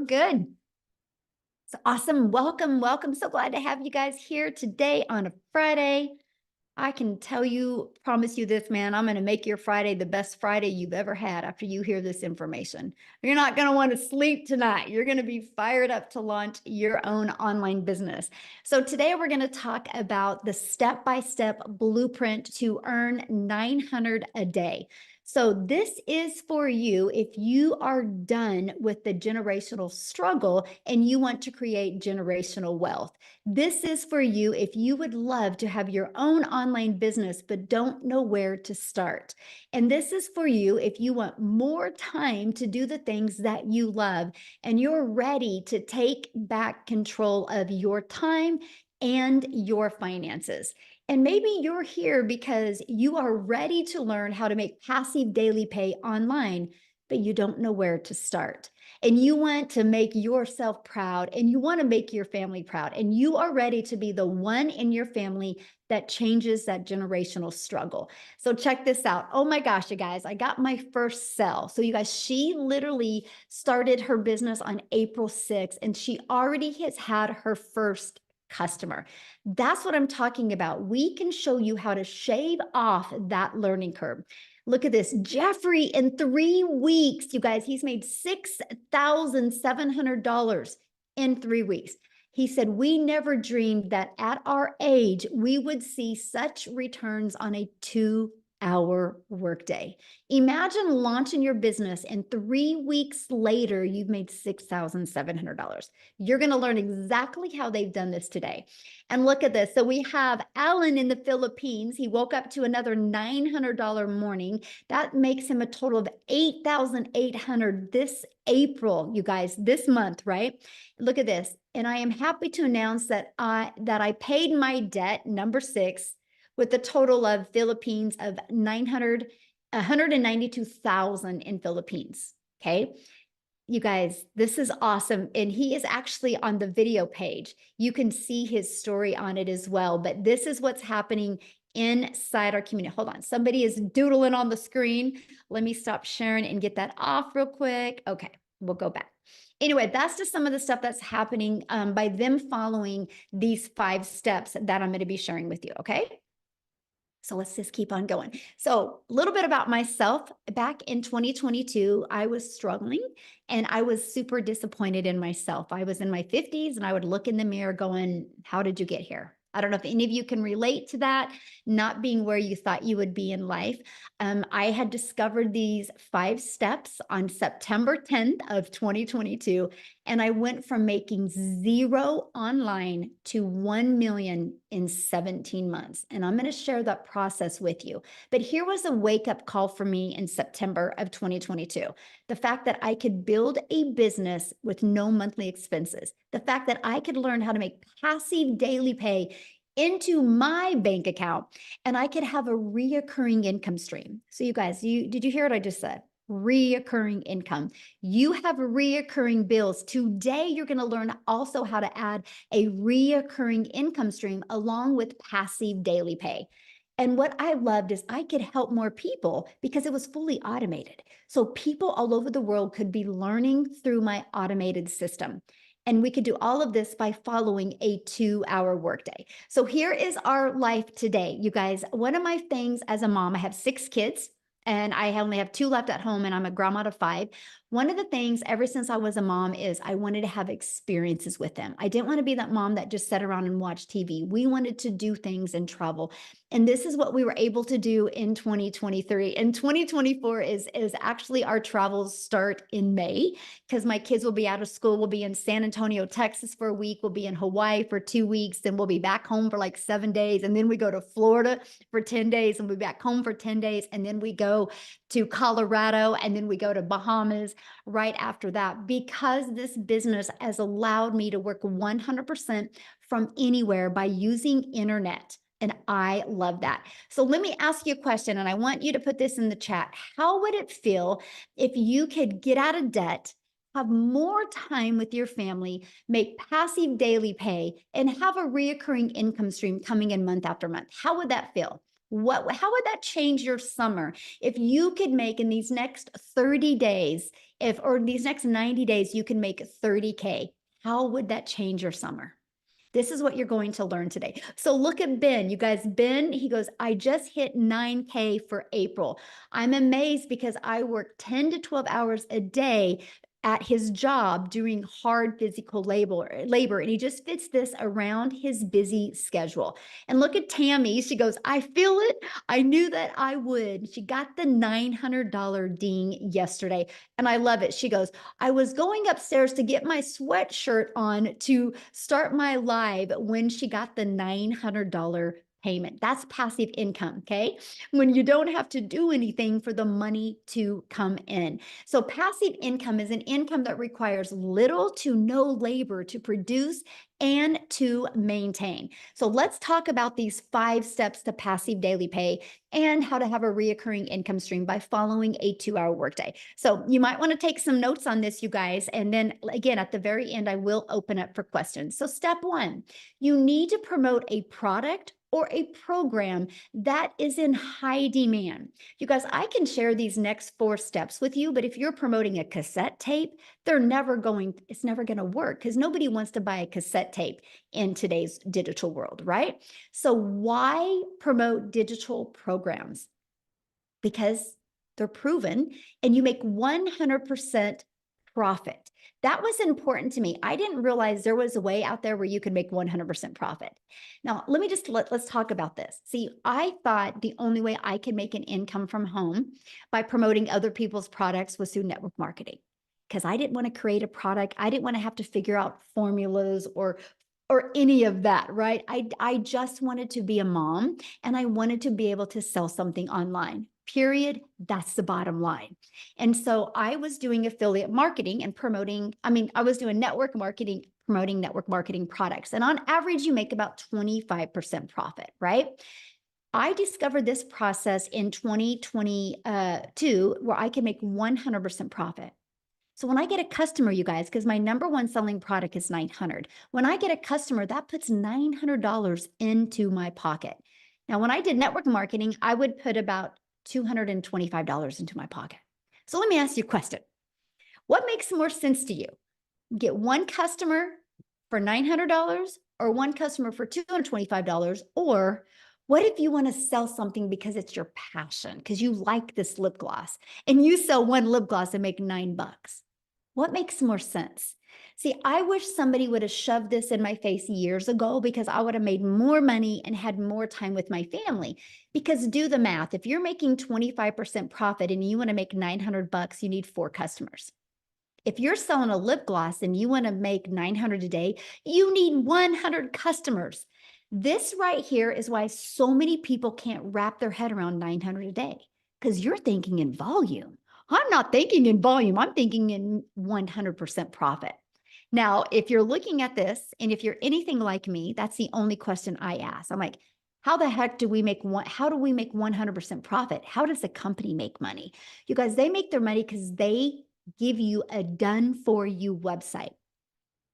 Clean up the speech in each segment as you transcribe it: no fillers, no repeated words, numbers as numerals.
we're good. So awesome. Welcome, welcome. So glad to have you guys here today on a Friday. I can tell you, promise you this, man, I'm going to make your Friday the best Friday you've ever had after you hear this information. You're not going to want to sleep tonight. You're going to be fired up to launch your own online business. So today we're going to talk about the step-by-step blueprint to earn 900 a day. So this is for you if you are done with the generational struggle and you want to create generational wealth. This is for you if you would love to have your own online business but don't know where to start. And this is for you if you want more time to do the things that you love and you're ready to take back control of your time and your finances. And maybe you're here because you are ready to learn how to make passive daily pay online, but you don't know where to start. And you want to make yourself proud and you want to make your family proud. And you are ready to be the one in your family that changes that generational struggle. So check this out. Oh my gosh, you guys, I got my first sell. So you guys, she literally started her business on April 6th and she already has had her first customer. That's what I'm talking about. We can show you how to shave off that learning curve. Look at this. Jeffrey, in 3 weeks, you guys, he's made $6,700 in 3 weeks. He said, we never dreamed that at our age, we would see such returns on a 2-hour workday. Imagine launching your business and 3 weeks later, you've made $6,700. You're going to learn exactly how they've done this today. And look at this. So we have Alan in the Philippines. He woke up to another $900 morning. That makes him a total of $8,800 this April, you guys, this month, right? Look at this. And I am happy to announce that I paid my debt, number 6, with a total of Philippines of 192,000 in Philippines. Okay. You guys, this is awesome. And he is actually on the video page. You can see his story on it as well. But this is what's happening inside our community. Hold on. Somebody is doodling on the screen. Let me stop sharing and get that off real quick. Okay, we'll go back. Anyway, that's just some of the stuff that's happening by them following these 5 steps that I'm going to be sharing with you. Okay. So let's just keep on going. So a little bit about myself. Back in 2022, I was struggling and I was super disappointed in myself. I was in my 50s and I would look in the mirror going, how did you get here? I don't know if any of you can relate to that, not being where you thought you would be in life. I had discovered these 5 steps on September 10th of 2022, and I went from making 0 online to 1 million in 17 months. And I'm going to share that process with you. But here was a wake-up call for me in September of 2022. The fact that I could build a business with no monthly expenses. The fact that I could learn how to make passive daily pay into my bank account and I could have a reoccurring income stream. So you guys, did you hear what I just said? Reoccurring income. You have reoccurring bills. Today, you're going to learn also how to add a reoccurring income stream along with passive daily pay. And what I loved is I could help more people because it was fully automated. So people all over the world could be learning through my automated system. And we could do all of this by following a 2-hour workday. So here is our life today. You guys, one of my things as a mom, I have 6 kids. And I only have 2 left at home, and I'm a grandma of 5. One of the things ever since I was a mom is I wanted to have experiences with them. I didn't want to be that mom that just sat around and watched TV. We wanted to do things and travel. And this is what we were able to do in 2023. And 2024 is actually our travels start in May because my kids will be out of school. We'll be in San Antonio, Texas for a week. We'll be in Hawaii for 2 weeks. Then we'll be back home for like 7 days. And then we go to Florida for 10 days and we'll be back home for 10 days. And then we go to Colorado and then we go to Bahamas right after that, because this business has allowed me to work 100% from anywhere by using internet. And I love that. So let me ask you a question, and I want you to put this in the chat. How would it feel if you could get out of debt, have more time with your family, make passive daily pay, and have a reoccurring income stream coming in month after month? How would that feel? How would that change your summer? If you could make in these next 30 days, or these next 90 days, you can make 30K. How would that change your summer? This is what you're going to learn today. So look at Ben. You guys, Ben, he goes, I just hit 9K for April. I'm amazed because I work 10 to 12 hours a day at his job doing hard physical labor, and he just fits this around his busy schedule. And look at Tammy. She goes, I feel it. I knew that I would. She got the $900 ding yesterday, and I love it. She goes, I was going upstairs to get my sweatshirt on to start my live when she got the $900 payment. That's passive income, okay? When you don't have to do anything for the money to come in. So passive income is an income that requires little to no labor to produce and to maintain. So let's talk about these 5 steps to passive daily pay and how to have a reoccurring income stream by following a 2-hour workday. So you might want to take some notes on this, you guys. And then again, at the very end, I will open up for questions. So step 1, you need to promote a product or a program that is in high demand. You guys, I can share these next 4 steps with you, but if you're promoting a cassette tape, it's never going to work because nobody wants to buy a cassette tape in today's digital world, right? So why promote digital programs? Because they're proven and you make 100% profit. That was important to me. I didn't realize there was a way out there where you could make 100% profit. Now, let's talk about this. See, I thought the only way I could make an income from home by promoting other people's products was through network marketing, because I didn't want to create a product. I didn't want to have to figure out formulas or any of that, right? I just wanted to be a mom and I wanted to be able to sell something online. Period. That's the bottom line. And so I was doing affiliate marketing and I was doing network marketing, promoting network marketing products. And on average, you make about 25% profit, right? I discovered this process in 2022 where I can make 100% profit. So when I get a customer, you guys, because my number one selling product is 900. When I get a customer, that puts $900 into my pocket. Now, when I did network marketing, I would put about $225 into my pocket. So let me ask you a question. What makes more sense to you? Get one customer for $900 or one customer for $225? Or what if you want to sell something because it's your passion, because you like this lip gloss and you sell one lip gloss and make $9? What makes more sense? See, I wish somebody would have shoved this in my face years ago because I would have made more money and had more time with my family. Because do the math. If you're making 25% profit and you want to make $900, you need 4 customers. If you're selling a lip gloss and you want to make $900 a day, you need 100 customers. This right here is why so many people can't wrap their head around $900 a day, because you're thinking in volume. I'm not thinking in volume. I'm thinking in 100% profit. Now, if you're looking at this and if you're anything like me, that's the only question I ask. I'm like, how the heck do we make how do we make 100% profit? How does the company make money? You guys, they make their money because they give you a done for you website,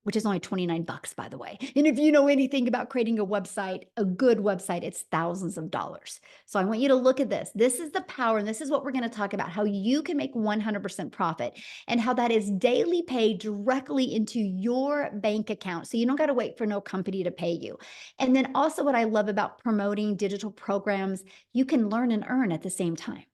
which is only $29, by the way. And if you know anything about creating a website, a good website, it's thousands of dollars. So I want you to look at this. This is the power, and this is what we're going to talk about, how you can make 100% profit and how that is daily pay directly into your bank account. So you don't got to wait for no company to pay you. And then also what I love about promoting digital programs, you can learn and earn at the same time.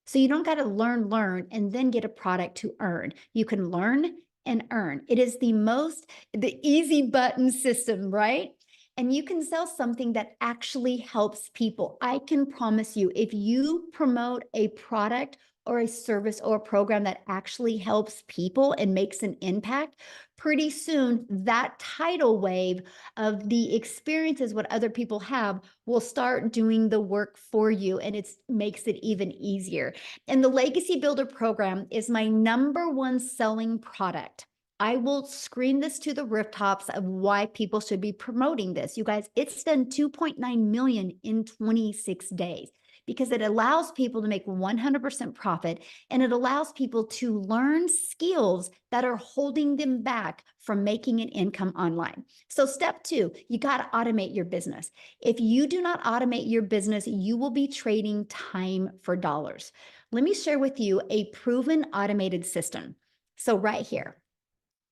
So you don't got to learn, and then get a product to earn. You can learn and earn. It is the easy button system, right? And you can sell something that actually helps people. I can promise you, if you promote a product or a service or a program that actually helps people and makes an impact, pretty soon that tidal wave of the experiences what other people have will start doing the work for you, and it makes it even easier. And the Legacy Builder program is my number one selling product. I will scream this to the rooftops of why people should be promoting this. You guys, it's done 2.9 million in 26 days. because it allows people to make 100% profit, and it allows people to learn skills that are holding them back from making an income online. So step 2, you got to automate your business. If you do not automate your business, you will be trading time for dollars. Let me share with you a proven automated system. So right here,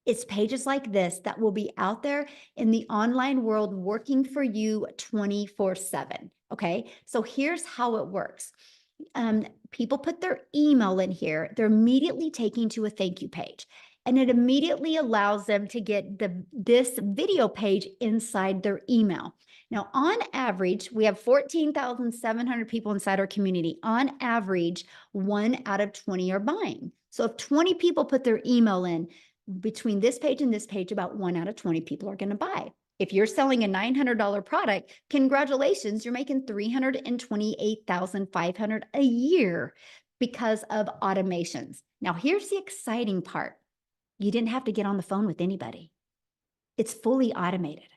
it's pages like this that will be out there in the online world working for you 24/7. Okay. So here's how it works. People put their email in here. They're immediately taken to a thank you page. And it immediately allows them to get this video page inside their email. Now, on average, we have 14,700 people inside our community. On average, 1 out of 20 are buying. So if 20 people put their email in, between this page and this page, about 1 out of 20 people are going to buy. If you're selling a $900 product, congratulations, you're making $328,500 a year because of automations. Now, here's the exciting part. You didn't have to get on the phone with anybody. It's fully automated.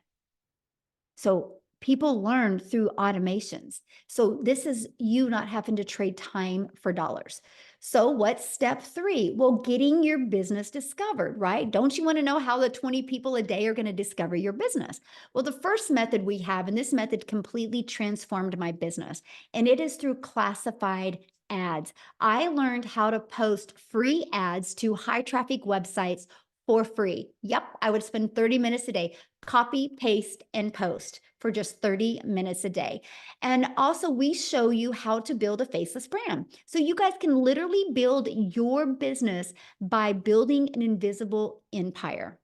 So people learn through automations. So this is you not having to trade time for dollars. So what's step 3? Well, getting your business discovered, right? Don't you want to know how the 20 people a day are going to discover your business? Well, the first method we have, and this method completely transformed my business, and it is through classified ads. I learned how to post free ads to high traffic websites for free. Yep, I would spend 30 minutes a day, copy, paste, and post for just 30 minutes a day. And also, we show you how to build a faceless brand. So you guys can literally build your business by building an invisible empire.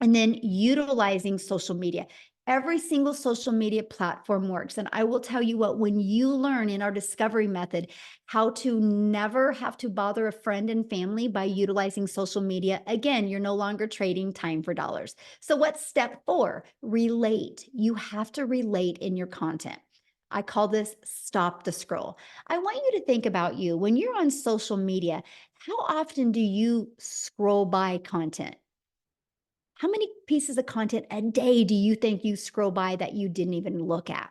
And then utilizing social media. Every single social media platform works. And I will tell you what, when you learn in our discovery method how to never have to bother a friend and family by utilizing social media, again, you're no longer trading time for dollars. So what's step 4? Relate. You have to relate in your content. I call this stop the scroll. I want you to think about you when you're on social media. How often do you scroll by content? How many pieces of content a day do you think you scroll by that you didn't even look at?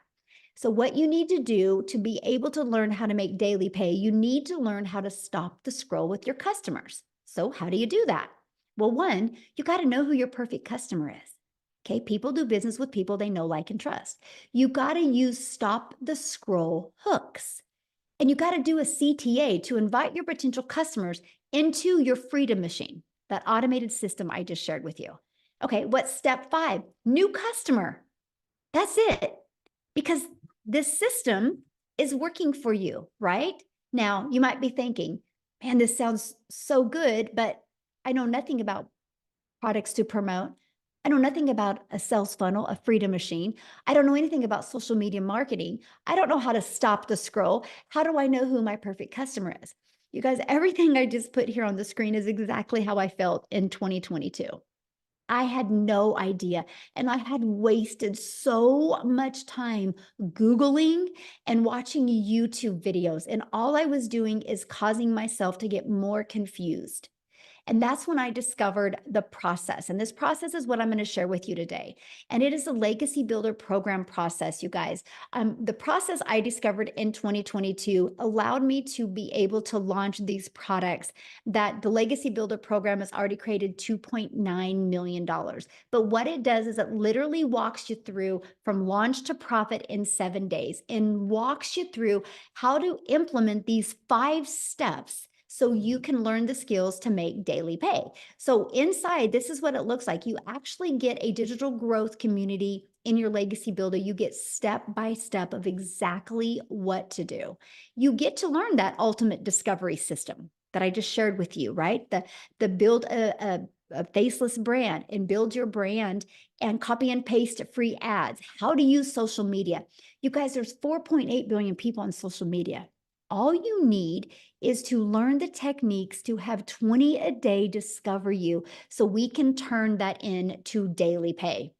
So what you need to do to be able to learn how to make daily pay, you need to learn how to stop the scroll with your customers. So how do you do that? Well, one, you got to know who your perfect customer is. Okay, people do business with people they know, like, and trust. You got to use stop the scroll hooks. And you got to do a CTA to invite your potential customers into your freedom machine, that automated system I just shared with you. Okay, what's step 5? New customer. That's it. Because this system is working for you, right? Now, you might be thinking, man, this sounds so good, but I know nothing about products to promote. I know nothing about a sales funnel, a freedom machine. I don't know anything about social media marketing. I don't know how to stop the scroll. How do I know who my perfect customer is? You guys, everything I just put here on the screen is exactly how I felt in 2022. I had no idea. And I had wasted so much time Googling and watching YouTube videos. And all I was doing is causing myself to get more confused. And that's when I discovered the process. And this process is what I'm going to share with you today. And it is a Legacy Builder program process, you guys. The process I discovered in 2022 allowed me to be able to launch these products that the Legacy Builder program has already created $2.9 million. But what it does is it literally walks you through from launch to profit in 7 days and walks you through how to implement these 5 steps so you can learn the skills to make daily pay. So inside, this is what it looks like. You actually get a digital growth community in your Legacy Builder. You get step by step of exactly what to do. You get to learn that ultimate discovery system that I just shared with you, right? The build a faceless brand and build your brand and copy and paste free ads. How to use social media. You guys, there's 4.8 billion people on social media. All you need is to learn the techniques to have 20 a day discover you so we can turn that into daily pay.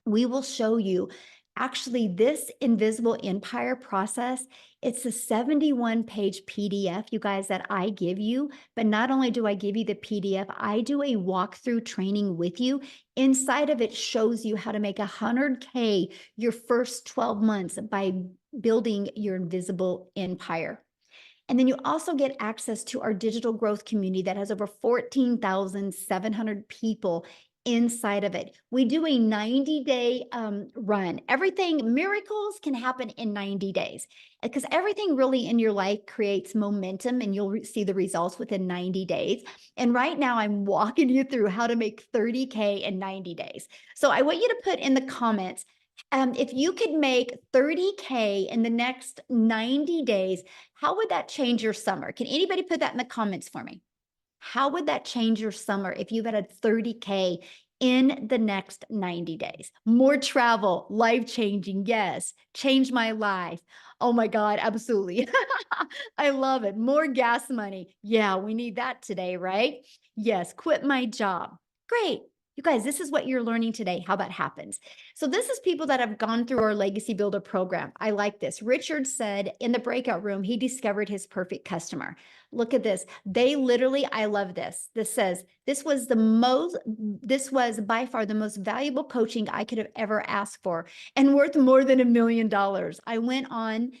We will show you Actually, this invisible empire process, it's a 71-page PDF, you guys, that I give you. But not only do I give you the PDF, I do a walkthrough training with you. Inside of it shows you how to make 100K your first 12 months by building your invisible empire. And then you also get access to our digital growth community that has over 14,700 people inside of it. We do a 90-day run. Everything, miracles can happen in 90 days because everything really in your life creates momentum and you'll see the results within 90 days. And right now I'm walking you through how to make 30K in 90 days. So I want you to put in the comments, if you could make 30K in the next 90 days, how would that change your summer? Can anybody put that in the comments for me? How would that change your summer if you had 30K in the next 90 days? More travel, life-changing, yes. Change my life. Oh my God, absolutely. I love it. More gas money. Yeah, we need that today, right? Yes, quit my job. Great. You guys, this is what you're learning today, how that happens. So this is people that have gone through our Legacy Builder program. I like this. Richard said in the breakout room, he discovered his perfect customer. Look at this. They literally, I love this. This says, this was by far the most valuable coaching I could have ever asked for and worth more than $1 million. It went on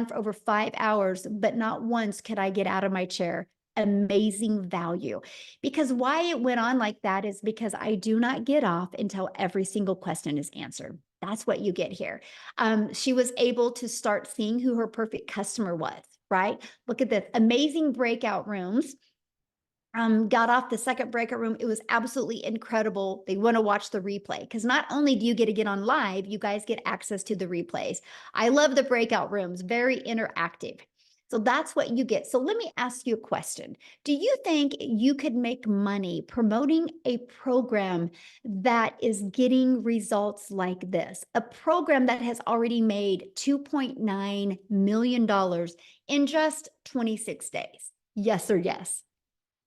for over 5 hours, but not once could I get out of my chair. Amazing value. Because why it went on like that is because I do not get off until every single question is answered. That's what you get here. She was able to start seeing who her perfect customer was, right? Look at this, amazing breakout rooms. Got off the second breakout room. It was absolutely incredible. They want to watch the replay because not only do you get to get on live, you guys get access to the replays. I love the breakout rooms, very interactive. So that's what you get. So let me ask you a question. Do you think you could make money promoting a program that is getting results like this? A program that has already made $2.9 million in just 26 days? Yes or yes?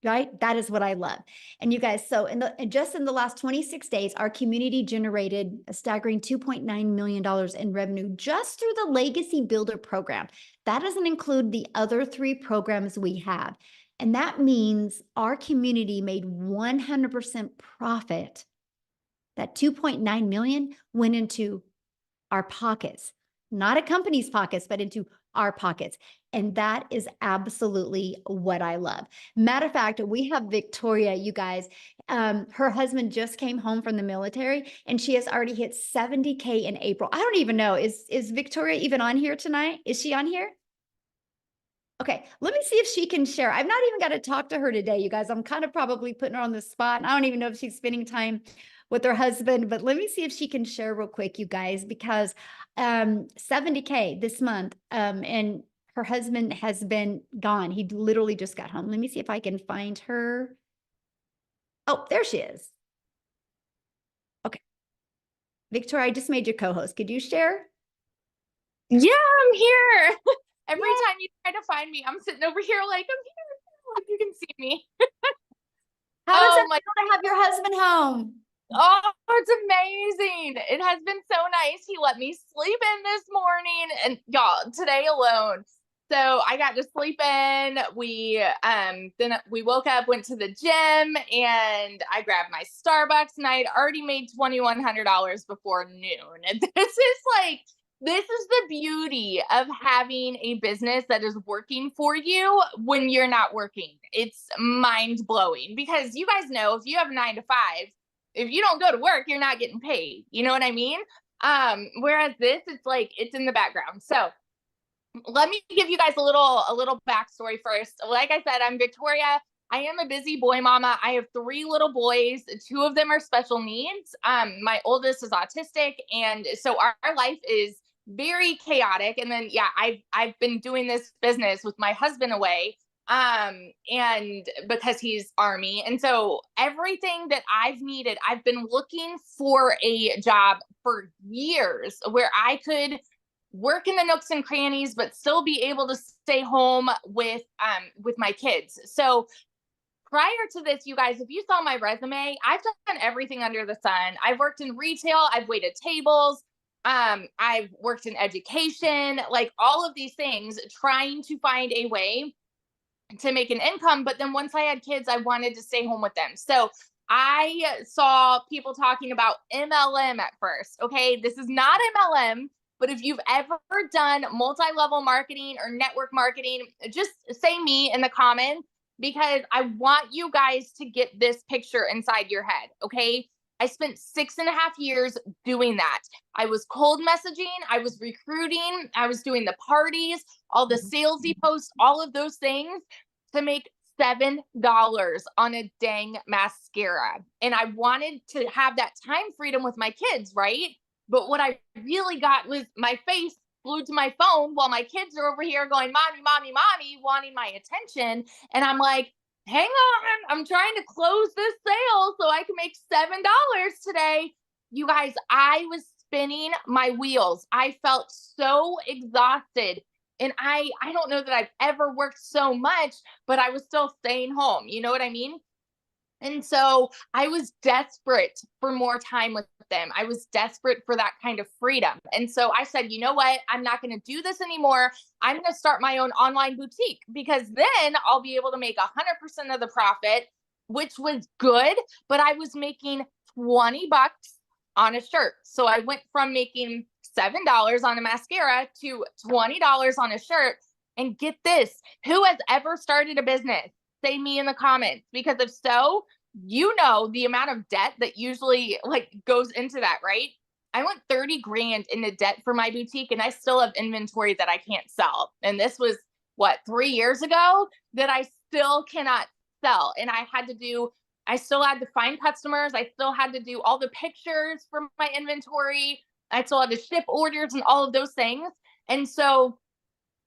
Right? That is what I love. And you guys, so just in the last 26 days, our community generated a staggering $2.9 million in revenue just through the Legacy Builder program. That doesn't include the other 3 programs we have. And that means our community made 100% profit. That 2.9 million went into our pockets, not a company's pockets, but into our pockets. And that is absolutely what I love. Matter of fact, we have Victoria, you guys. Her husband just came home from the military and she has already hit 70K in April. I don't even know. Is Victoria even on here tonight? Is she on here? Okay, let me see if she can share. I've not even got to talk to her today, you guys. I'm kind of probably putting her on the spot. And I don't even know if she's spending time with her husband, but let me see if she can share real quick, you guys, because 70K this month, and her husband has been gone. He literally just got home. Let me see if I can find her. Oh, there she is. Okay. Victoria, I just made you co-host. Could you share? Yeah, I'm here. Every time you try to find me, I'm sitting over here like I'm here. Like you can see me. How does Oh it my, feel to have your husband home? oh, it's amazing. It has been so nice. He let me sleep in this morning and y'all today alone. So I got to sleep in. Then we woke up, went to the gym, and I grabbed my Starbucks, and I had already made $2,100 before noon. And this is the beauty of having a business that is working for you when you're not working. It's mind blowing because you guys know if you have 9 to 5, if you don't go to work, you're not getting paid. You know what I mean? Whereas this, it's like it's in the background. So let me give you guys a little backstory first. Like I said, I'm Victoria. I am a busy boy mama. I have 3 little boys. 2 of them are special needs. My oldest is autistic, and so our life is very chaotic. And then yeah, I've been doing this business with my husband away, and because he's Army, and so everything that I've needed, I've been looking for a job for years where I could work in the nooks and crannies but still be able to stay home with my kids. So prior to this, you guys, if you saw my resume, I've done everything under the sun. I've worked in retail, I've waited tables, I've worked in education, like all of these things, trying to find a way to make an income. But then once I had kids, I wanted to stay home with them. So I saw people talking about MLM at first. Okay. This is not MLM, but if you've ever done multi level marketing or network marketing, just say me in the comments because I want you guys to get this picture inside your head. Okay. I spent 6.5 years doing that. I was cold messaging, I was recruiting, I was doing the parties, all the salesy posts, all of those things to make $7 on a dang mascara. And I wanted to have that time freedom with my kids, right? But what I really got was my face glued to my phone while my kids are over here going, Mommy, Mommy, Mommy, wanting my attention. And I'm like, hang on, I'm trying to close this sale so I can make $7 today. You guys, I was spinning my wheels. I felt so exhausted. And I don't know that I've ever worked so much, but I was still staying home. You know what I mean? And so I was desperate for more time with them. I was desperate for that kind of freedom. And so I said, you know what? I'm not going to do this anymore. I'm going to start my own online boutique because then I'll be able to make 100% of the profit, which was good. But I was making 20 bucks on a shirt. So I went from making $7 on a mascara to $20 on a shirt. And get this, who has ever started a business? Say me in the comments, because if so, you know the amount of debt that usually like goes into that, right? I went 30 grand into debt for my boutique and I still have inventory that I can't sell. And this was what, 3 years ago that I still cannot sell. And I still had to find customers. I still had to do all the pictures for my inventory. I still had to ship orders and all of those things. And so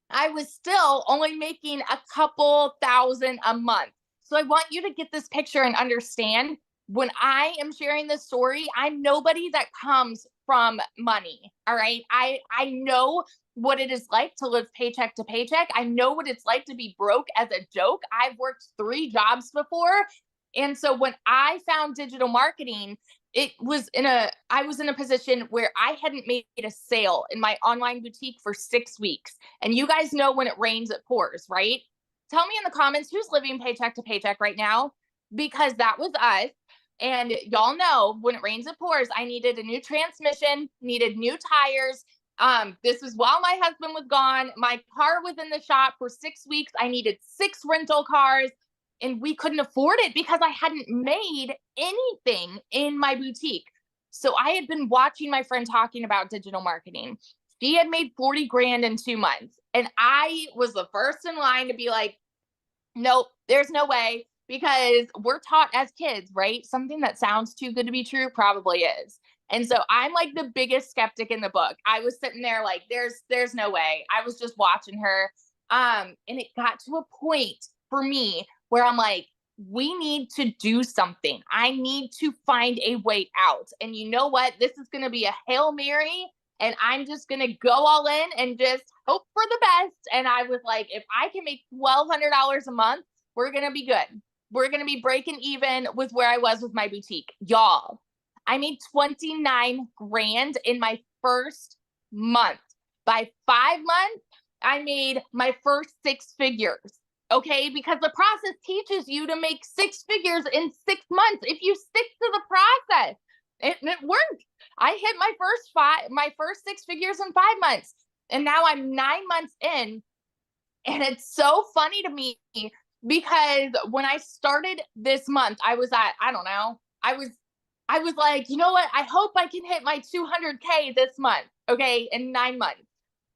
I was still only making a couple thousand a month. So I want you to get this picture and understand when I am sharing this story, I'm nobody that comes from money. All right. I know what it is like to live paycheck to paycheck. I know what it's like to be broke as a joke. I've worked 3 jobs before. And so when I found digital marketing, I was in a position where I hadn't made a sale in my online boutique for 6 weeks. And you guys know when it rains, it pours, right? Tell me in the comments who's living paycheck to paycheck right now, because that was us. And y'all know when it rains, it pours. I needed a new transmission, needed new tires. This was while my husband was gone. My car was in the shop for 6 weeks. I needed 6 rental cars. And we couldn't afford it because I hadn't made anything in my boutique. So I had been watching my friend talking about digital marketing. She had made 40 grand in 2 months. And I was the first in line to be like, nope, there's no way, because we're taught as kids, right? Something that sounds too good to be true probably is. And so I'm like the biggest skeptic in the book. I was sitting there like, there's no way. I was just watching her. And it got to a point for me where I'm like, we need to do something. I need to find a way out. And you know what? This is going to be a Hail Mary. And I'm just going to go all in and just hope for the best. And I was like, if I can make $1,200 a month, we're going to be good. We're going to be breaking even with where I was with my boutique. Y'all, I made 29 grand in my first month. By 5 months, I made my first 6 figures. Okay, because the process teaches you to make 6 figures in 6 months if you stick to the process. It worked. I hit my first 6 figures in 5 months, and now I'm 9 months in, and it's so funny to me because when I started this month, I was at, I don't know, I was like, you know what? I hope I can hit my 200K this month. Okay, in 9 months.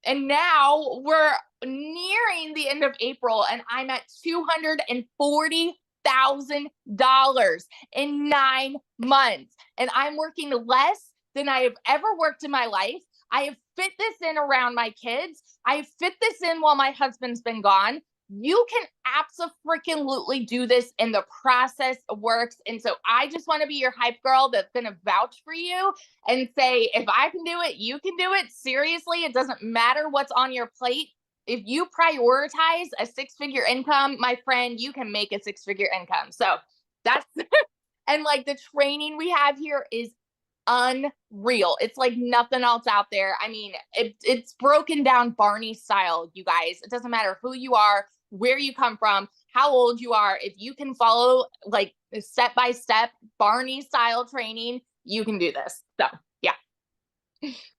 And now we're nearing the end of April and I'm at $240,000 in 9 months. And I'm working less than I have ever worked in my life. I have fit this in around my kids. I have fit this in while my husband's been gone. You can absolutely do this, and the process works. And so I just want to be your hype girl that's going to vouch for you and say, if I can do it, you can do it. Seriously, it doesn't matter what's on your plate. If you prioritize a 6-figure income, my friend, you can make a 6-figure income. So that's, and like the training we have here is unreal. It's like nothing else out there. I mean, it's broken down Barney style, you guys. It doesn't matter who you are, where you come from, how old you are. If you can follow like step by step Barney style training, you can do this. So yeah.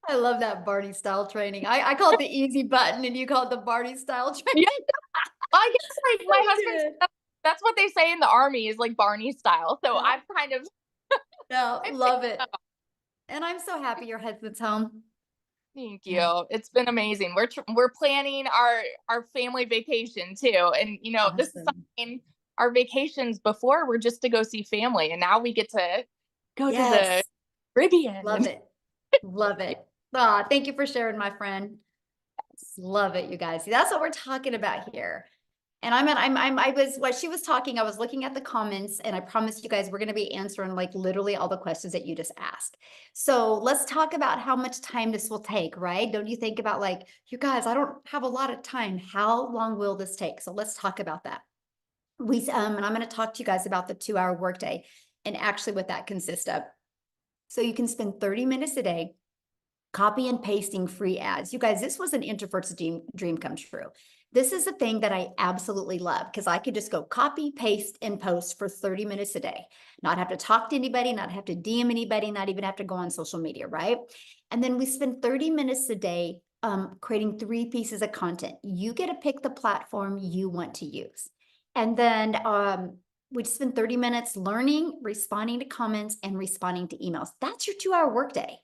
I love that Barney style training. I call it the easy button and you call it the Barney style training. Yeah. I guess like my husband, Good. that's what they say in the army is like Barney style. So Yeah. I've kind of No, I've love it. And I'm so happy your husband's home. Thank Yeah. you. It's been amazing. We're planning our family vacation too, and you know this is Awesome. something. Our vacations before were just to go see family, and now we get to go to the Yes. Love Caribbean. it. Love it. Ah, thank you for sharing, my friend. Love it, you guys. See, that's what we're talking about here. And I was, while she was talking, I was looking at the comments and I promised you guys we're going to be answering like literally all the questions that you just asked. So let's talk about how much time this will take, right? Don't you think about like, you guys, I don't have a lot of time. How long will this take? So let's talk about that. And I'm going to talk to you guys about the 2-hour workday and actually what that consists of. So you can spend 30 minutes a day copy and pasting free ads. You guys, this was an introvert's dream come true. This is a thing that I absolutely love because I could just go copy, paste, and post for 30 minutes a day, not have to talk to anybody, not have to DM anybody, not even have to go on social media, right? And then we spend 30 minutes a day creating 3 pieces of content. You get to pick the platform you want to use. And then we spend 30 minutes learning, responding to comments, and responding to emails. That's your 2-hour workday.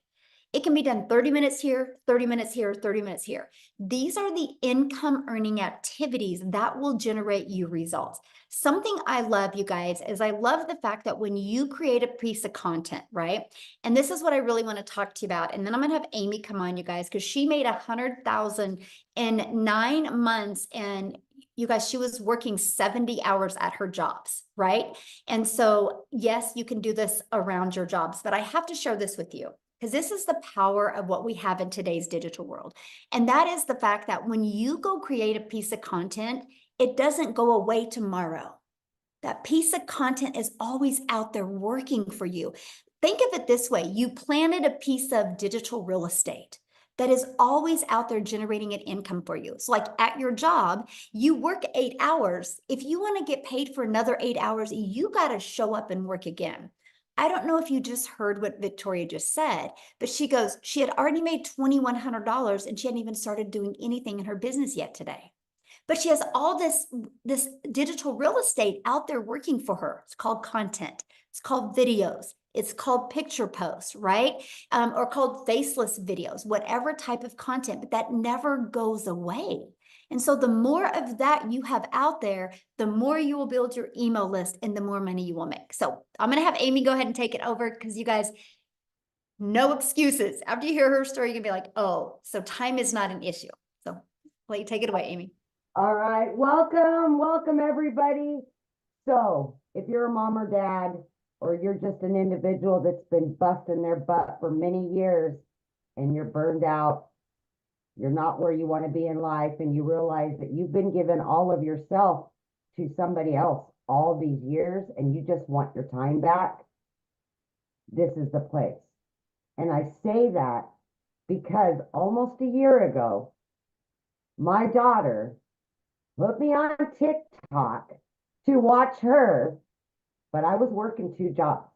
It can be done 30 minutes here, 30 minutes here, 30 minutes here. These are the income earning activities that will generate you results. Something I love, you guys, is I love the fact that when you create a piece of content, right? And this is what I really want to talk to you about. And then I'm going to have Amy come on, you guys, because she made 100,000 in 9 months. And you guys, she was working 70 hours at her jobs, right? And so, yes, you can do this around your jobs, but I have to share this with you, because this is the power of what we have in today's digital world. And that is the fact that when you go create a piece of content, it doesn't go away tomorrow. That piece of content is always out there working for you. Think of it this way. You planted a piece of digital real estate that is always out there generating an income for you. So like at your job, you work 8 hours. If you want to get paid for another 8 hours, you got to show up and work again. I don't know if you just heard what Victoria just said, but she goes, she had already made $2,100 and she hadn't even started doing anything in her business yet today. But she has all this digital real estate out there working for her. It's called content. It's called videos. It's called picture posts, right? Or called faceless videos, whatever type of content, but that never goes away. And so the more of that you have out there, the more you will build your email list and the more money you will make. So I'm going to have Amy go ahead and take it over because you guys, no excuses. After you hear her story, you can be like, oh, so time is not an issue. So I'll let you take it away, Amy. All right, welcome everybody. So if you're a mom or dad, or you're just an individual that's been busting their butt for many years and you're burned out, you're not where you want to be in life, and you realize that you've been given all of yourself to somebody else all these years and you just want your time back, this is the place. And I say that because almost a year ago, my daughter put me on TikTok to watch her, but I was working 2 jobs,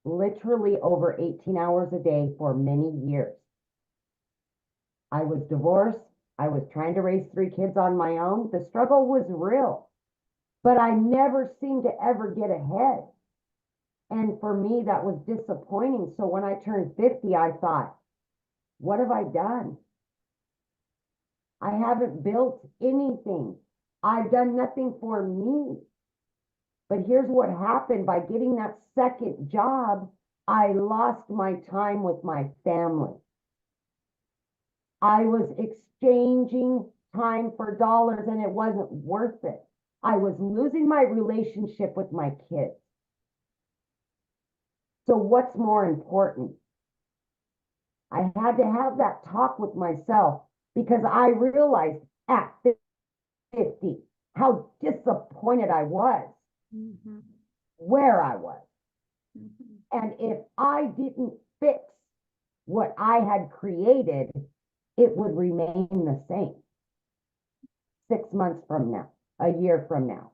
literally over 18 hours a day for many years. I was divorced. I was trying to raise 3 kids on my own. The struggle was real, but I never seemed to ever get ahead. And for me, that was disappointing. So when I turned 50, I thought, what have I done? I haven't built anything. I've done nothing for me. But here's what happened. By getting that second job, I lost my time with my family. I was exchanging time for dollars and it wasn't worth it. I was losing my relationship with my kids. So what's more important? I had to have that talk with myself because I realized at 50 how disappointed I was, where I was. And if I didn't fix what I had created, it would remain the same 6 months from now, a year from now.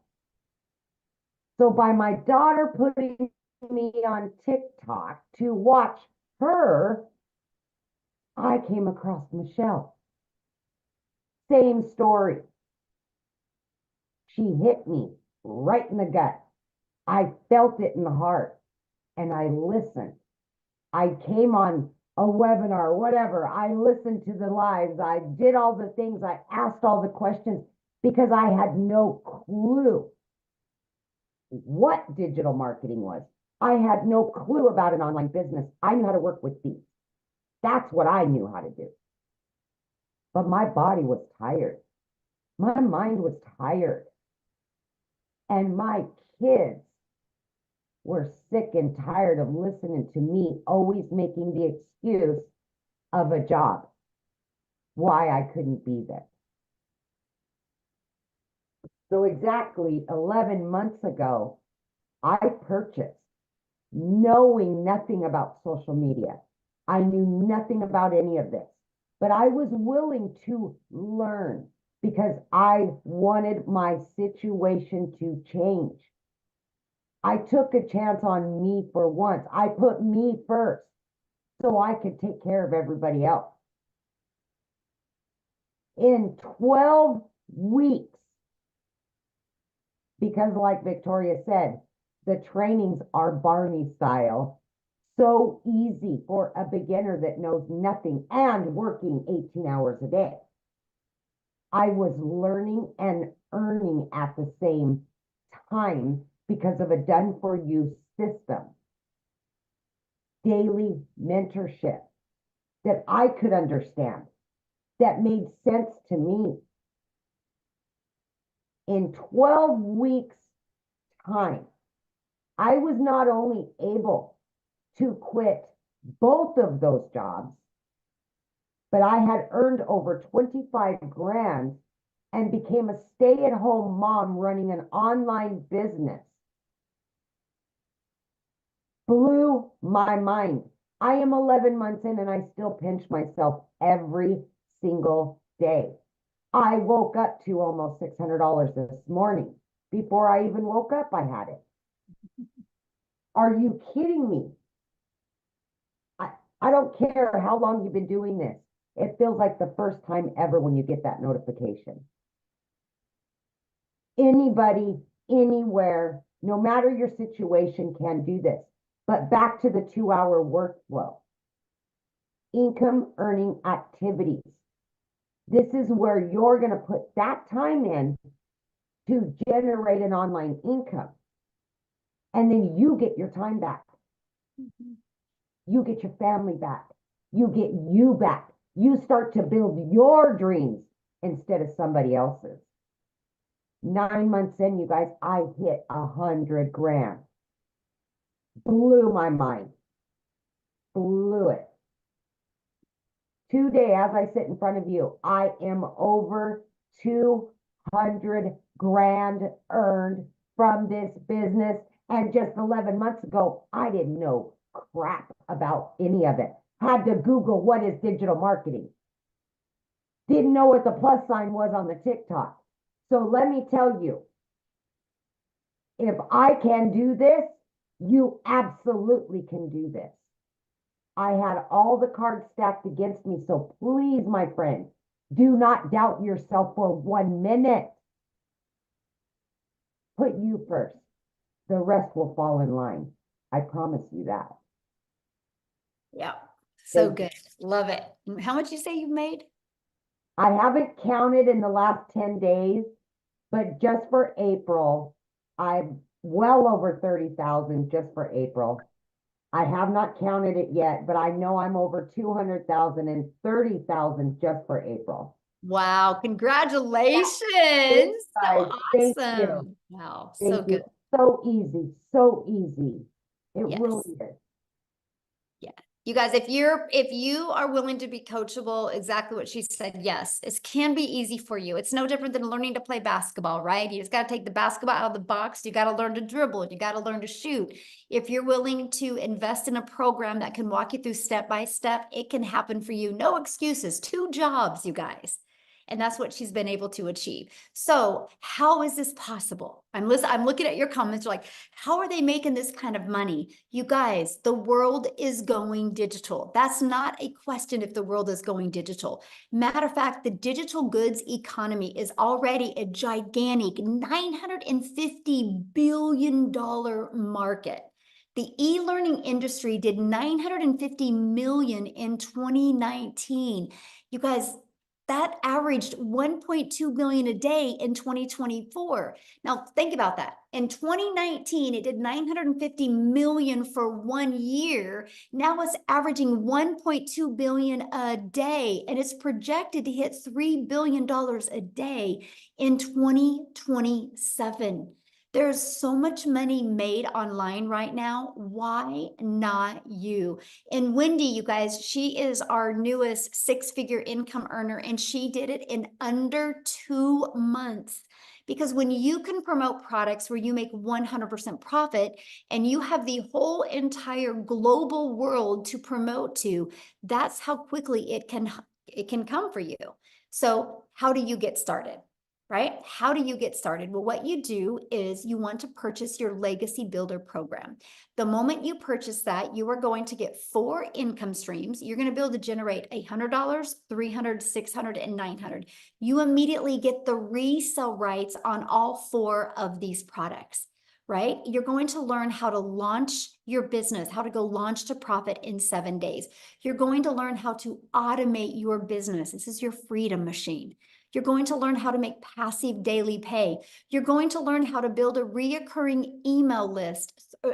So by my daughter putting me on TikTok to watch her, I came across Michelle. Same story. She hit me right in the gut. I felt it in the heart and I listened. I came on a webinar, whatever. I listened to the lives. I did all the things. I asked all the questions because I had no clue what digital marketing was. I had no clue about an online business. I knew how to work with these. That's what I knew how to do. But my body was tired. My mind was tired. And my kids were sick and tired of listening to me always making the excuse of a job why I couldn't be there. So exactly 11 months ago, I purchased, knowing nothing about social media. I knew nothing about any of this, but I was willing to learn because I wanted my situation to change. I took a chance on me for once. I put me first so I could take care of everybody else. In 12 weeks, because like Victoria said, the trainings are Barney style, so easy for a beginner that knows nothing and working 18 hours a day. I was learning and earning at the same time because of a done-for-you system. Daily mentorship that I could understand, that made sense to me. In 12 weeks' time, I was not only able to quit both of those jobs, but I had earned over 25 grand and became a stay-at-home mom running an online business. Blew my mind. I am 11 months in and I still pinch myself every single day. I woke up to almost $600 this morning. Before I even woke up, I had it. Are you kidding me? I don't care how long you've been doing this. It feels like the first time ever when you get that notification. Anybody, anywhere, no matter your situation, can do this. But back to the 2-hour workflow. Income earning activities. This is where you're going to put that time in to generate an online income. And then you get your time back. You get your family back. You get you back. You start to build your dreams instead of somebody else's. 9 months in, you guys, I hit 100 grand. Blew my mind. Blew it. Today, as I sit in front of you, I am over 200 grand earned from this business. And just 11 months ago, I didn't know crap about any of it. Had to Google what is digital marketing. Didn't know what the plus sign was on the TikTok. So let me tell you, if I can do this, you absolutely can do this. I had all the cards stacked against me. So please, my friend, do not doubt yourself for 1 minute. Put you first. The rest will fall in line. I promise you that. Yeah. So Thank you. good. Love it. How much you say you've made? I haven't counted in the last 10 days, but just for April, I'm well over 30,000 just for April. I have not counted it yet, but I know I'm over 200,000 and 30,000 just for April. Wow. Congratulations. Guys, So thank you. awesome. Wow. So Thank you. good. So easy. So easy. It Yes. really is. Yeah. You guys, if you are willing to be coachable, exactly what she said, yes, it can be easy for you. It's no different than learning to play basketball, right? You just got to take the basketball out of the box. You got to learn to dribble. You got to learn to shoot. If you're willing to invest in a program that can walk you through step by step, it can happen for you. No excuses. 2 jobs, you guys. And that's what she's been able to achieve. So how is this possible? I'm looking at your comments. You're like, how are they making this kind of money? You guys, the world is going digital. That's not a question if the world is going digital. Matter of fact, the digital goods economy is already a gigantic $950 billion market. The e-learning industry did 950 million in 2019. You guys, that averaged 1.2 billion a day in 2024. Now think about that. In 2019, it did 950 million for 1 year. Now it's averaging 1.2 billion a day, and it's projected to hit $3 billion a day in 2027. There's so much money made online right now. Why not you? And Wendy, you guys, she is our newest 6-figure income earner, and she did it in under 2 months. Because when you can promote products where you make 100% profit and you have the whole entire global world to promote to, that's how quickly it can come for you. So how do you get started? Right? How do you get started? Well, what you do is you want to purchase your Legacy Builder program. The moment you purchase that, you are going to get 4 income streams. You're going to be able to generate $100, $300, $600, and $900. You immediately get the resale rights on all 4 of these products, right? You're going to learn how to launch your business, how to go launch to profit in 7 days. You're going to learn how to automate your business. This is your freedom machine. You're going to learn how to make passive daily pay. You're going to learn how to build a reoccurring email list, a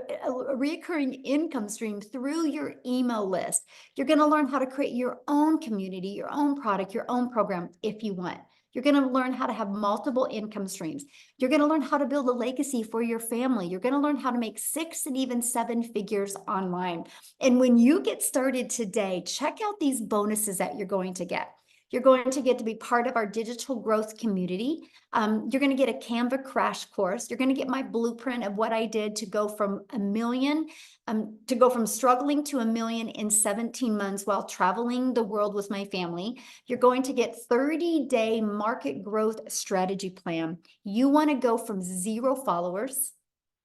reoccurring income stream through your email list. You're going to learn how to create your own community, your own product, your own program if you want. You're going to learn how to have multiple income streams. You're going to learn how to build a legacy for your family. You're going to learn how to make 6 and even 7 figures online. And when you get started today, check out these bonuses that you're going to get. You're going to get to be part of our digital growth community. You're going to get a Canva crash course. You're going to get my blueprint of what I did to go from $1 million, to go from struggling to $1 million in 17 months while traveling the world with my family. You're going to get 30-day market growth strategy plan. You want to go from 0 followers,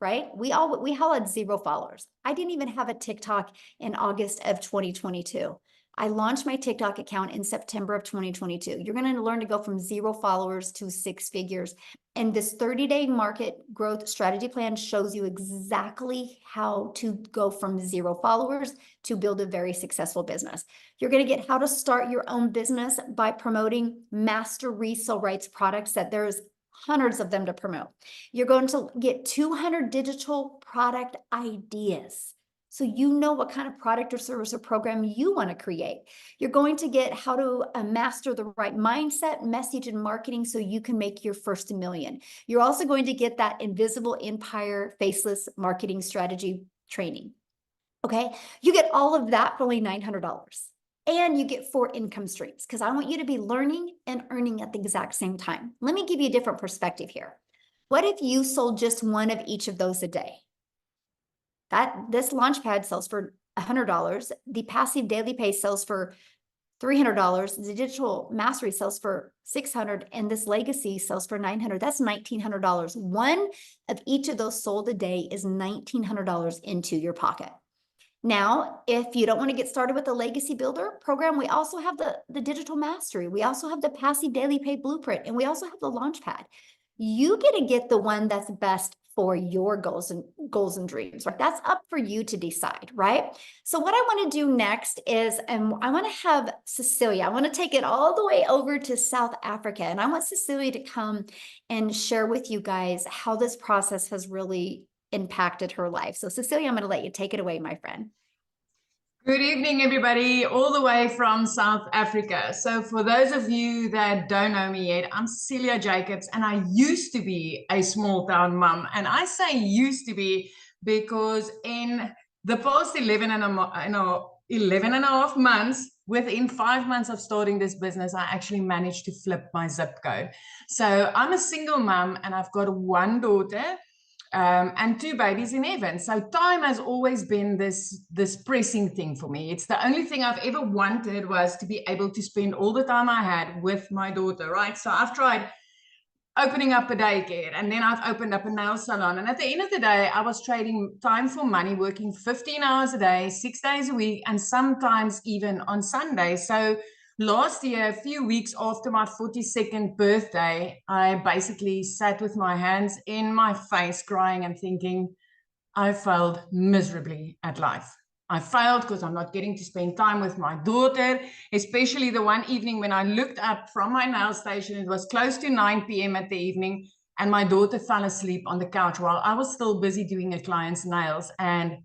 right? We all had 0 followers. I didn't even have a TikTok in August of 2022. I launched my TikTok account in September of 2022. You're going to learn to go from 0 followers to 6 figures. And this 30-day market growth strategy plan shows you exactly how to go from 0 followers to build a very successful business. You're going to get how to start your own business by promoting master resale rights products that there's hundreds of them to promote. You're going to get 200 digital product ideas, so you know what kind of product or service or program you want to create. You're going to get how to master the right mindset, message, and marketing so you can make your first $1 million. You're also going to get that invisible empire faceless marketing strategy training. Okay, you get all of that for only $900. And you get 4 income streams because I want you to be learning and earning at the exact same time. Let me give you a different perspective here. What if you sold just 1 of each of those a day? This Launchpad sells for $100. The passive daily pay sells for $300. The digital mastery sells for $600, and this legacy sells for $900. That's $1,900. 1 of each of those sold a day is $1,900 into your pocket. Now, if you don't want to get started with the Legacy Builder program, we also have the digital mastery. We also have the passive daily pay blueprint, and we also have the Launchpad. You get to get the one that's best for your goals and dreams, right? That's up for you to decide, right? So what I want to do next is, I want to have Cecilia, I want to take it all the way over to South Africa, and I want Cecilia to come and share with you guys how this process has really impacted her life. So Cecilia, I'm going to let you take it away, my friend. Good evening, everybody, all the way from South Africa. So for those of you that don't know me yet, I'm Cecilia Jacobs, and I used to be a small town mom. And I say used to be because in the past 11 11 and a half months, within 5 months of starting this business, I actually managed to flip my zip code. So I'm a single mom and I've got one daughter and 2 babies in heaven. So time has always been this pressing thing for me. It's the only thing I've ever wanted, was to be able to spend all the time I had with my daughter, right? So I've tried opening up a daycare, and then I've opened up a nail salon. And at the end of the day, I was trading time for money, working 15 hours a day, 6 days a week, and sometimes even on Sunday. So last year, a few weeks after my 42nd birthday, I basically sat with my hands in my face, crying and thinking, I failed miserably at life. I failed because I'm not getting to spend time with my daughter, especially the one evening when I looked up from my nail station. It was close to 9 p.m. at the evening, and my daughter fell asleep on the couch while I was still busy doing a client's nails. And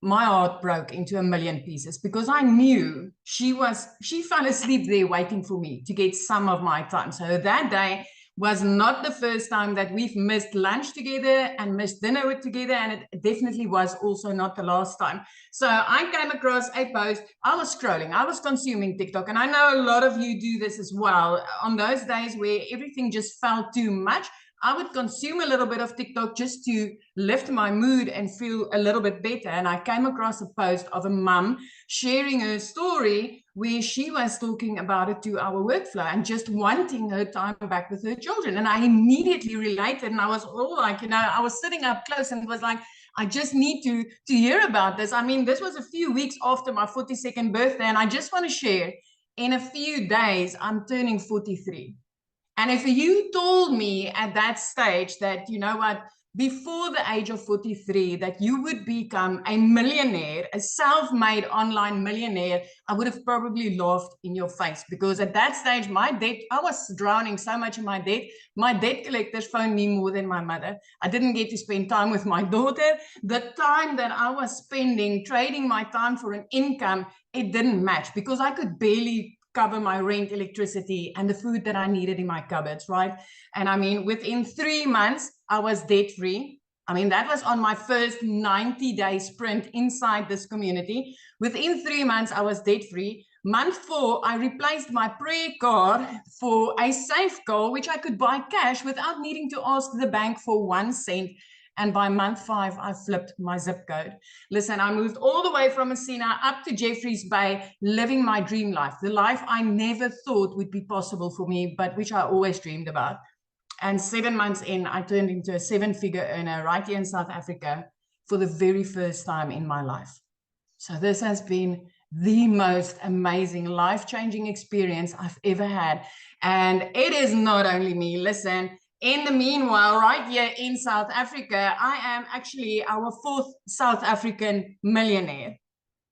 my heart broke into a million pieces, because I knew she fell asleep there waiting for me to get some of my time. So that day was not the first time that we've missed lunch together and missed dinner together, and it definitely was also not the last time. So I came across a post. I was scrolling, I was consuming TikTok, and I know a lot of you do this as well. On those days where everything just felt too much, I would consume a little bit of TikTok just to lift my mood and feel a little bit better. And I came across a post of a mum sharing her story where she was talking about a 2-hour workflow and just wanting her time back with her children. And I immediately related, and I was all like, I was sitting up close and was like, I just need to hear about this. I mean, this was a few weeks after my 42nd birthday, and I just want to share, in a few days, I'm turning 43. And if you told me at that stage that, you know what, before the age of 43, that you would become a millionaire, a self-made online millionaire, I would have probably laughed in your face, because at that stage, my debt, I was drowning so much in my debt. My debt collectors phoned me more than my mother. I didn't get to spend time with my daughter. The time that I was spending trading my time for an income, it didn't match, because I could barely cover my rent, electricity, and the food that I needed in my cupboards, right? And I mean, within 3 months, I was debt-free. I mean, that was on my first 90-day sprint inside this community. Within 3 months, I was debt-free. Month 4, I replaced my prayer card for a safe call, which I could buy cash without needing to ask the bank for 1 cent. And by month 5, I flipped my zip code. Listen, I moved all the way from Messina up to Jeffreys Bay, living my dream life, the life I never thought would be possible for me, but which I always dreamed about. And 7 months in, I turned into a 7-figure earner right here in South Africa for the very first time in my life. So this has been the most amazing, life-changing experience I've ever had. And it is not only me. Listen, in the meanwhile, right here in South Africa, I am actually our 4th South African millionaire,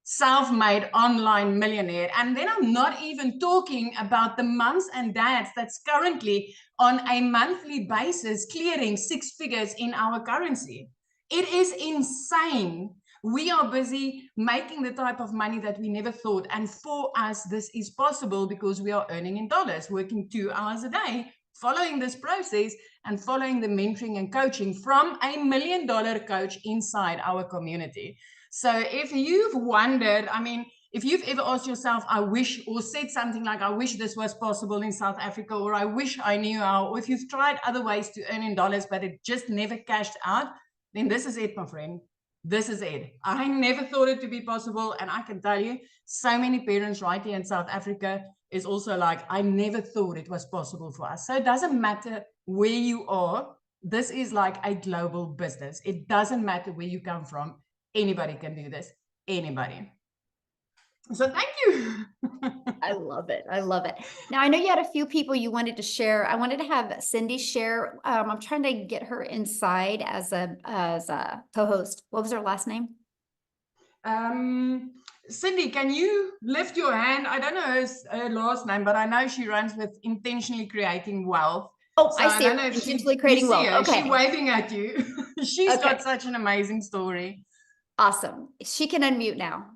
self-made online millionaire. And then I'm not even talking about the moms and dads that's currently on a monthly basis clearing 6 figures in our currency. It is insane. We are busy making the type of money that we never thought. And for us, this is possible because we are earning in dollars, working 2 hours a day, following this process and following the mentoring and coaching from a $1 million coach inside our community. So if you've wondered, I mean, if you've ever asked yourself, I wish, or said something like, I wish this was possible in South Africa, or I wish I knew how, or if you've tried other ways to earn in dollars, but it just never cashed out, then this is it, my friend. This is it. I never thought it to be possible. And I can tell you, so many parents right here in South Africa is also like, I never thought it was possible for us. So it doesn't matter where you are. This is like a global business. It doesn't matter where you come from. Anybody can do this. Anybody. So thank you. I love it. I love it. Now, I know you had a few people you wanted to share. I wanted to have Cindy share. I'm trying to get her inside as a co-host. What was her last name? Cindy, can you lift your hand? I don't know her last name, but I know she runs with Intentionally Creating Wealth. Oh, So I see don't her. know if Intentionally Creating Wealth. Okay. She's waving at you. She's Okay. got such an amazing story. Awesome. She can unmute now.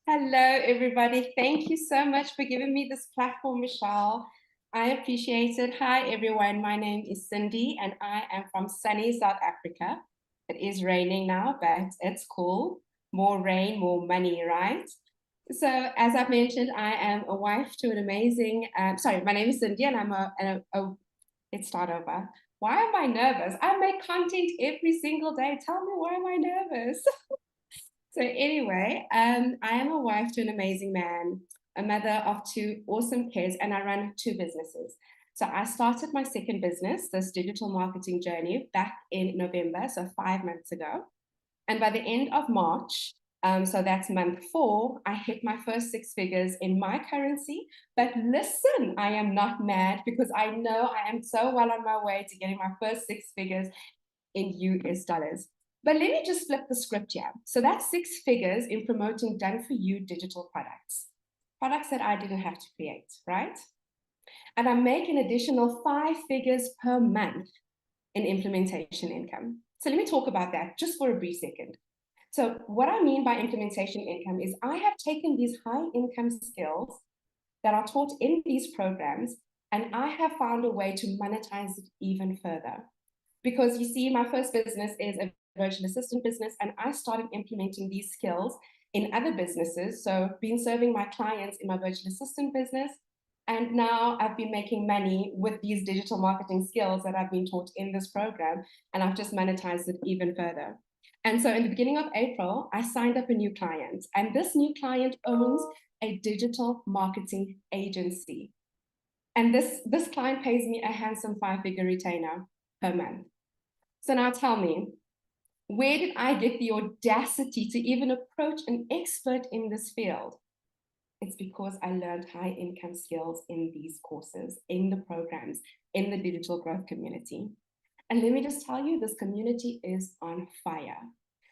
Hello, everybody. Thank you so much for giving me this platform, Michelle. I appreciate it. Hi, everyone. My name is Cindy, and I am from sunny South Africa. It is raining now, but it's cool. more rain, more money, right? So as I've mentioned, I am a wife to an amazing, my name is Cindy and let's start over. Why am I nervous? I make content every single day. Tell me, why am I nervous? So anyway, I am a wife to an amazing man, a mother of 2 awesome kids, and I run 2 businesses. So I started my second business, this digital marketing journey, back in November, so 5 months ago. And by the end of March, so that's month 4, I hit my first 6 figures in my currency. But listen, I am not mad because I know I am so well on my way to getting my first 6 figures in US dollars. But let me just flip the script here. So that's 6 figures in promoting done-for-you digital products that I didn't have to create, right? And I make an additional 5 figures per month in implementation income. So let me talk about that just for a brief second. So what I mean by implementation income is I have taken these high income skills that are taught in these programs, and I have found a way to monetize it even further. Because you see, my first business is a virtual assistant business, and I started implementing these skills in other businesses. So been serving my clients in my virtual assistant business, and now I've been making money with these digital marketing skills that I've been taught in this program, and I've just monetized it even further. And so in the beginning of April, I signed up a new client, and this new client owns a digital marketing agency. And this client pays me a handsome 5-figure retainer per month. So now tell me, where did I get the audacity to even approach an expert in this field? It's because I learned high income skills in these courses, in the programs, in the digital growth community. And let me just tell you, this community is on fire.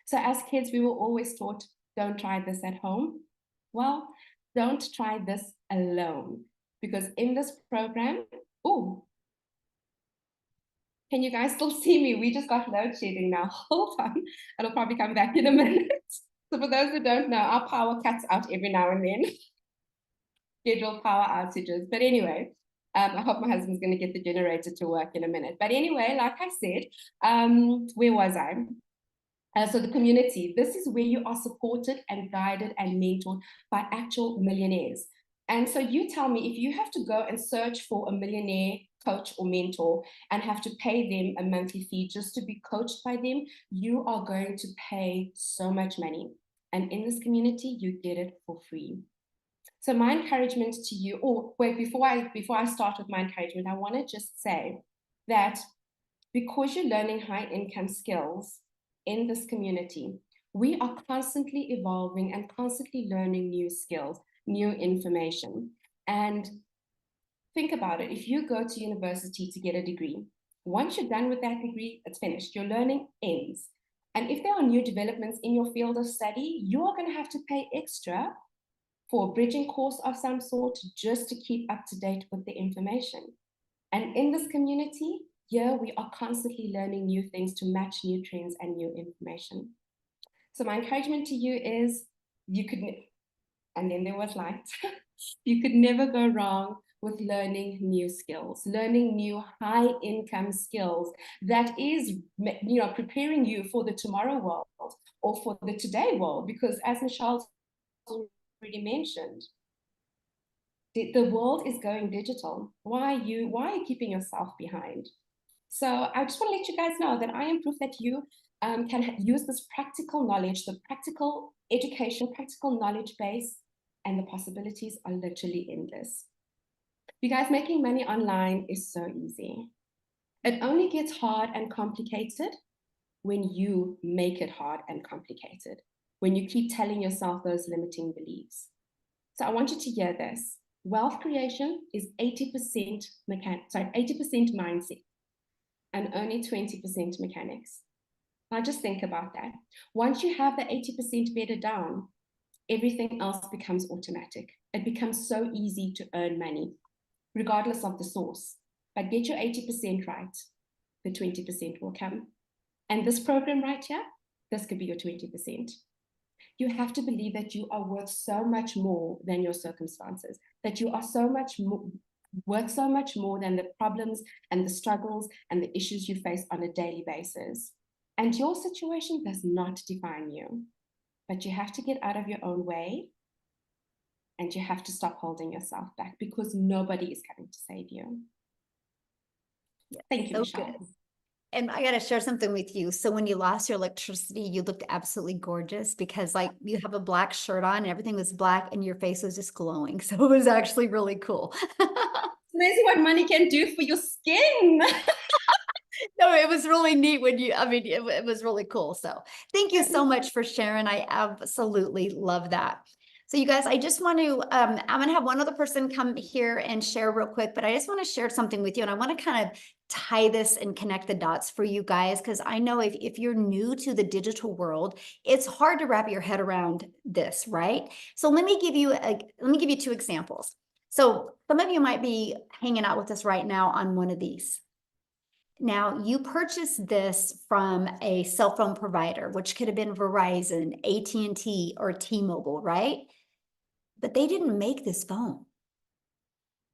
So as kids, we were always taught, don't try this at home. Well, don't try this alone, because in this program, can you guys still see me? We just got load shedding now. Hold on, it'll probably come back in a minute. So for those who don't know, our power cuts out every now and then. Scheduled power outages. But anyway, I hope my husband's going to get the generator to work in a minute. But anyway, like I said, where was I? So the community, this is where you are supported and guided and mentored by actual millionaires. And so you tell me, if you have to go and search for a millionaire coach or mentor and have to pay them a monthly fee just to be coached by them, you are going to pay so much money. And in this community, you get it for free. So my encouragement to you, or wait, before I start with my encouragement, I want to just say that because you're learning high income skills in this community, we are constantly evolving and constantly learning new skills, new information. And think about it. If you go to university to get a degree, once you're done with that degree, it's finished. Your learning ends. And if there are new developments in your field of study, you're going to have to pay extra for a bridging course of some sort just to keep up to date with the information. And in this community, we are constantly learning new things to match new trends and new information. So my encouragement to you is and then there was light, you could never go wrong with learning new skills, learning new high income skills that is, preparing you for the tomorrow world or for the today world. Because as Michelle already mentioned, the world is going digital. Why are you keeping yourself behind? So I just want to let you guys know that I am proof that you can use this practical knowledge, the practical education, practical knowledge base, and the possibilities are literally endless. You guys, making money online is so easy. It only gets hard and complicated when you make it hard and complicated, when you keep telling yourself those limiting beliefs. So I want you to hear this. Wealth creation is 80% mindset and only 20% mechanics. Now just think about that. Once you have the 80% bedded down, everything else becomes automatic. It becomes so easy to earn money, regardless of the source. But get your 80% right, the 20% will come. And this program right here, this could be your 20%. You have to believe that you are worth so much more than your circumstances, that you are so much more, worth so much more than the problems and the struggles and the issues you face on a daily basis. And your situation does not define you. but you have to get out of your own way and you have to stop holding yourself back because nobody is coming to save you. Thank you, So Michelle. good. And I got to share something with you. So when you lost your electricity, you looked absolutely gorgeous because like you have a black shirt on and everything was black and your face was just glowing. So it was actually really cool. It's amazing what money can do for your skin. No, it was really neat when you, I mean, it was really cool. So thank you so much for sharing. I absolutely love that. So you guys, I just want to, I'm going to have one other person come here and share real quick, but I just want to share something with you. And I want to kind of tie this and connect the dots for you guys, because I know if you're new to the digital world, it's hard to wrap your head around this, right? So let me give you two examples. So some of you might be hanging out with us right now on one of these. Now, you purchased this from a cell phone provider, which could have been Verizon, AT&T, or T-Mobile, right? But they didn't make this phone.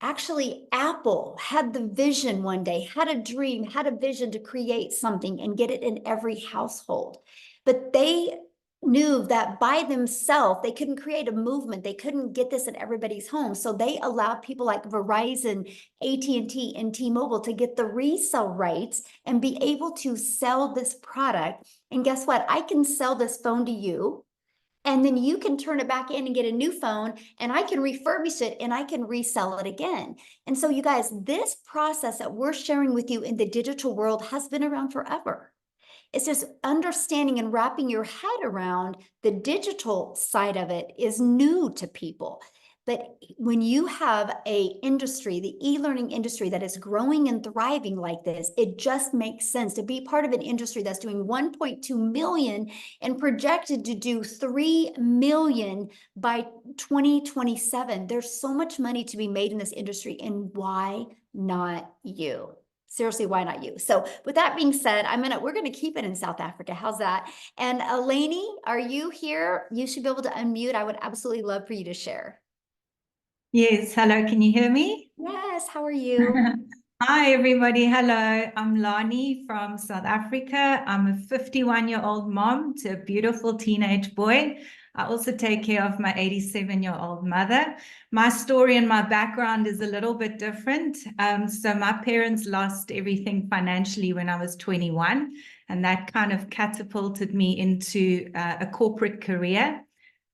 Actually, Apple had the vision one day, had a dream, had a vision to create something and get it in every household. But they knew that by themselves, they couldn't create a movement. They couldn't get this in everybody's home. So they allowed people like Verizon, AT&T, and T-Mobile to get the resale rights and be able to sell this product. And guess what? I can sell this phone to you. And then you can turn it back in and get a new phone, and I can refurbish it and I can resell it again. And so you guys, this process that we're sharing with you in the digital world has been around forever. It's just understanding and wrapping your head around the digital side of it is new to people. But when you have a industry, the e-learning industry that is growing and thriving like this, it just makes sense to be part of an industry that's doing 1.2 million and projected to do 3 million by 2027. There's so much money to be made in this industry, and why not you? Seriously, why not you? So with that being said, we're gonna keep it in South Africa. How's that? And Eleni, are you here? You should be able to unmute. I would absolutely love for you to share. Yes, hello, can you hear me? Yes, how are you? Hi, everybody. Hello, I'm Lani from South Africa. I'm a 51-year-old mom to a beautiful teenage boy. I also take care of my 87-year-old mother. My story and my background is a little bit different. So my parents lost everything financially when I was 21, and that kind of catapulted me into a corporate career.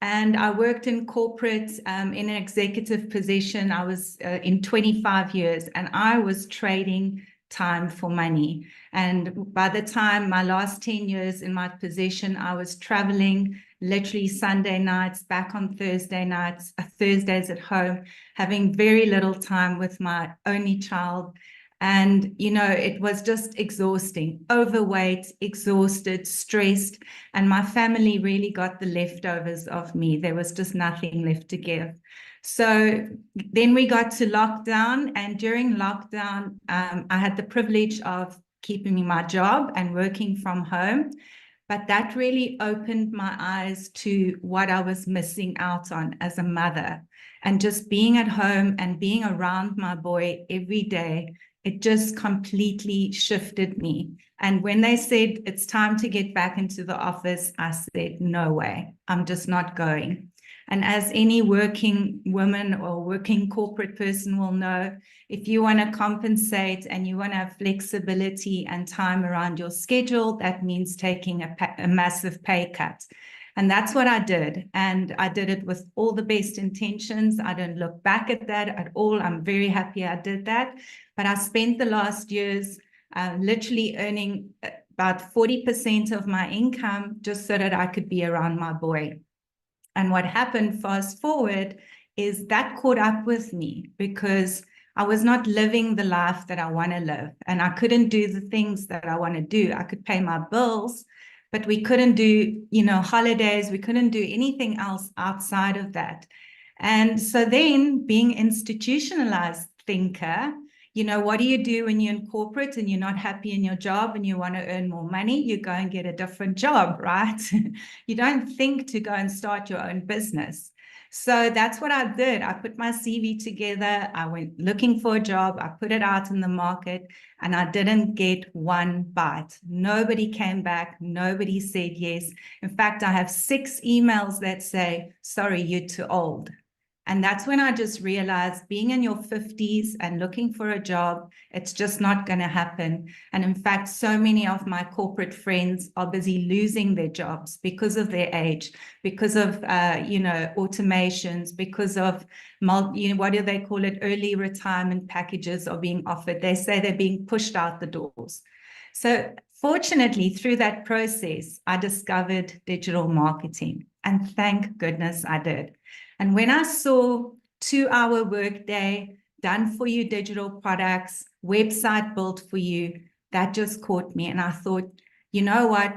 And I worked in corporate in an executive position. I was in 25 years, and I was trading time for money. And by the time my last 10 years in my position, I was traveling literally Sunday nights, back on Thursday nights, Thursdays at home, having very little time with my only child. And, you know, it was just exhausting, overweight, exhausted, stressed. And my family really got the leftovers of me. There was just nothing left to give. So then we got to lockdown. And during lockdown, I had the privilege of keeping my job and working from home. But that really opened my eyes to what I was missing out on as a mother. And just being at home and being around my boy every day, it just completely shifted me. And when they said it's time to get back into the office, I said, no way, I'm just not going. And as any working woman or working corporate person will know, if you want to compensate and you want to have flexibility and time around your schedule, that means taking a massive pay cut. And that's what I did. And I did it with all the best intentions. I don't look back at that at all. I'm very happy I did that. But I spent the last years literally earning about 40% of my income just so that I could be around my boy. And what happened, fast forward, is that caught up with me because I was not living the life that I want to live. And I couldn't do the things that I want to do. I could pay my bills, but we couldn't do, you know, holidays. We couldn't do anything else outside of that. And so then being institutionalized thinker, You know, what do you do when you're in corporate and you're not happy in your job and you want to earn more money? You go and get a different job, right? You don't think to go and start your own business. So that's what I did. I put my CV together. I went looking for a job. I put it out in the market and I didn't get one bite. Nobody came back. Nobody said yes. In fact, I have 6 emails that say, sorry, you're too old. And that's when I just realized being in your 50s and looking for a job, it's just not going to happen. And in fact, so many of my corporate friends are busy losing their jobs because of their age, because of, automations, because of, what do they call it? Early retirement packages are being offered. They say they're being pushed out the doors. So fortunately, through that process, I discovered digital marketing. And thank goodness I did. And when I saw 2-hour workday, done for you digital products, website built for you, that just caught me. And I thought, you know what?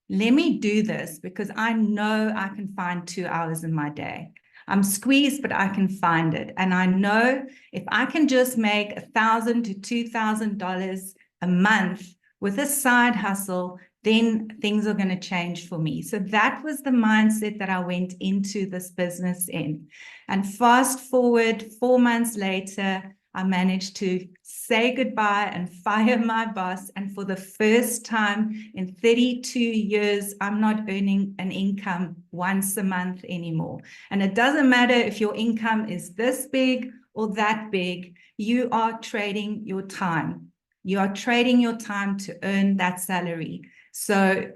Let me do this because I know I can find 2 hours in my day. I'm squeezed, but I can find it. And I know if I can just make $1,000 to $2,000 a month with a side hustle, then things are going to change for me. So that was the mindset that I went into this business in. And fast forward 4 months later, I managed to say goodbye and fire my boss. And for the first time in 32 years, I'm not earning an income once a month anymore. And it doesn't matter if your income is this big or that big, you are trading your time. You are trading your time to earn that salary. So,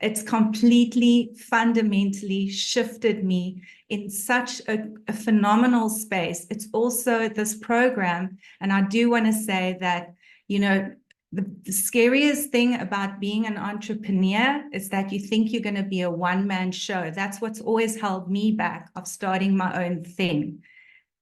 it's completely fundamentally shifted me in such a phenomenal space. It's also this program, and I do want to say that, the scariest thing about being an entrepreneur is that you think you're going to be a one-man show. That's what's always held me back of starting my own thing.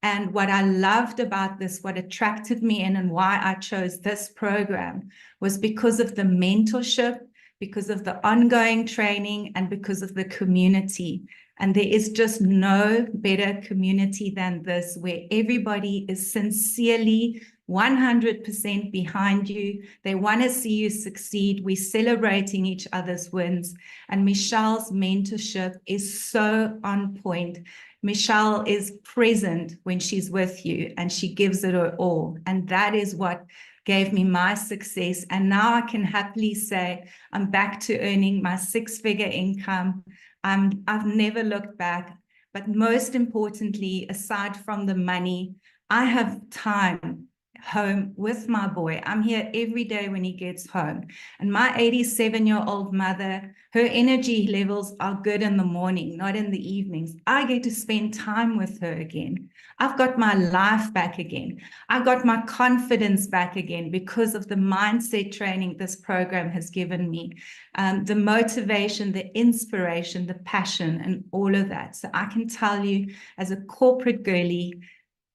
And what I loved about this, what attracted me in and why I chose this program was because of the mentorship, because of the ongoing training, and because of the community. And there is just no better community than this, where everybody is sincerely 100% behind you. They want to see you succeed. We're celebrating each other's wins. And Michelle's mentorship is so on point. Michelle is present when she's with you and she gives it her all. And that is what gave me my success. And now I can happily say I'm back to earning my 6-figure income. I've never looked back. But most importantly, aside from the money, I have time home with my boy. I'm here every day when he gets home. And my 87-year-old mother, her energy levels are good in the morning, not in the evenings. I get to spend time with her again. I've got my life back again. I got my confidence back again because of the mindset training this program has given me, the motivation, the inspiration, the passion, and all of that. So I can tell you, as a corporate girly,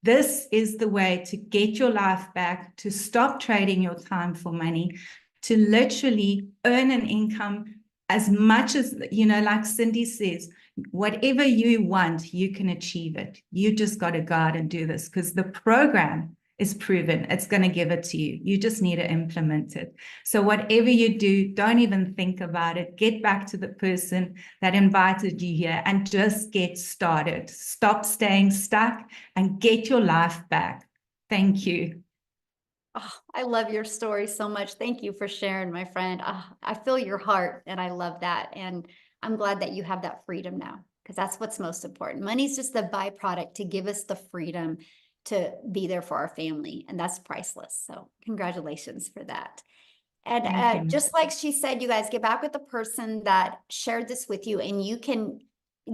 this is the way to get your life back, to stop trading your time for money, to literally earn an income as much as, like Cindy says, whatever you want, you can achieve it. You just got to go out and do this because the program is proven. It's going to give it to you. You just need to implement it. So whatever you do, don't even think about it. Get back to the person that invited you here and just get started. Stop staying stuck and get your life back. Thank you. Oh, I love your story so much. Thank you for sharing, my friend. I feel your heart and I love that. And I'm glad that you have that freedom now, because that's what's most important. Money's just the byproduct to give us the freedom to be there for our family. And that's priceless. So congratulations for that. And just like she said, you guys get back with the person that shared this with you, and you can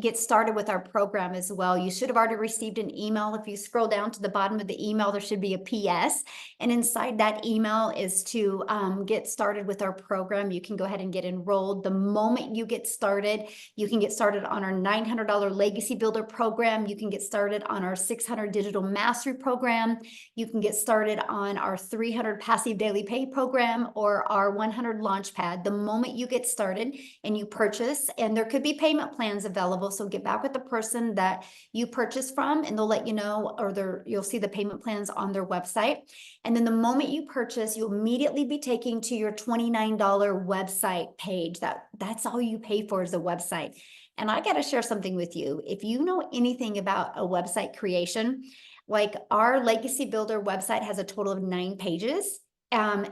get started with our program as well. You should have already received an email. If you scroll down to the bottom of the email, there should be a PS. And inside that email is to get started with our program. You can go ahead and get enrolled. The moment you get started, you can get started on our $900 Legacy Builder program. You can get started on our 600 Digital Mastery program. You can get started on our 300 Passive Daily Pay program or our 100 Launchpad. The moment you get started and you purchase, and there could be payment plans available level. So get back with the person that you purchased from, and they'll let you know, or you'll see the payment plans on their website. And then the moment you purchase, you'll immediately be taken to your $29 website page. That's all you pay for is a website. And I got to share something with you. If you know anything about a website creation, like our Legacy Builder website has a total of 9 pages.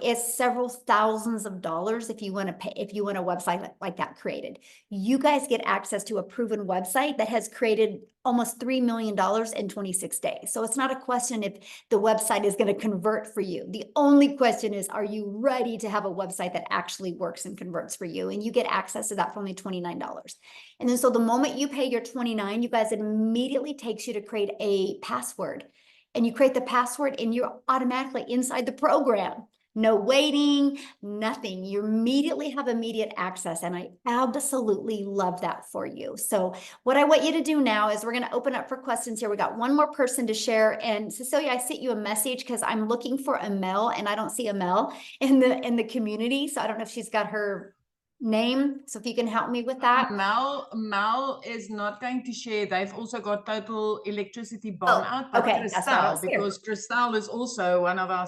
It's several thousands of dollars if you want to pay, if you want a website like that created. You guys get access to a proven website that has created almost $3 million in 26 days. So it's not a question if the website is going to convert for you. The only question is, are you ready to have a website that actually works and converts for you? And you get access to that for only $29. And then so the moment you pay your $29, you guys, it immediately takes you to create a password. And you create the password and you're automatically inside the program. No waiting, nothing. You immediately have immediate access. And I absolutely love that for you. So what I want you to do now is we're going to open up for questions here. We got one more person to share. And Cecilia, I sent you a message because I'm looking for Amel and I don't see Amel in the community. So I don't know if she's got her name. So if you can help me with that. Mel is not going to share. They've also got total electricity bomb out. But Okay, that's what I was because Christelle is also one of our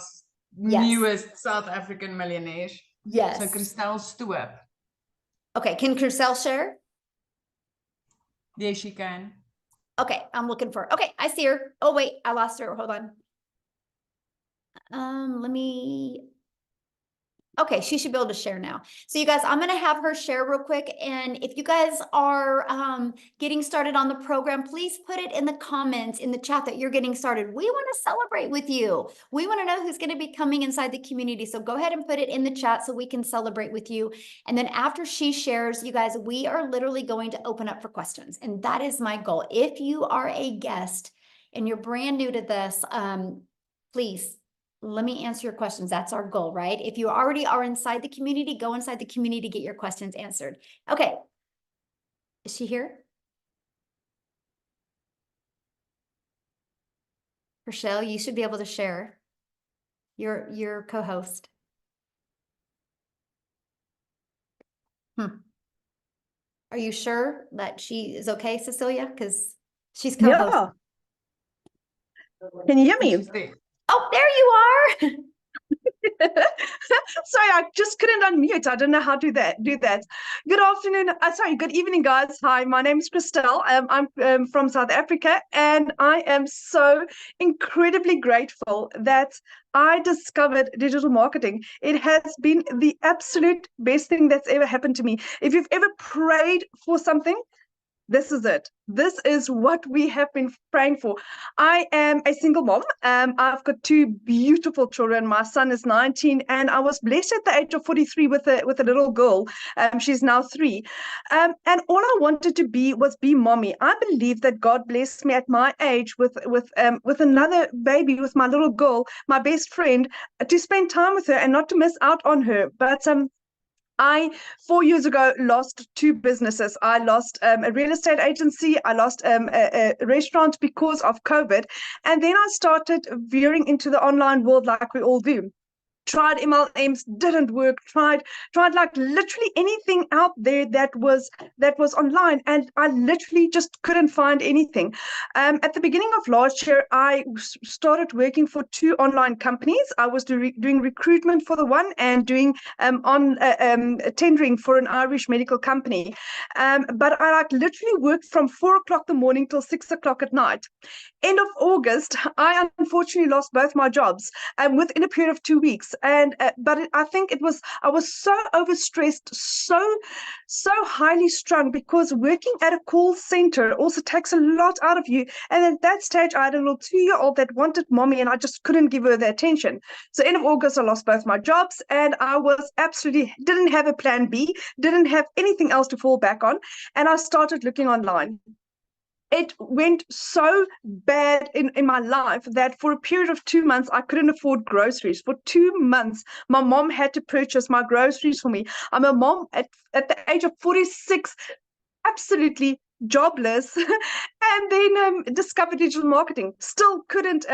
Yes. newest South African millionaires. Yes. So Christelle Stoop. Okay, can Christelle share? Yes, she can. Okay, I'm looking for, okay, I see her. Oh, wait, I lost her. Hold on. Let me, okay, she should be able to share now. So you guys, I'm going to have her share real quick. And if you guys are getting started on the program, please put it in the comments in the chat that you're getting started. We want to celebrate with you. We want to know who's going to be coming inside the community. So go ahead and put it in the chat so we can celebrate with you. And then after she shares, you guys, we are literally going to open up for questions. And that is my goal. If you are a guest and you're brand new to this, please, let me answer your questions. That's our goal, right? If you already are inside the community, go inside the community to get your questions answered. Okay. Is she here? Rochelle, you should be able to share your co-host. Are you sure that she is okay, Cecilia? Because she's co-host. Yeah. Can you hear me? Oh, there you are. Sorry, I just couldn't unmute. I don't know how to do that. Good afternoon. Sorry, good evening, guys. Hi, my name is Christelle. I'm from South Africa, and I am so incredibly grateful that I discovered digital marketing. It has been the absolute best thing that's ever happened to me. If you've ever prayed for something, this is it. This is what we have been praying for. I am a single mom. I've got 2 beautiful children. My son is 19, and I was blessed at the age of 43 with a little girl. She's now 3. And all I wanted to be was mommy. I believe that God blessed me at my age with another baby, with my little girl, my best friend, to spend time with her and not to miss out on her. But I, 4 years ago, lost 2 businesses. I lost a real estate agency. I lost a restaurant because of COVID. And then I started veering into the online world like we all do. Tried MLMs, didn't work, tried like literally anything out there that was online, and I literally just couldn't find anything. At the beginning of last year, I started working for 2 online companies. I was doing recruitment for the one and doing tendering for an Irish medical company. But I like literally worked from 4 o'clock in the morning till 6 o'clock at night. End of August, I unfortunately lost both my jobs within a period of 2 weeks. And I think I was so overstressed, so highly strung, because working at a call center also takes a lot out of you. And at that stage, I had a little 2-year-old that wanted mommy, and I just couldn't give her the attention. So end of August, I lost both my jobs, and I didn't have a plan B, didn't have anything else to fall back on. And I started looking online. It went so bad in my life that for a period of 2 months, I couldn't afford groceries. For 2 months, my mom had to purchase my groceries for me. I'm a mom at the age of 46, absolutely jobless, and then discovered digital marketing. Still couldn't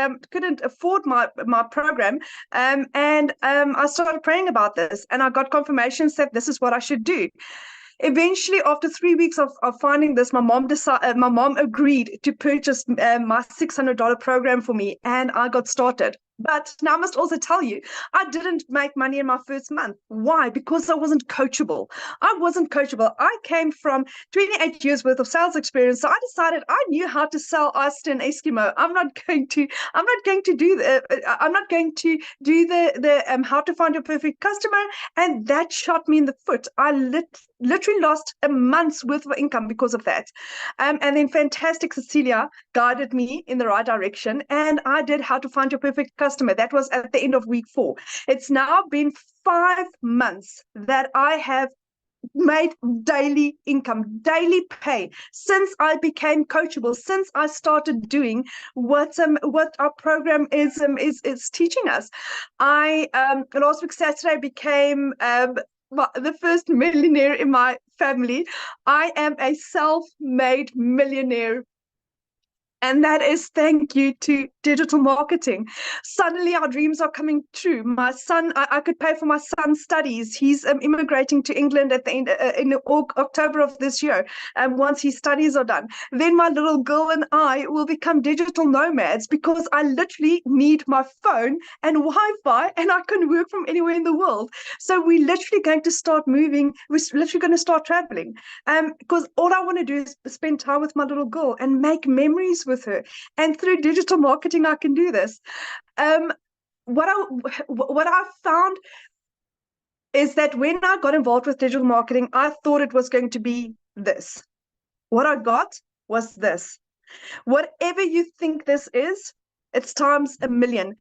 afford my program, and I started praying about this, and I got confirmations that this is what I should do. Eventually, after 3 weeks of finding this, my mom agreed to purchase my $600 program for me, and I got started. But now I must also tell you, I didn't make money in my first month. Why? Because I wasn't coachable. I wasn't coachable. I came from 28 years worth of sales experience. So I decided I knew how to sell oyster and Eskimo. I'm not going to do the how to find your perfect customer. And that shot me in the foot. I literally lost a month's worth of income because of that. And then fantastic Cecilia guided me in the right direction, and I did How to Find Your Perfect Customer. That was at the end of week 4. It's now been 5 months that I have made daily income, daily pay, since I became coachable, since I started doing what our program is teaching us. I last week Saturday became the first millionaire in my family. I am a self-made millionaire. And that is thank you to digital marketing. Suddenly our dreams are coming true. My son, I could pay for my son's studies. He's immigrating to England at the end in October of this year. Once his studies are done, then my little girl and I will become digital nomads, because I literally need my phone and Wi-Fi, and I can work from anywhere in the world. So we're literally going to start moving. We're literally going to start traveling. Because all I want to do is spend time with my little girl and make memories with her. And through digital marketing, I can do this. What I found is that when I got involved with digital marketing, I thought it was going to be this. What I got was this. Whatever you think this is, it's times a million.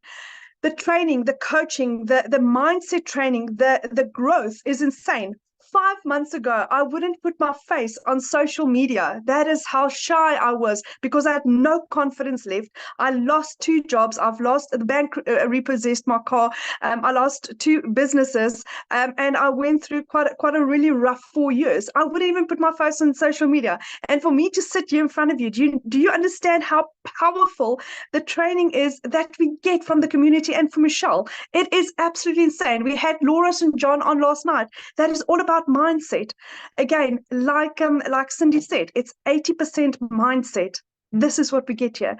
The training, the coaching, the mindset training, the growth is insane. 5 months ago, I wouldn't put my face on social media. That is how shy I was, because I had no confidence left. I lost 2 jobs. I've lost the bank, repossessed my car. I lost 2 businesses, and I went through quite a really rough 4 years. I wouldn't even put my face on social media. And for me to sit here in front of you, do you understand how powerful the training is that we get from the community and from Michelle? It is absolutely insane. We had Laura and John on last night. That is all about mindset. Again, like Cindy said, it's 80% mindset. This is what we get here.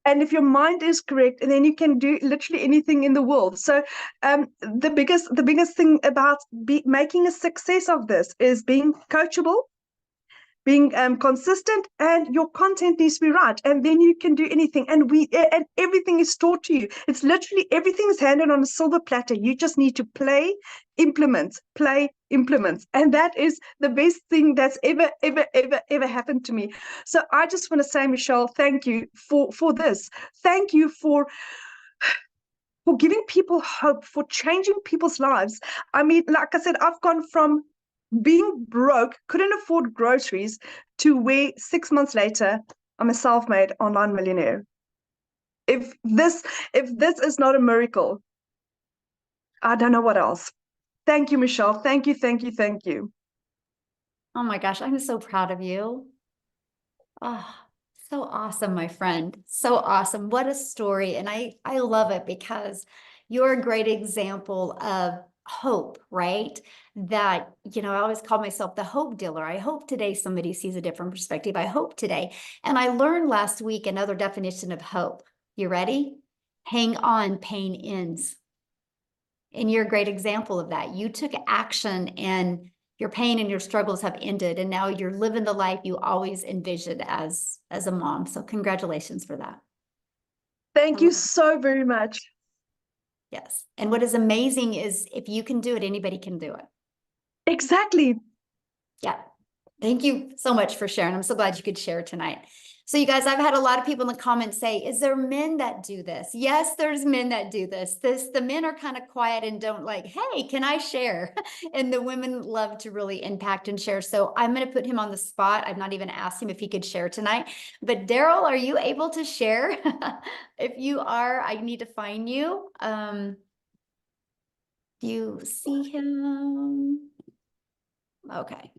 And if your mind is correct, then you can do literally anything in the world. So the biggest thing about making a success of this is being coachable, being consistent, and your content needs to be right, and then you can do anything. And everything is taught to you. It's literally everything is handed on a silver platter. You just need to play, implement, and that is the best thing that's ever happened to me. So I just want to say, Michelle, thank you for this. Thank you for giving people hope, for changing people's lives. I mean, like I said, I've gone from being broke, couldn't afford groceries, to where 6 months later, I'm a self-made online millionaire. If this is not a miracle, I don't know what else. Thank you, Michelle. Thank you. Oh my gosh, I'm so proud of you. Oh, so awesome, my friend. So awesome. What a story. And I love it, because you're a great example of hope, right? That, I always call myself the hope dealer. I hope today somebody sees a different perspective. I hope today. And I learned last week another definition of hope. You ready? Hang on, pain ends. And you're a great example of that. You took action, and your pain and your struggles have ended. And now you're living the life you always envisioned as a mom. So congratulations for that. Thank you so very much. Yes. And what is amazing is if you can do it, anybody can do it. Exactly. Yeah. Thank you so much for sharing. I'm so glad you could share tonight. So you guys, I've had a lot of people in the comments say, is there men that do this? Yes, there's men that do this. The men are kind of quiet and don't like, hey, can I share? And the women love to really impact and share. So I'm going to put him on the spot. I've not even asked him if he could share tonight. But Daryl, are you able to share? If you are, I need to find you. Do you see him? Okay.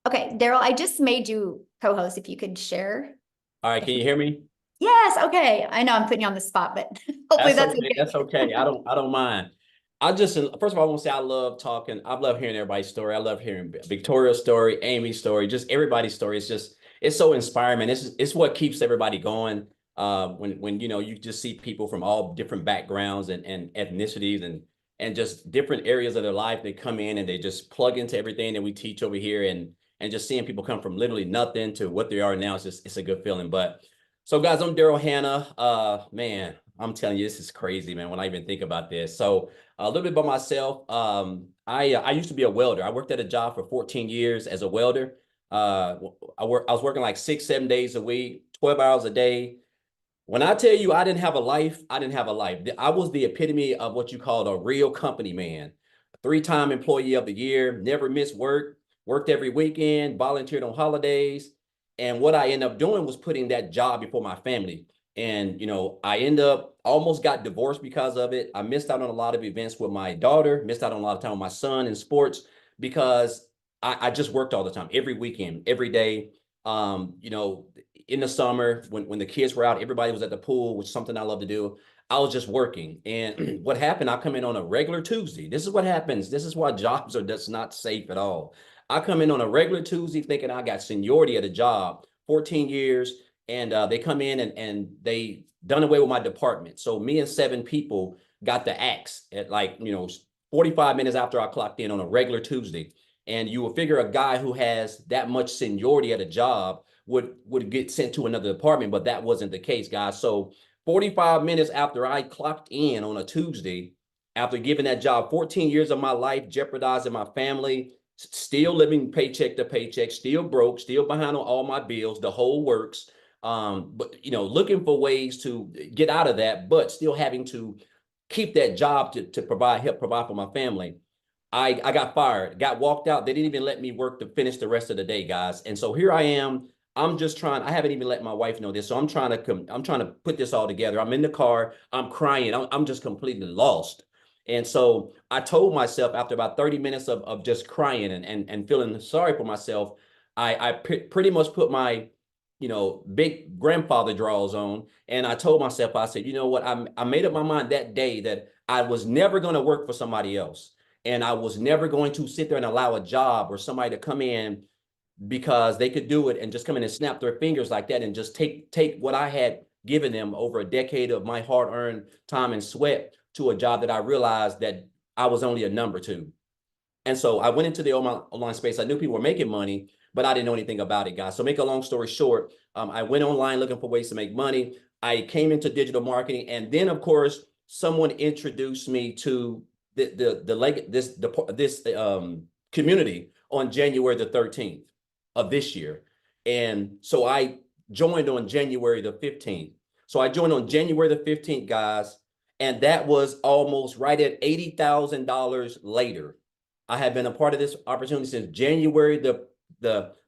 Okay, Daryl, I just made you co-host, if you could share. All right, can you hear me? Yes, okay. I know I'm putting you on the spot, but hopefully that's okay. That's okay. I don't mind. I just, first of all, I want to say I love talking. I love hearing everybody's story. I love hearing Victoria's story, Amy's story, just everybody's story. It's so inspiring. It's what keeps everybody going. When you know, you just see people from all different backgrounds and ethnicities and just different areas of their life. They come in and they just plug into everything that we teach over here, and just seeing people come from literally nothing to what they are now. It's a good feeling. But so guys, I'm Daryl Hannah. Man, I'm telling you, this is crazy, man, when I even think about this. So a little bit about myself. I used to be a welder. I worked at a job for 14 years as a welder. I was working like 6, 7 days a week, 12 hours a day. When I tell you I didn't have a life, I didn't have a life. I was the epitome of what you called a real company man. 3-time employee of the year, never missed work, worked every weekend, volunteered on holidays. And what I ended up doing was putting that job before my family. And, you know, I ended up almost got divorced because of it. I missed out on a lot of events with my daughter, missed out on a lot of time with my son in sports because I just worked all the time, every weekend, every day. You know, in the summer when the kids were out, everybody was at the pool, which is something I love to do. I was just working. And what happened, I come in on a regular Tuesday. This is what happens. This is why jobs are just not safe at all. I come in on a regular Tuesday thinking I got seniority at a job, 14 years, and they come in and they done away with my department. So me and 7 people got the axe at, like, you know, 45 minutes after I clocked in on a regular Tuesday. And you will figure a guy who has that much seniority at a job would get sent to another department, but that wasn't the case, guys. So 45 minutes after I clocked in on a Tuesday, after giving that job 14 years of my life, jeopardizing my family, still living paycheck to paycheck, still broke, still behind on all my bills, the whole works. But you know, looking for ways to get out of that, but still having to keep that job to help provide for my family. I got fired, got walked out. They didn't even let me work to finish the rest of the day, guys. And so here I am. I'm just trying. I haven't even let my wife know this, so I'm trying to put this all together. I'm in the car. I'm crying. I'm just completely lost. And so I told myself after about 30 minutes of just crying and feeling sorry for myself, I pretty much put my, you know, big grandfather draws on, and I told myself, I said, you know what? I made up my mind that day that I was never going to work for somebody else. And I was never going to sit there and allow a job or somebody to come in because they could do it and just come in and snap their fingers like that and just take what I had given them over a decade of my hard-earned time and sweat to a job that I realized that I was only a number to. And so I went into the online space. I knew people were making money, but I didn't know anything about it, guys. So make a long story short, I went online looking for ways to make money. I came into digital marketing, and then of course someone introduced me to this community on January the 13th of this year. And so I joined on January the 15th. So I joined on January the 15th, guys, and that was almost right at $80,000 later. I have been a part of this opportunity since January the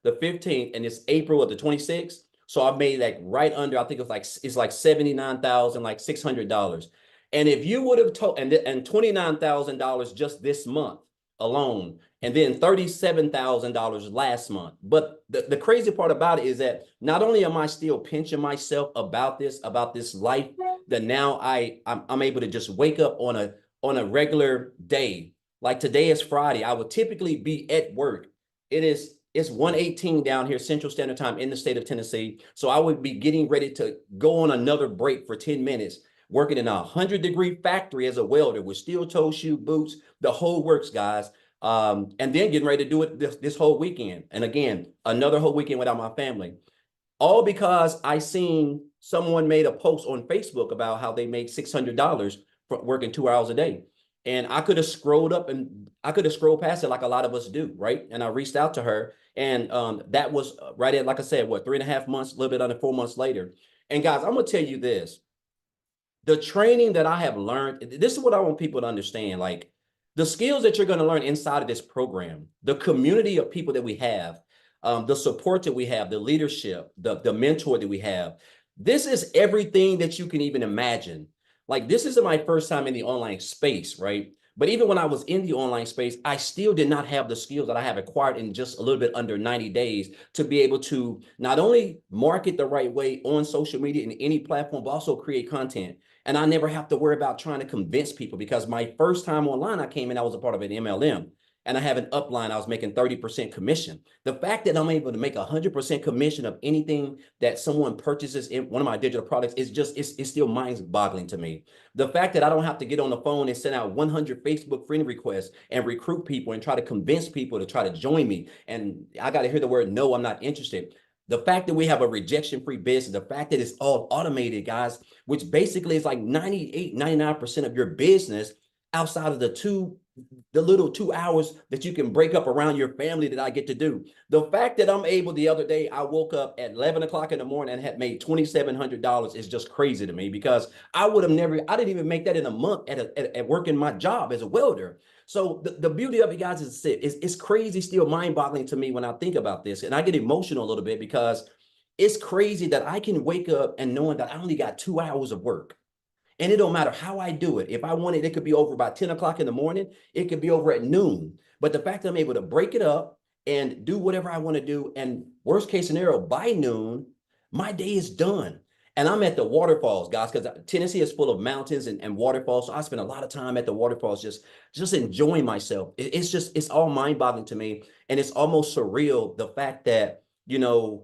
15th, and it's April of the 26th. So I made like right under, I think it's like $79,600. And if you would have told, and $29,000 just this month alone, and then $37,000 last month. But the crazy part about it is that not only am I still pinching myself about this life, that now I'm able to just wake up on a regular day. Like today is Friday. I would typically be at work. It's 1:18 down here, Central Standard Time in the state of Tennessee. So I would be getting ready to go on another break for 10 minutes, working in a 100-degree factory as a welder with steel toe shoe boots, the whole works, guys. And then getting ready to do it this whole weekend. And again, another whole weekend without my family. All because I seen someone made a post on Facebook about how they made $600 for working 2 hours a day. And I could have scrolled up and I could have scrolled past it like a lot of us do, right? And I reached out to her, and that was right at, like I said, 3.5 months, a little bit under 4 months later. And guys, I'm gonna tell you this: the training that I have learned, this is what I want people to understand. Like the skills that you're going to learn inside of this program, the community of people that we have, the support that we have, the leadership, the mentor that we have. This is everything that you can even imagine. Like this isn't my first time in the online space, right? But even when I was in the online space, I still did not have the skills that I have acquired in just a little bit under 90 days to be able to not only market the right way on social media in any platform, but also create content. And I never have to worry about trying to convince people, because my first time online, I came in, I was a part of an MLM. And I have an upline, I was making 30% commission. The fact that I'm able to make 100% commission of anything that someone purchases in one of my digital products is just, it's still mind-boggling to me. The fact that I don't have to get on the phone and send out 100 Facebook friend requests and recruit people and try to convince people to try to join me. And I got to hear the word, no, I'm not interested. The fact that we have a rejection-free business, the fact that it's all automated, guys, which basically is like 98, 99% of your business outside of the little 2 hours that you can break up around your family that I get to do. The fact that I'm able, the other day, I woke up at 11 o'clock in the morning and had made $2,700 is just crazy to me, because I would have never, I didn't even make that in a month at working my job as a welder. So the beauty of it, guys, is it's crazy, still mind-boggling to me when I think about this. And I get emotional a little bit, because it's crazy that I can wake up and knowing that I only got 2 hours of work. And it don't matter how I do it. If I want it, it could be over by 10 o'clock in the morning. It could be over at noon. But the fact that I'm able to break it up and do whatever I want to do, and worst case scenario, by noon, my day is done. And I'm at the waterfalls, guys, because Tennessee is full of mountains and waterfalls. So I spend a lot of time at the waterfalls, just enjoying myself. It's all mind-boggling to me. And it's almost surreal, the fact that, the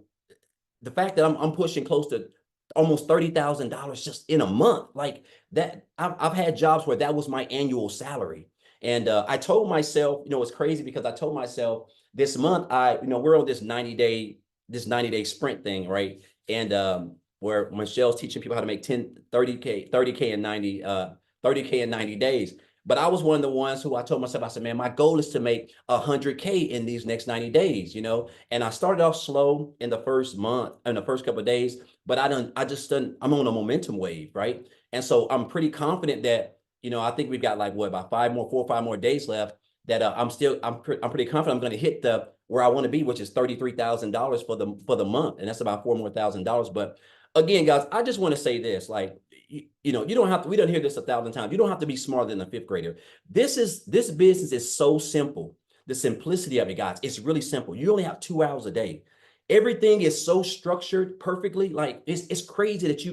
fact that I'm pushing close to almost $30,000 just in a month. Like that, I've had jobs where that was my annual salary. And I told myself, it's crazy, because I told myself this month, we're on this 90-day sprint thing, right? And where Michelle's teaching people how to make 30K in 90 days. But I was one of the ones who I told myself, I said, man, my goal is to make 100K in these next 90 days, and I started off slow in the first month, in the first couple of days, but I'm on a momentum wave, right? And so I'm pretty confident that, I think we've got like about 4 or 5 more days left, that I'm pretty confident I'm going to hit where I want to be, which is $33,000 for the month. And that's about $4,000 more. But again, guys, I just want to say this, like, you don't have to, we don't hear this 1,000 times. You don't have to be smarter than a 5th grader. This business is so simple. The simplicity of it, guys, it's really simple. You only have 2 hours a day. Everything is so structured perfectly. Like it's crazy that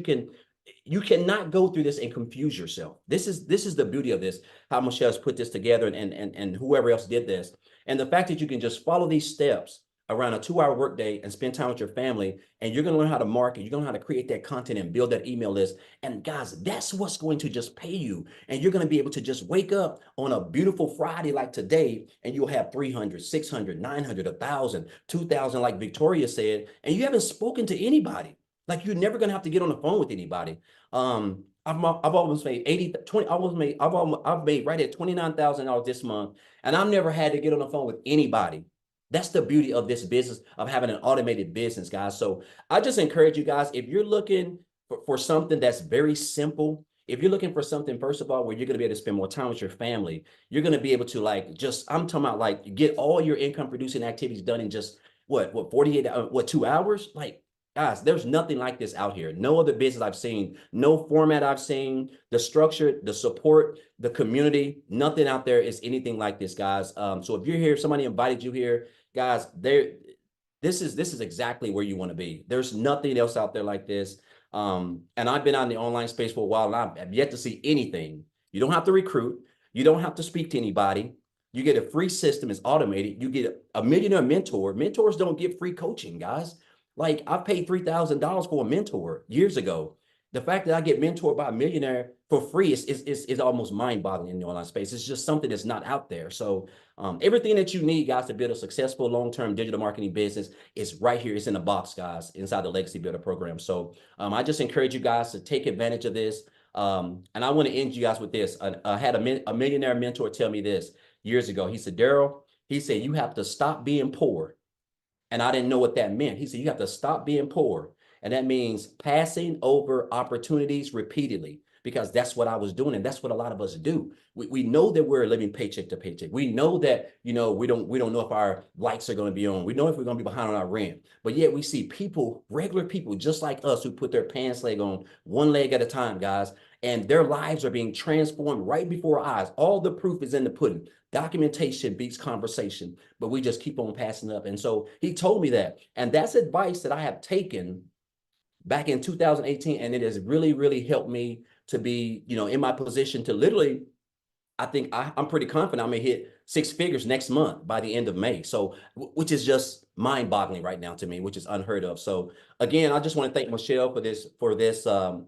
you cannot go through this and confuse yourself. This is the beauty of this, how Michelle's put this together, and whoever else did this. And the fact that you can just follow these steps around a 2-hour workday and spend time with your family, and you're going to learn how to market, you're going to learn how to create that content and build that email list. And guys, that's what's going to just pay you. And you're going to be able to just wake up on a beautiful Friday like today, and you'll have 300, 600, 900, 1,000, 2,000, like Victoria said, and you haven't spoken to anybody. Like, you're never going to have to get on the phone with anybody. I've almost made I've made right at $29,000 this month, and I've never had to get on the phone with anybody. That's the beauty of this business, of having an automated business, guys. So I just encourage you guys, if you're looking for something that's very simple, if you're looking for something, first of all, where you're going to be able to spend more time with your family, you're going to be able to I'm talking about like get all your income producing activities done in just what 48, 2 hours? Like, guys, there's nothing like this out here. No other business I've seen, no format I've seen, the structure, the support, the community, nothing out there is anything like this, guys. So if you're here, somebody invited you here, guys, this is exactly where you want to be. There's nothing else out there like this. And I've been out in the online space for a while, and I've yet to see anything. You don't have to recruit. You don't have to speak to anybody. You get a free system. It's automated. You get a millionaire mentor. Mentors don't give free coaching, guys. Like, I paid $3,000 for a mentor years ago. The fact that I get mentored by a millionaire for free is almost mind-boggling in the online space. It's just something that's not out there. So everything that you need, guys, to build a successful long-term digital marketing business is right here. It's in the box, guys, inside the Legacy Builder program. So I just encourage you guys to take advantage of this. And I want to end you guys with this. I had a millionaire mentor tell me this years ago. He said, Daryl, he said, you have to stop being poor. And I didn't know what that meant. He said, you have to stop being poor. And that means passing over opportunities repeatedly. because that's what I was doing. And that's what a lot of us do. We know that we're living paycheck to paycheck. We know that, we don't know if our lights are going to be on. We know if we're going to be behind on our rent. But yet we see people, regular people, just like us, who put their pants leg on one leg at a time, guys. And their lives are being transformed right before our eyes. All the proof is in the pudding. Documentation beats conversation, but we just keep on passing up. And so he told me that. And that's advice that I have taken back in 2018. And it has really, really helped me to be, in my position to literally, I think I'm pretty confident I'm gonna hit 6 figures next month by the end of May. So, which is just mind-boggling right now to me, which is unheard of. So again, I just want to thank Michelle for this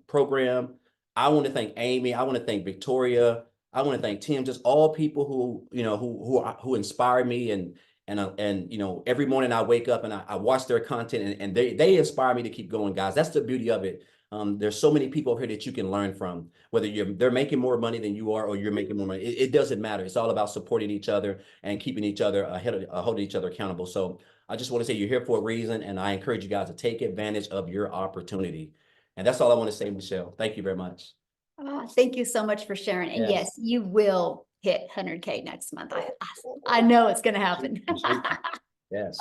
program. I want to thank Amy. I want to thank Victoria. I want to thank Tim. Just all people who inspire me, and every morning I wake up and I watch their content, and they inspire me to keep going, guys. That's the beauty of it. There's so many people here that you can learn from, whether they're making more money than you are, or you're making more money. It doesn't matter. It's all about supporting each other and keeping each other holding each other accountable. So I just want to say you're here for a reason, and I encourage you guys to take advantage of your opportunity. And that's all I want to say, Michelle. Thank you very much. Thank you so much for sharing. And Yes. yes, you will hit 100K next month. I know it's going to happen. Yes.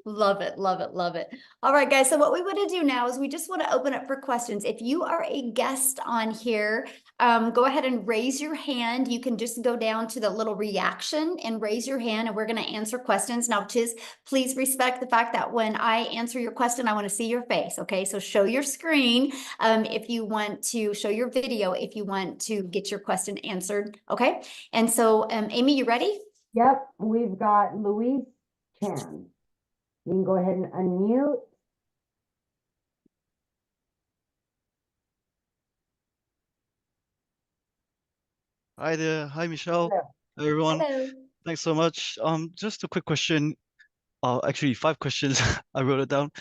Love it, love it, love it. All right, guys. So what we want to do now is we just want to open up for questions. If you are a guest on here, go ahead and raise your hand. You can just go down to the little reaction and raise your hand, and we're going to answer questions. Now, please respect the fact that when I answer your question, I want to see your face. Okay, so show your screen if you want to show your video, if you want to get your question answered. Okay, and so Amy, you ready? Yep, we've got Louise Chan. You can go ahead and unmute. Hi there. Hi, Michelle. Hello. Hi, everyone. Hello. Thanks so much. Just a quick question. Actually, 5 questions. I wrote it down.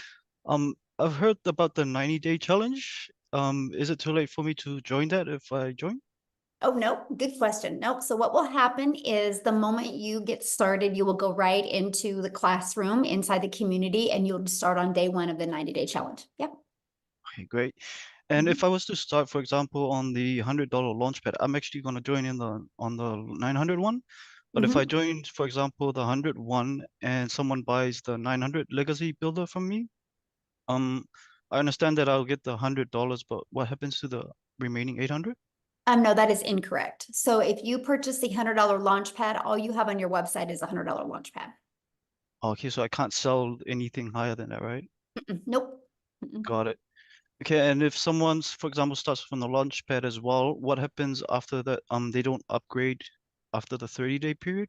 I've heard about the 90-day challenge. Is it too late for me to join that if I join? Oh, no, good question. Nope. So what will happen is the moment you get started, you will go right into the classroom inside the community, and you'll start on day 1 of the 90-day challenge. Yep. Okay, great. And if I was to start, for example, on the $100 launchpad, I'm actually going to join in on the 900 one. But if I join, for example, the 100 one, and someone buys the 900 legacy builder from me, I understand that I'll get the $100, but what happens to the remaining 800? No, that is incorrect. So if you purchase the $100 launchpad, all you have on your website is a $100 launchpad. Okay, so I can't sell anything higher than that, right? Nope. Got it. Okay, and if someone's, for example, starts from the launchpad as well, what happens after that? They don't upgrade after the 30-day period?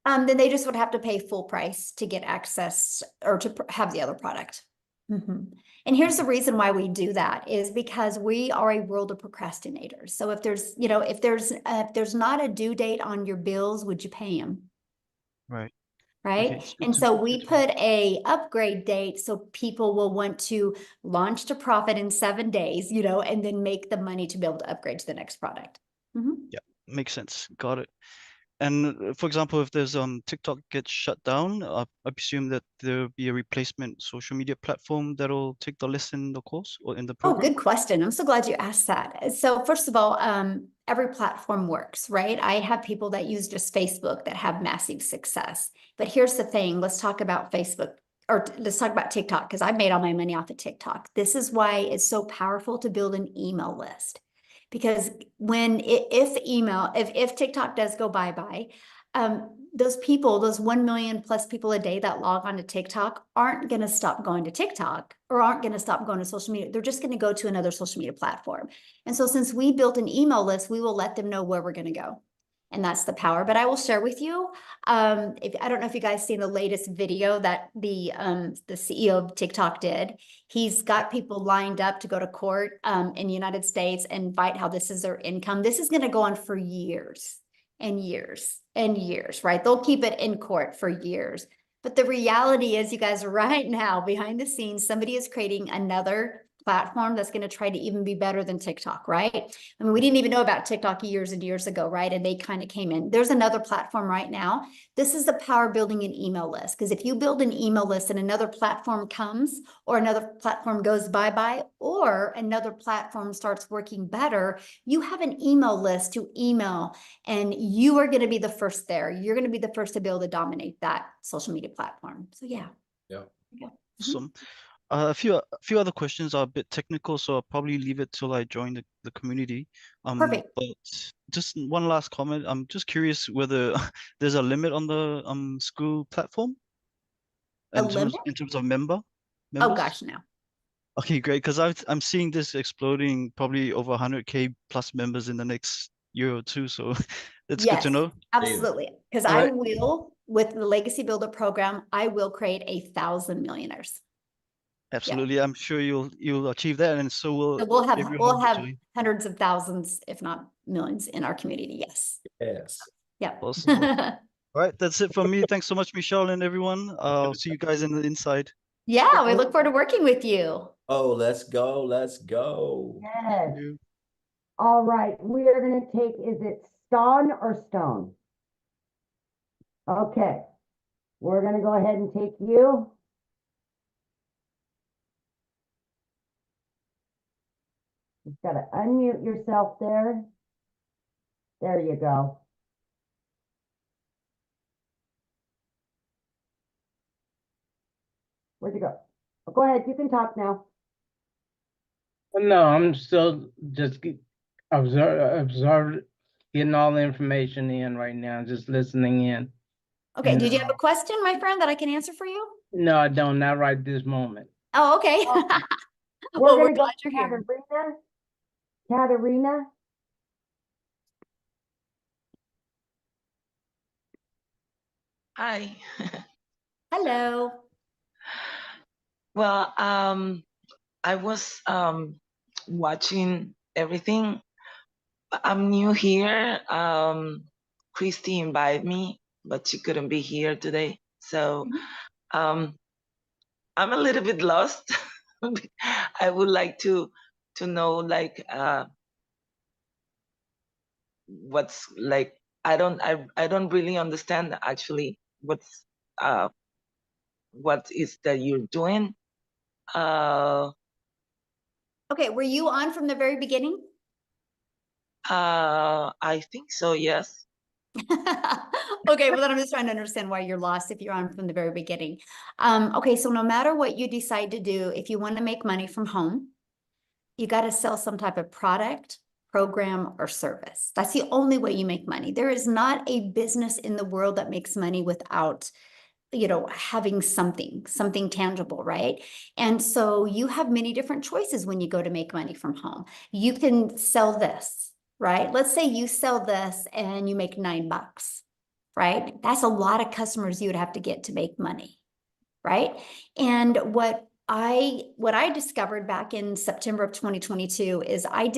Then they just would have to pay full price to get access or to have the other product. And here's the reason why we do that is because we are a world of procrastinators. So if there's, if there's not a due date on your bills, would you pay them? Right. Right. Okay, And so we put a upgrade date so people will want to launch to profit in 7 days, and then make the money to be able to upgrade to the next product. Yeah, makes sense. Got it. And for example, if there's TikTok gets shut down, I presume that there'll be a replacement social media platform that'll take the lesson in the course or in the Oh, program. good question. I'm so glad you asked that. So first of all, every platform works, right? I have people that use just Facebook that have massive success. But here's the thing. Let's talk about Facebook, or let's talk about TikTok, because I made all my money off of TikTok. This is why it's so powerful to build an email list. Because if TikTok does go bye-bye, those people, those 1 million plus people a day that log on to TikTok aren't going to stop going to TikTok or aren't going to stop going to social media. They're just going to go to another social media platform. And so since we built an email list, we will let them know where we're going to go. And that's the power. But I will share with you, I don't know if you guys seen the latest video that the CEO of TikTok did. He's got people lined up to go to court in the United States and fight how this is their income. This is going to go on for years and years and years, right? They'll keep it in court for years. But the reality is, you guys, right now, behind the scenes, somebody is creating another platform that's going to try to even be better than TikTok, right? I mean, we didn't even know about TikTok years and years ago, right? And they kind of came in. There's another platform right now. This is the power of building an email list. Because if you build an email list and another platform comes, or another platform goes bye-bye, or another platform starts working better, you have an email list to email, and you are going to be the first there. You're going to be the first to be able to dominate that social media platform. So yeah. Yeah. Awesome. A few other questions are a bit technical, so I'll probably leave it till I join the community. Perfect. But just one last comment. I'm just curious whether there's a limit on the school platform A limit? in terms of members. Oh gosh, no. Okay, great. Because I'm seeing this exploding, probably over 100K plus members in the next year or two. So it's good to Yes, know. absolutely. Because All I right. will, with the Legacy Builder program, I will create 1,000 millionaires. Absolutely. I'm sure you'll achieve that, and so will So we'll have everyone join. hundreds of thousands, if not millions, in our community. Yes. Yes. Yeah. Awesome. All right, that's it from me. Thanks so much, Michelle, and everyone. I'll see you guys in the inside. Yeah, we look forward to working with you. Oh, let's go. Let's go. Yes. You. All right. We are going to take, is it Stone or Stone? Okay. We're going to go ahead and take you. You've got to unmute yourself there. There you go. Where'd you go? Oh, go ahead. You can talk now. No, I'm still just observe, getting all the information in right now, just listening in. Okay. And, Did you have a question, my friend, that I can answer for you? No, I don't, not right this moment. Oh, okay. We're Well, going to go glad you're here. Katarina. Katarina. Hi. Hello. Well, I was watching everything. I'm new here. Christy invited me, but she couldn't be here today. So I'm a little bit lost. I would like to know like what's like I don't really understand actually what is that you're doing. Okay. Were you on from the very beginning? I think so, yes. Okay, well then I'm just trying to understand why you're lost if you're on from the very beginning. Okay, so no matter what you decide to do, if you want to make money from home, you got to sell some type of product, program, or service. That's the only way you make money. There is not a business in the world that makes money without, having something tangible, right? And so you have many different choices when you go to make money from home. You can sell this, right? Let's say you sell this and you make $9, right? That's a lot of customers you would have to get to make money, right? And what I discovered back in September of 2022 is I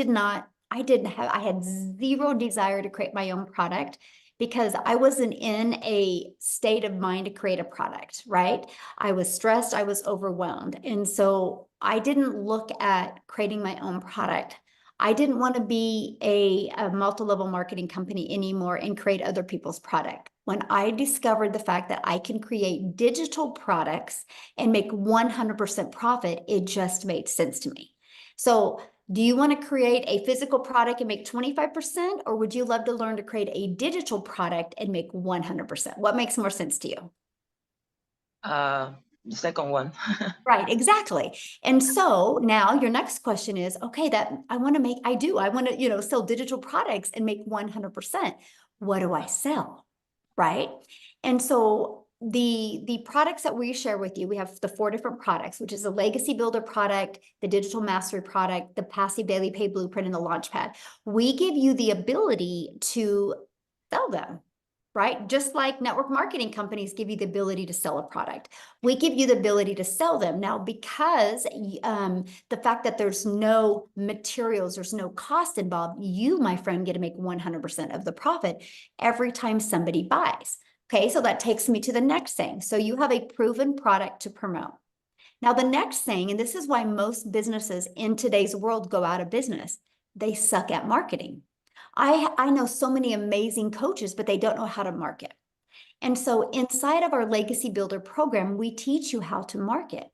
had zero desire to create my own product because I wasn't in a state of mind to create a product, right? I was stressed, I was overwhelmed. And so I didn't look at creating my own product. I didn't want to be a multi-level marketing company anymore and create other people's product. When I discovered the fact that I can create digital products and make 100% profit, it just made sense to me. So do you want to create a physical product and make 25%, or would you love to learn to create a digital product and make 100%? What makes more sense to you? The second one. Right, exactly. And so now your next question is, okay, I want to, sell digital products and make 100%. What do I sell? Right. And so the products that we share with you, we have the 4 different products, which is the Legacy Builder product, the Digital Mastery product, the Passive Daily Pay Blueprint, and the Launchpad. We give you the ability to sell them. Right? Just like network marketing companies give you the ability to sell a product, we give you the ability to sell them. Now, because the fact that there's no materials, there's no cost involved, you, my friend, get to make 100% of the profit every time somebody buys. Okay, so that takes me to the next thing. So you have a proven product to promote. Now, the next thing, and this is why most businesses in today's world go out of business, they suck at marketing. I know so many amazing coaches, but they don't know how to market. And so inside of our Legacy Builder program, we teach you how to market.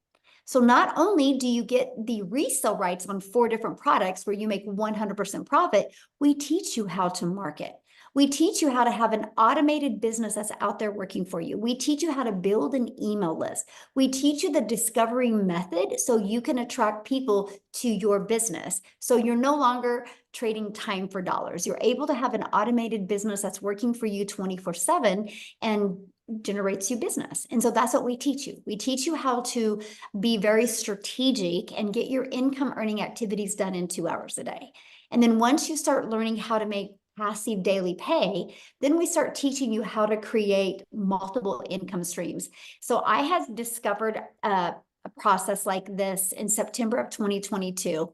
So not only do you get the resale rights on 4 different products where you make 100% profit, we teach you how to market. We teach you how to have an automated business that's out there working for you. We teach you how to build an email list. We teach you the discovery method so you can attract people to your business. So you're no longer trading time for dollars. You're able to have an automated business that's working for you 24/7 and generates you business. And so that's what we teach you. We teach you how to be very strategic and get your income earning activities done in 2 hours a day. And then once you start learning how to make passive daily pay, then we start teaching you how to create multiple income streams. So I have discovered a process like this in September of 2022.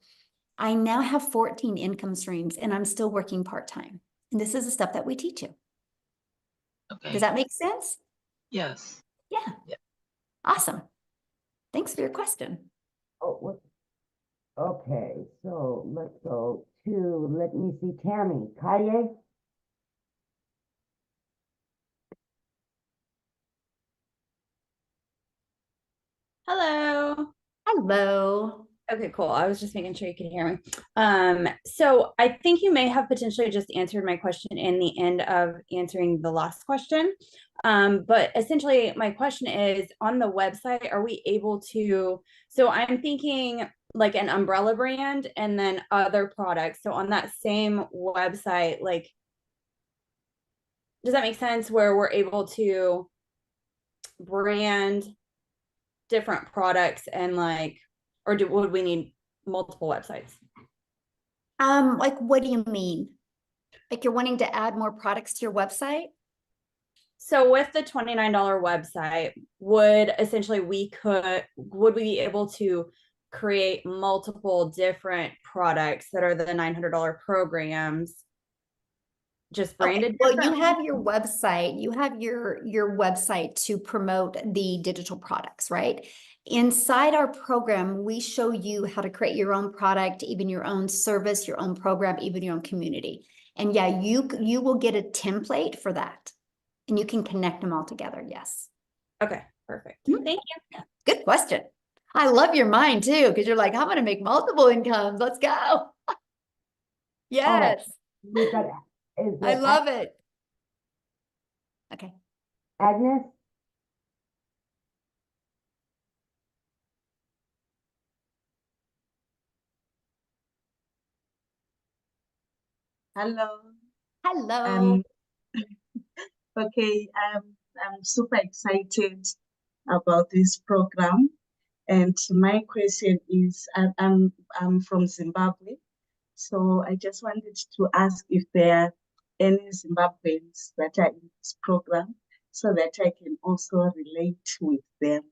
I now have 14 income streams and I'm still working part-time. And this is the stuff that we teach you. Okay. Does that make sense? Yes. Yeah. Yeah. Awesome. Thanks for your question. Oh, what? Okay, so let's go to, let me see, Tammy, Kaye. Hello. Hello. Okay, cool. I was just making sure you could hear me. So I think you may have potentially just answered my question in the end of answering the last question. But essentially my question is, on the website, are we able to, so I'm thinking like an umbrella brand and then other products. So on that same website, like, does that make sense where we're able to brand different products and like, or would we need multiple websites? Like, what do you mean? Like you're wanting to add more products to your website? So with the $29 website, would we be able to create multiple different products that are the $900 programs, just branded? Well, you have your website, you have your website to promote the digital products, right? Inside our program, we show you how to create your own product, even your own service, your own program, even your own community. And yeah, you will get a template for that. And you can connect them all together. Yes. Okay, perfect. Thank you. Good question. I love your mind too, because you're like, I'm going to make multiple incomes. Let's go. Yes. We've got, is I it love it. Okay. Agnes? Hello. Hello. Okay, I'm super excited about this program. And my question is, I'm from Zimbabwe. So I just wanted to ask if there are any Zimbabweans that are in this program so that I can also relate with them.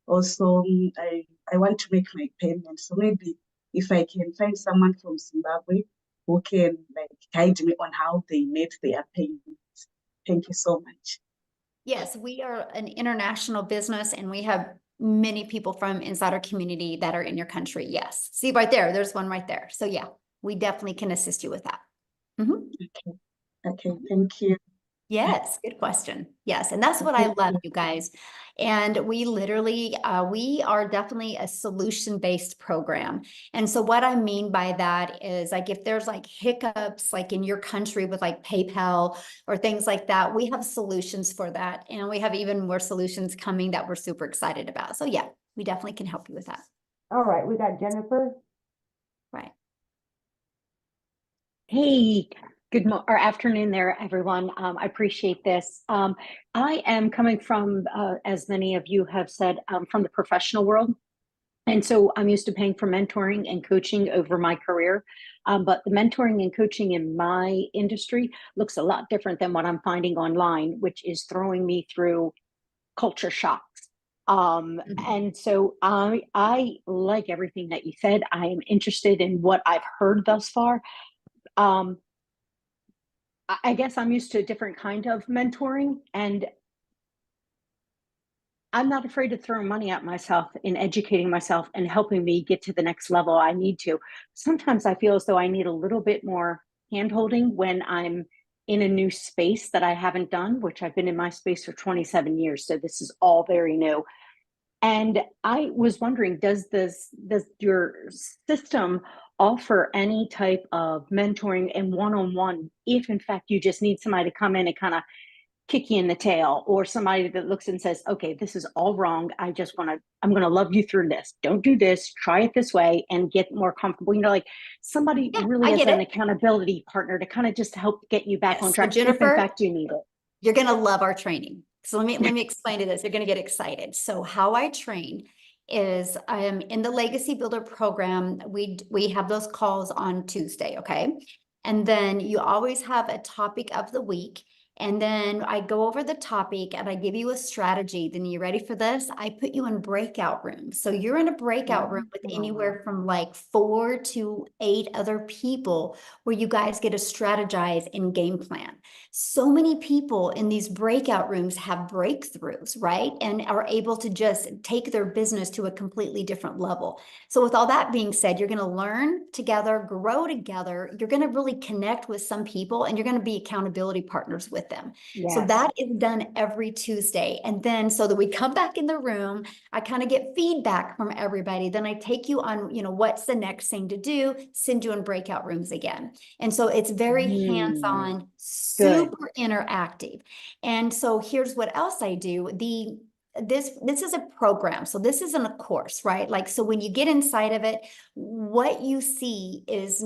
Also, I want to make my payment. So maybe if I can find someone from Zimbabwe who can like guide me on how they made their payments. Thank you so much. Yes, we are an international business and we have many people from inside our community that are in your country. Yes. See right there, there's one right there. So yeah, we definitely can assist you with that. Okay. Okay, thank you. Yes, good question. Yes, and that's what I love, you guys. And we literally, we are definitely a solution-based program. And so what I mean by that is like if there's like hiccups like in your country with like PayPal or things like that, we have solutions for that. And we have even more solutions coming that we're super excited about. So yeah, we definitely can help you with that. All right, we got Jennifer. Right. Hey, or afternoon there, everyone. I appreciate this. I am coming from, as many of you have said, from the professional world. And so I'm used to paying for mentoring and coaching over my career. But the mentoring and coaching in my industry looks a lot different than what I'm finding online, which is throwing me through culture shocks. And so I like everything that you said. I am interested in what I've heard thus far. I guess I'm used to a different kind of mentoring, and I'm not afraid to throw money at myself in educating myself and helping me get to the next level I need to. Sometimes I feel as though I need a little bit more handholding when I'm in a new space that I haven't done, which I've been in my space for 27 years. So this is all very new. And I was wondering, does your system offer any type of mentoring and one-on-one if in fact you just need somebody to come in and kind of kick you in the tail, or somebody that looks and says, okay, this is all wrong. I'm going to love you through this. Don't do this. Try it this way and get more comfortable. You know, like somebody really as an accountability partner to kind of just help get you back on track. Jennifer, if in fact you need it. You're going to love our training. So let me explain to this. You're going to get excited. So how I train is I am in the Legacy Builder program. We have those calls on Tuesday. Okay. And then you always have a topic of the week. And then I go over the topic and I give you a strategy. Then you ready for this? I put you in breakout rooms. So you're in a breakout room with anywhere from like 4 to 8 other people where you guys get to strategize and game plan. So many people in these breakout rooms have breakthroughs, right? And are able to just take their business to a completely different level. So with all that being said, you're going to learn together, grow together. You're going to really connect with some people and you're going to be accountability partners with them. Yes. So that is done every Tuesday. And then so that we come back in the room, I kind of get feedback from everybody. Then I take you on, you know, what's the next thing to do, send you in breakout rooms again. And so it's very hands-on, super interactive. And so here's what else I do. This is a program. So this isn't a course, right? Like, so when you get inside of it, what you see is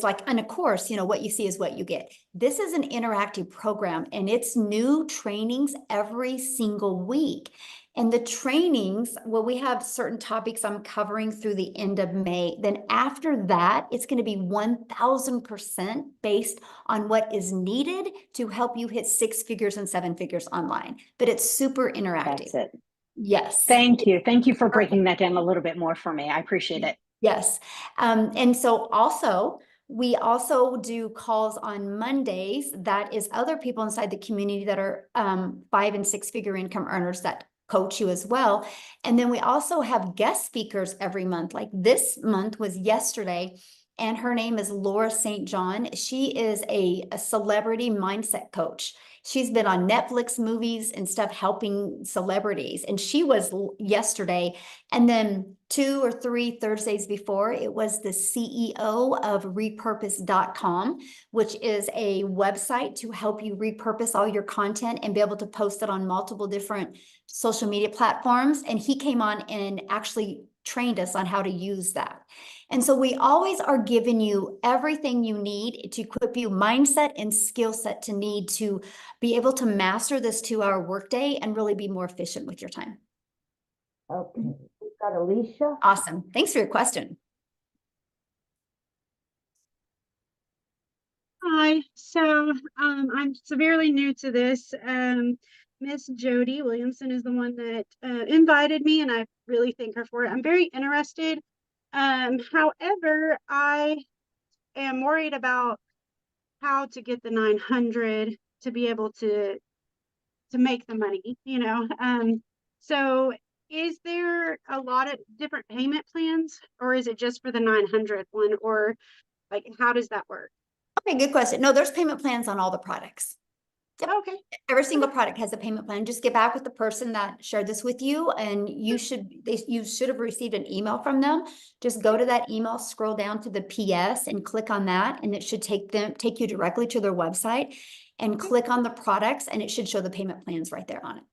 like in a course, you know, what you see is what you get. This is an interactive program and it's new trainings every single week. And the trainings, well, we have certain topics I'm covering through the end of May. Then after that, it's going to be 1000% based on what is needed to help you hit 6 figures and 7 figures online. But it's super interactive. That's it. Yes. Thank you. Thank you for breaking that down a little bit more for me. I appreciate it. Yes. And so also, we also do calls on Mondays. That is other people inside the community that are 5 and 6 figure income earners that coach you as well. And then we also have guest speakers every month. Like this month was yesterday, and her name is Laura St. John. She is a celebrity mindset coach. She's been on Netflix movies and stuff helping celebrities. And she was yesterday. And then 2 or 3 Thursdays before, it was the CEO of repurpose.com, which is a website to help you repurpose all your content and be able to post it on multiple different social media platforms. And he came on and actually trained us on how to use that. And so we always are giving you everything you need to equip you mindset and skill set to need to be able to master this 2-hour workday and really be more efficient with your time. Okay, we've got Alicia. Awesome. Thanks for your question. Hi, so I'm severely new to this. Miss Jody Williamson is the one that invited me, and I really thank her for it. I'm very interested. However, I am worried about how to get the 900 to be able to make the money, you know. So is there a lot of different payment plans, or is it just for the 900 one, or like how does that work? Okay, good question. No, there's payment plans on all the products. Yep. Okay. Every single product has a payment plan. Just get back with the person that shared this with you, and you should have received an email from them. Just go to that email, scroll down to the PS and click on that, and it should take you directly to their website, and click on the products, and it should show the payment plans right there on it.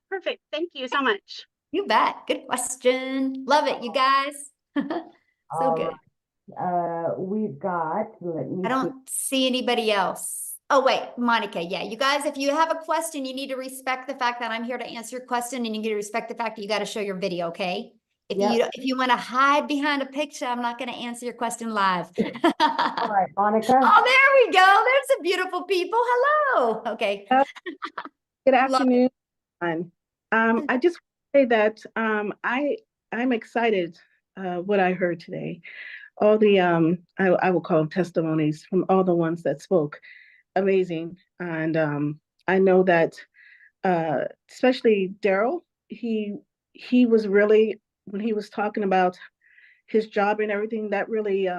Perfect. Thank you so much. You bet. Good question. Love it, you guys. So good. We've got, I don't see anybody else. Oh, wait, Monica. Yeah, you guys, if you have a question, you need to respect the fact that I'm here to answer your question, and you need to respect the fact that you got to show your video, okay? If you want to hide behind a picture, I'm not going to answer your question live. All right, Monica. Oh, there we go. There's some beautiful people. Hello. Okay. Good afternoon. I just want to say that I'm excited what I heard today. All the I will call them testimonies from all the ones that spoke. Amazing. And I know that especially Daryl, he was really, when he was talking about his job and everything, that really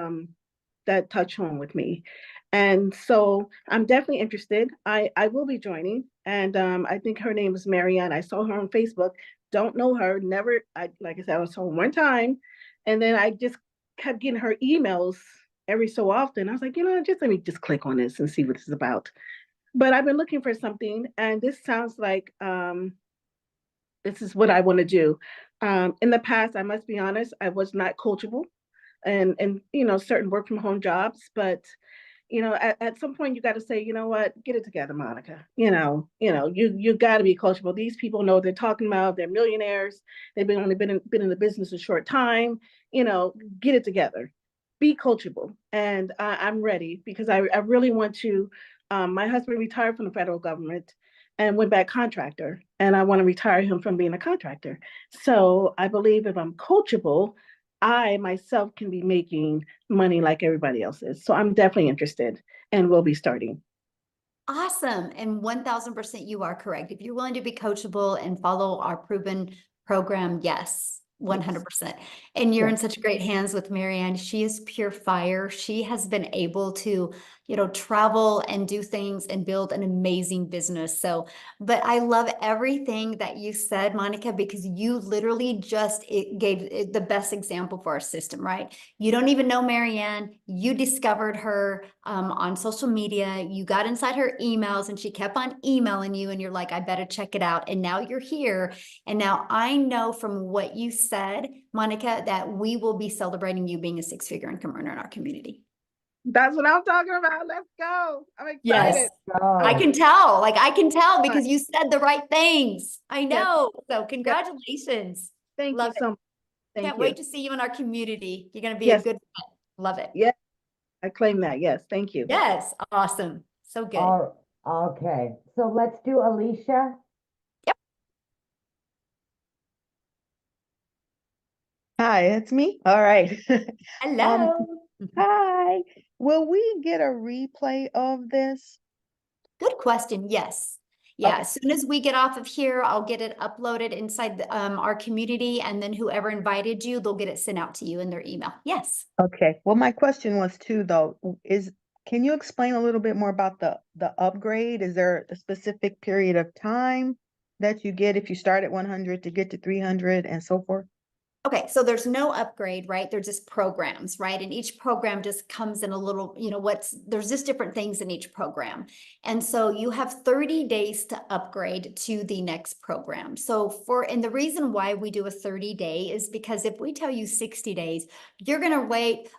that touched home with me. And so I'm definitely interested. I will be joining, and I think her name is Marianne. I saw her on Facebook. Don't know her. Never. Like I said, I saw her one time, and then I just kept getting her emails every so often. I was like, just let me just click on this and see what this is about. But I've been looking for something, and this sounds like this is what I want to do. In the past, I must be honest, I was not coachable, and certain work from home jobs, but at some point you got to say, you know what, get it together, Monica. You got to be coachable. These people know what they're talking about. They're millionaires. They've only been in the business a short time. Get it together. Be coachable. And I'm ready because I really want to. My husband retired from the federal government and went back contractor, and I want to retire him from being a contractor. So I believe if I'm coachable, I myself can be making money like everybody else is. So I'm definitely interested and will be starting. Awesome. And 1000% you are correct. If you're willing to be coachable and follow our proven program, yes, 100%. And you're in such great hands with Marianne. She is pure fire. She has been able to, travel and do things and build an amazing business. So, but I love everything that you said, Monica, because you literally just gave the best example for our system, right? You don't even know Marianne. You discovered her on social media. You got inside her emails and she kept on emailing you and you're like, I better check it out. And now you're here. And now I know from what you said, Monica, that we will be celebrating you being a six-figure income earner in our community. That's what I'm talking about. Let's go. I'm excited. Yes, I can tell. I can tell because you said the right things. I know. Yes. So congratulations. Thank Love you so much. Can't wait to see you in our community. You're going to be a good friend. Love it. Yeah, I claim that. Yes, thank you. Yes, awesome. So good. Okay, so let's do Alicia. Yep. Hi, it's me. All right. Hello. Hi. Will we get a replay of this? Good question. Yes. Yeah. Okay. As soon as we get off of here, I'll get it uploaded inside our community, and then whoever invited you, they'll get it sent out to you in their email. Yes. Okay. Well, my question was too, though, can you explain a little bit more about the upgrade? Is there a specific period of time that you get if you start at 100 to get to 300 and so forth? Okay, so there's no upgrade, right? They're just programs, right? And each program just comes in a little, there's just different things in each program. And so you have 30 days to upgrade to the next program. And the reason why we do a 30-day is because if we tell you 60 days, you're going to wait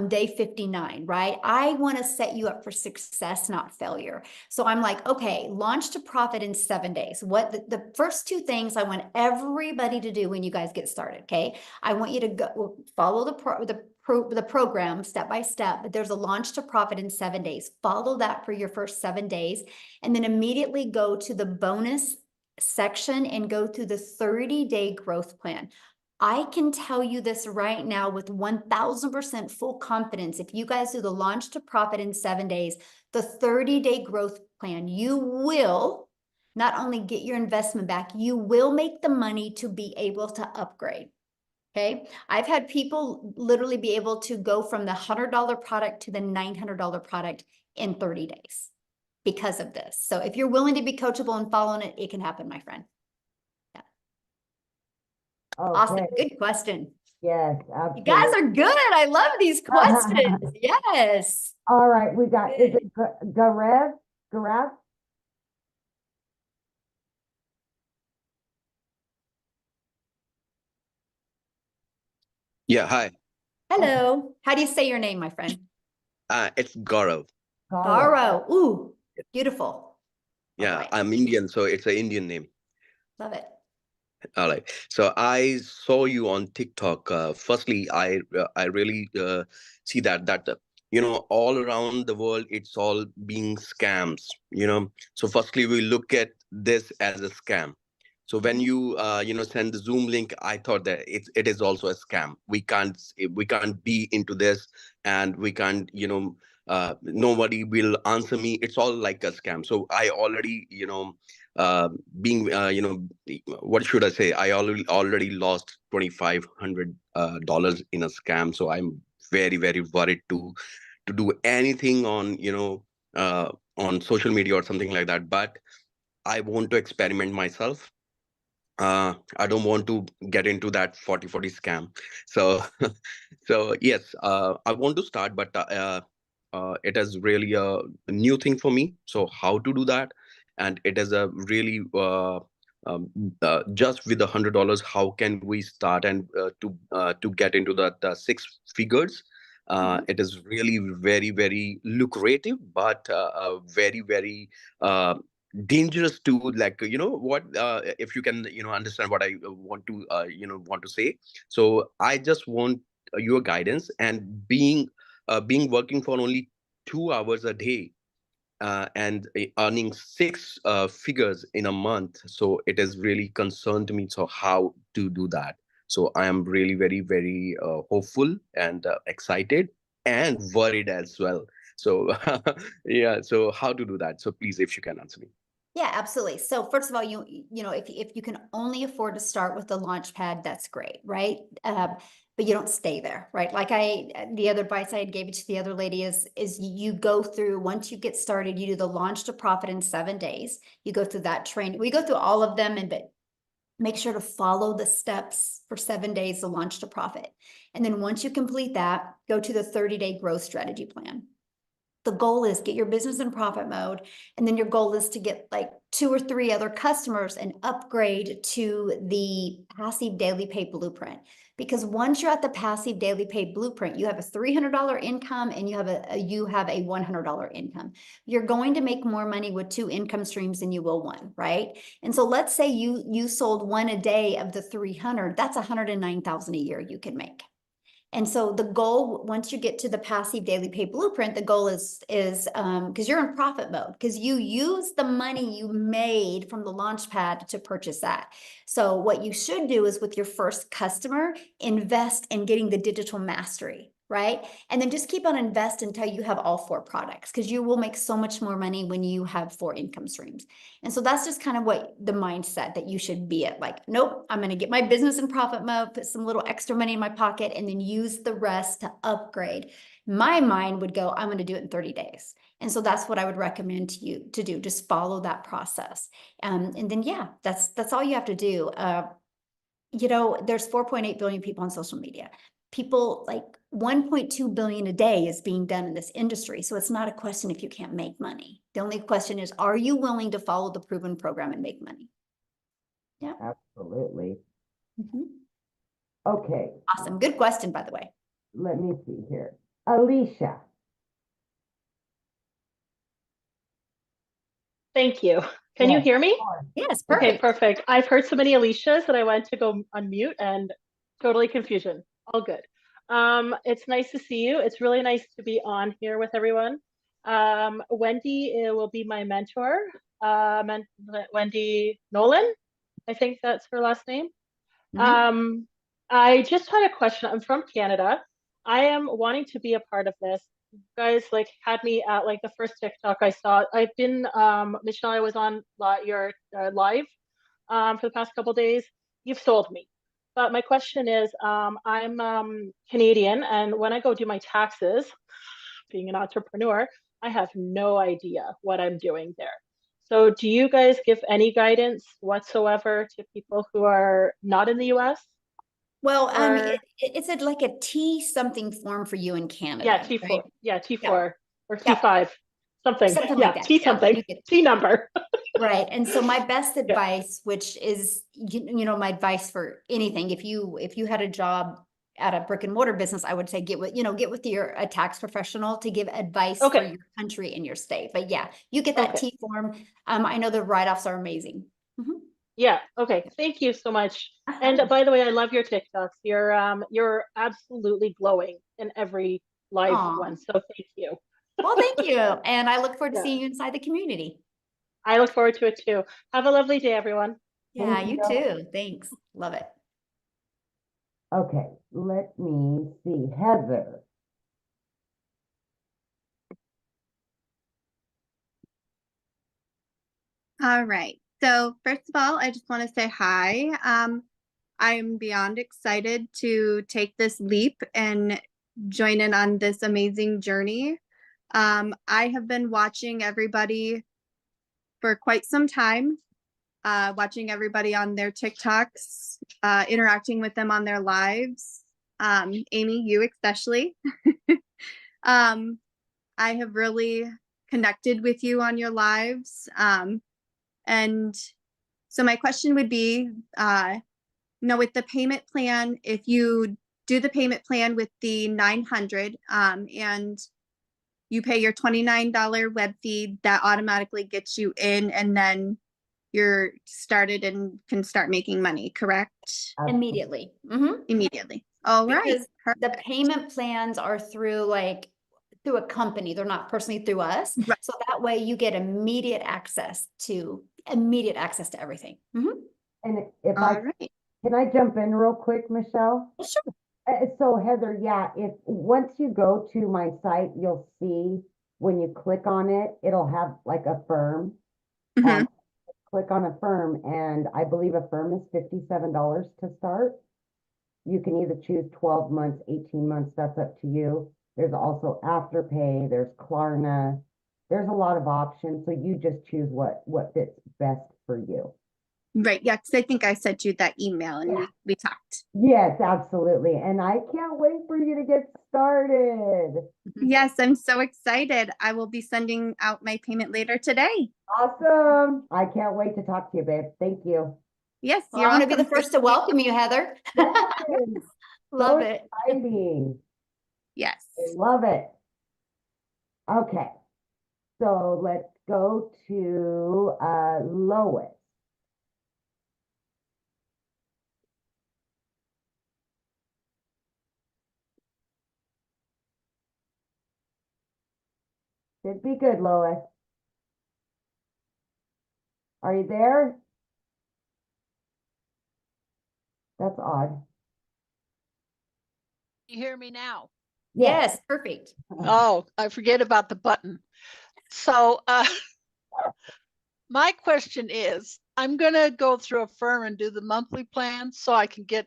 day 59, right? I want to set you up for success, not failure. So I'm like, okay, launch to profit in 7 days. What the first two things I want everybody to do when you guys get started, okay? I want you to go follow the program step by step, but there's a launch to profit in 7 days. Follow that for your first 7 days, and then immediately go to the bonus section and go through the 30-day growth plan. I can tell you this right now with 1000% full confidence. If you guys do the launch to profit in 7 days, the 30-day growth plan, you will not only get your investment back, you will make the money to be able to upgrade. Okay. I've had people literally be able to go from the $100 product to the $900 product in 30 days because of this. So if you're willing to be coachable and following it, it can happen, my friend. Okay. Awesome. Good question. Yes, absolutely. You guys are good. I love these questions. Yes. All right. We got, is it Garev? Yeah, hi. Hello. How do you say your name, my friend? It's Gaurav. Gaurav. Ooh, beautiful. Yeah, I'm Indian, so it's an Indian name. Love it. All right. So I saw you on TikTok. Firstly, I really see that all around the world it's all being scams. So firstly, we look at this as a scam. So when you send the Zoom link, I thought that it is also a scam. We can't be into this, and we can't nobody will answer me. It's all like a scam. So I already being what should I say? I already lost $2,500 in a scam, so I'm very, very worried to do anything on on social media or something like that. But I want to experiment myself. I don't want to get into that 40/40 scam. So, so yes, I want to start, but it is really a new thing for me. So how to do that? And it is a really just with $100, how can we start and to get into that six figures? It is really very, very lucrative, but very, very dangerous to, like, what, if you can understand what I want to say. So I just want your guidance, and being working for only 2 hours a day, and earning six figures in a month, so it is really concerned to me, so how to do that. So I am really very, very hopeful and excited and worried as well. So yeah, so how to do that? So please, if you can answer me. Yeah, absolutely. So first of all, if you can only afford to start with the launch pad, that's great, right? But you don't stay there, right? Like the other advice I gave it to the other lady is you go through, once you get started, you do the launch to profit in 7 days. You go through that training. We go through all of them, but make sure to follow the steps for 7 days to launch to profit. And then once you complete that, go to the 30-day growth strategy plan. The goal is get your business in profit mode. And then your goal is to get like 2 or 3 other customers and upgrade to the passive daily pay blueprint. Because once you're at the passive daily pay blueprint, you have a $300 income and you have a $100 income. You're going to make more money with 2 income streams than you will 1, right? And so let's say you sold 1 a day of the 300, that's 109,000 a year you can make. And so the goal, once you get to the passive daily pay blueprint, the goal is because you're in profit mode, because you use the money you made from the launch pad to purchase that. So what you should do is, with your first customer, invest in getting the digital mastery, right? And then just keep on invest until you have all 4 products, because you will make so much more money when you have 4 income streams. And so that's just kind of what the mindset that you should be at. Like, nope, I'm going to get my business in profit mode, put some little extra money in my pocket, and then use the rest to upgrade. My mind would go, I'm going to do it in 30 days. And so that's what I would recommend to you to do. Just follow that process. And then, yeah, that's all you have to do. There's 4.8 billion people on social media. People, like 1.2 billion a day is being done in this industry. So it's not a question if you can't make money. The only question is, are you willing to follow the proven program and make money? Yeah. Absolutely. Okay. Awesome. Good question, by the way. Let me see here. Alicia. Thank you. Can you hear me? Yes, perfect. perfect. Okay, perfect. I've heard so many Alicias that I went to go unmute and totally confusion. All good. It's nice to see you. It's really nice to be on here with everyone. Wendy will be my mentor. Wendy Nolan, I think that's her last name. I just had a question. I'm from Canada. I am wanting to be a part of this. You guys had me at the first TikTok I saw. I've been Michelle, I was on your live for the past couple days. You've sold me. But my question is, I'm Canadian, and when I go do my taxes, being an entrepreneur, I have no idea what I'm doing there. So do you guys give any guidance whatsoever to people who are not in the US? Well, it's like a T something form for you in Canada. Yeah, T4. Right? Yeah, T4 or T5, something. Something Yeah, like that. T something. T number. Right. And so my best advice, which is, my advice for anything, if you had a job at a brick and mortar business, I would say get with a tax professional to give advice for your country and your state. But yeah, you get that T form. I know the write-offs are amazing. Yeah. Okay. Thank you so much. And by the way, I love your TikToks. You're absolutely glowing in every live one. So thank you. Well, thank you. And I look forward to seeing you inside the community. I look forward to it too. Have a lovely day, everyone. Yeah, you too. Thanks. Love it. Okay, let me see. Heather. All right. So first of all, I just want to say hi. I'm beyond excited to take this leap and join in on this amazing journey. I have been watching everybody for quite some time, watching everybody on their TikToks, interacting with them on their lives. Amy, you especially. I have really connected with you on your lives. And so my question would be, with the payment plan, if you do the payment plan with the 900 and you pay your $29 web fee, that automatically gets you in, and then you're started and can start making money, correct? Immediately. Immediately. All right. Because the payment plans are through a company. They're not personally through us. Right. So that way you get immediate access to everything. And if can I jump in real quick, Michelle? Sure. So Heather, yeah, if once you go to my site, you'll see when you click on it, it'll have like a firm. Click on a firm, and I believe a firm is $57 to start. You can either choose 12 months, 18 months, that's up to you. There's also Afterpay, there's Klarna. There's a lot of options, so you just choose what fits best for you. Right. Yeah, because I think I sent you that email and we talked. Yes, absolutely. And I can't wait for you to get started. Yes, I'm so excited. I will be sending out my payment later today. Awesome. I can't wait to talk to you, babe. Thank you. Yes, well, I want to be the first to welcome you, Heather. Love it. Exciting. Yes. I love it. Okay. So let's go to Lois. Should be good, Lois. Are you there? That's odd. You hear me now? Yes, perfect. Oh, I forget about the button. So my question is, I'm going to go through a firm and do the monthly plan so I can get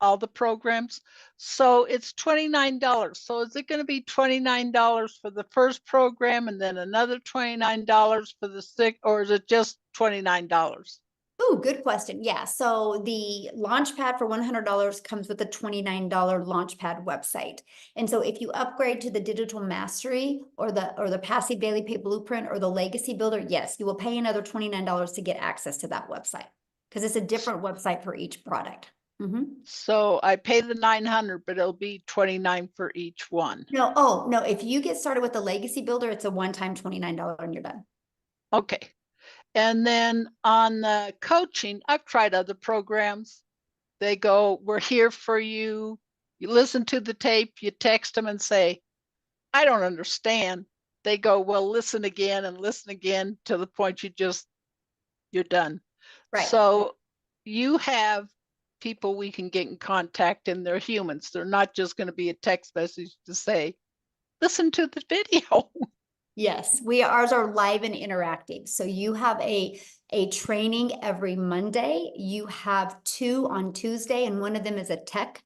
all the programs. So it's $29. So is it going to be $29 for the first program and then another $29 for the sixth, or is it just $29? Oh, good question. Yeah. So the Launchpad for $100 comes with a $29 Launchpad website. And so if you upgrade to the Digital Mastery or the Passive Daily Pay Blueprint or the Legacy Builder, yes, you will pay another $29 to get access to that website because it's a different website for each product. So I pay the 900, but it'll be 29 for each one. No, if you get started with the Legacy Builder, it's a one-time $29 and you're done. Okay. And then on the coaching, I've tried other programs. They go, we're here for you. You listen to the tape, you text them and say, I don't understand. They go, well, listen again to the point you're done. Right. So you have people we can get in contact, and they're humans. They're not just going to be a text message to say, listen to the video. Yes, ours are live and interactive. So you have a training every Monday. You have 2 on Tuesday, and one of them is a tech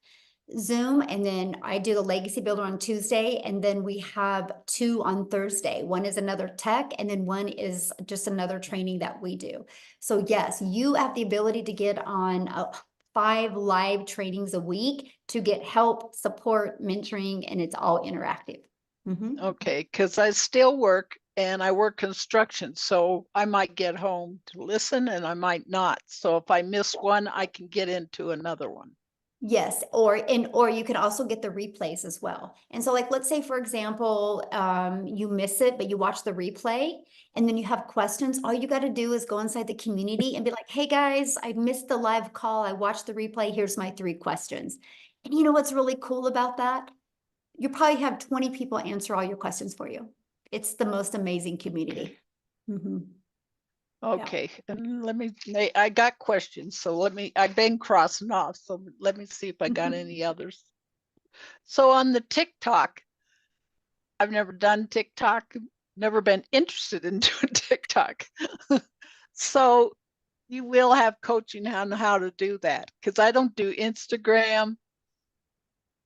Zoom. And then I do the Legacy Builder on Tuesday, and then we have 2 on Thursday. One is another tech, and then one is just another training that we do. So yes, you have the ability to get on 5 live trainings a week to get help, support, mentoring, and it's all interactive. Okay, because I still work and I work construction, so I might get home to listen and I might not. So if I miss one, I can get into another one. Yes, or you can also get the replays as well. And so let's say, for example, you miss it, but you watch the replay and then you have questions. All you got to do is go inside the community and be like, hey guys, I missed the live call. I watched the replay. Here's my 3 questions. And you know what's really cool about that? You probably have 20 people answer all your questions for you. It's the most amazing community. Okay, and I got questions, so I've been crossing off, so let me see if I got any others. So on the TikTok, I've never done TikTok, never been interested in doing TikTok. So you will have coaching on how to do that, because I don't do Instagram.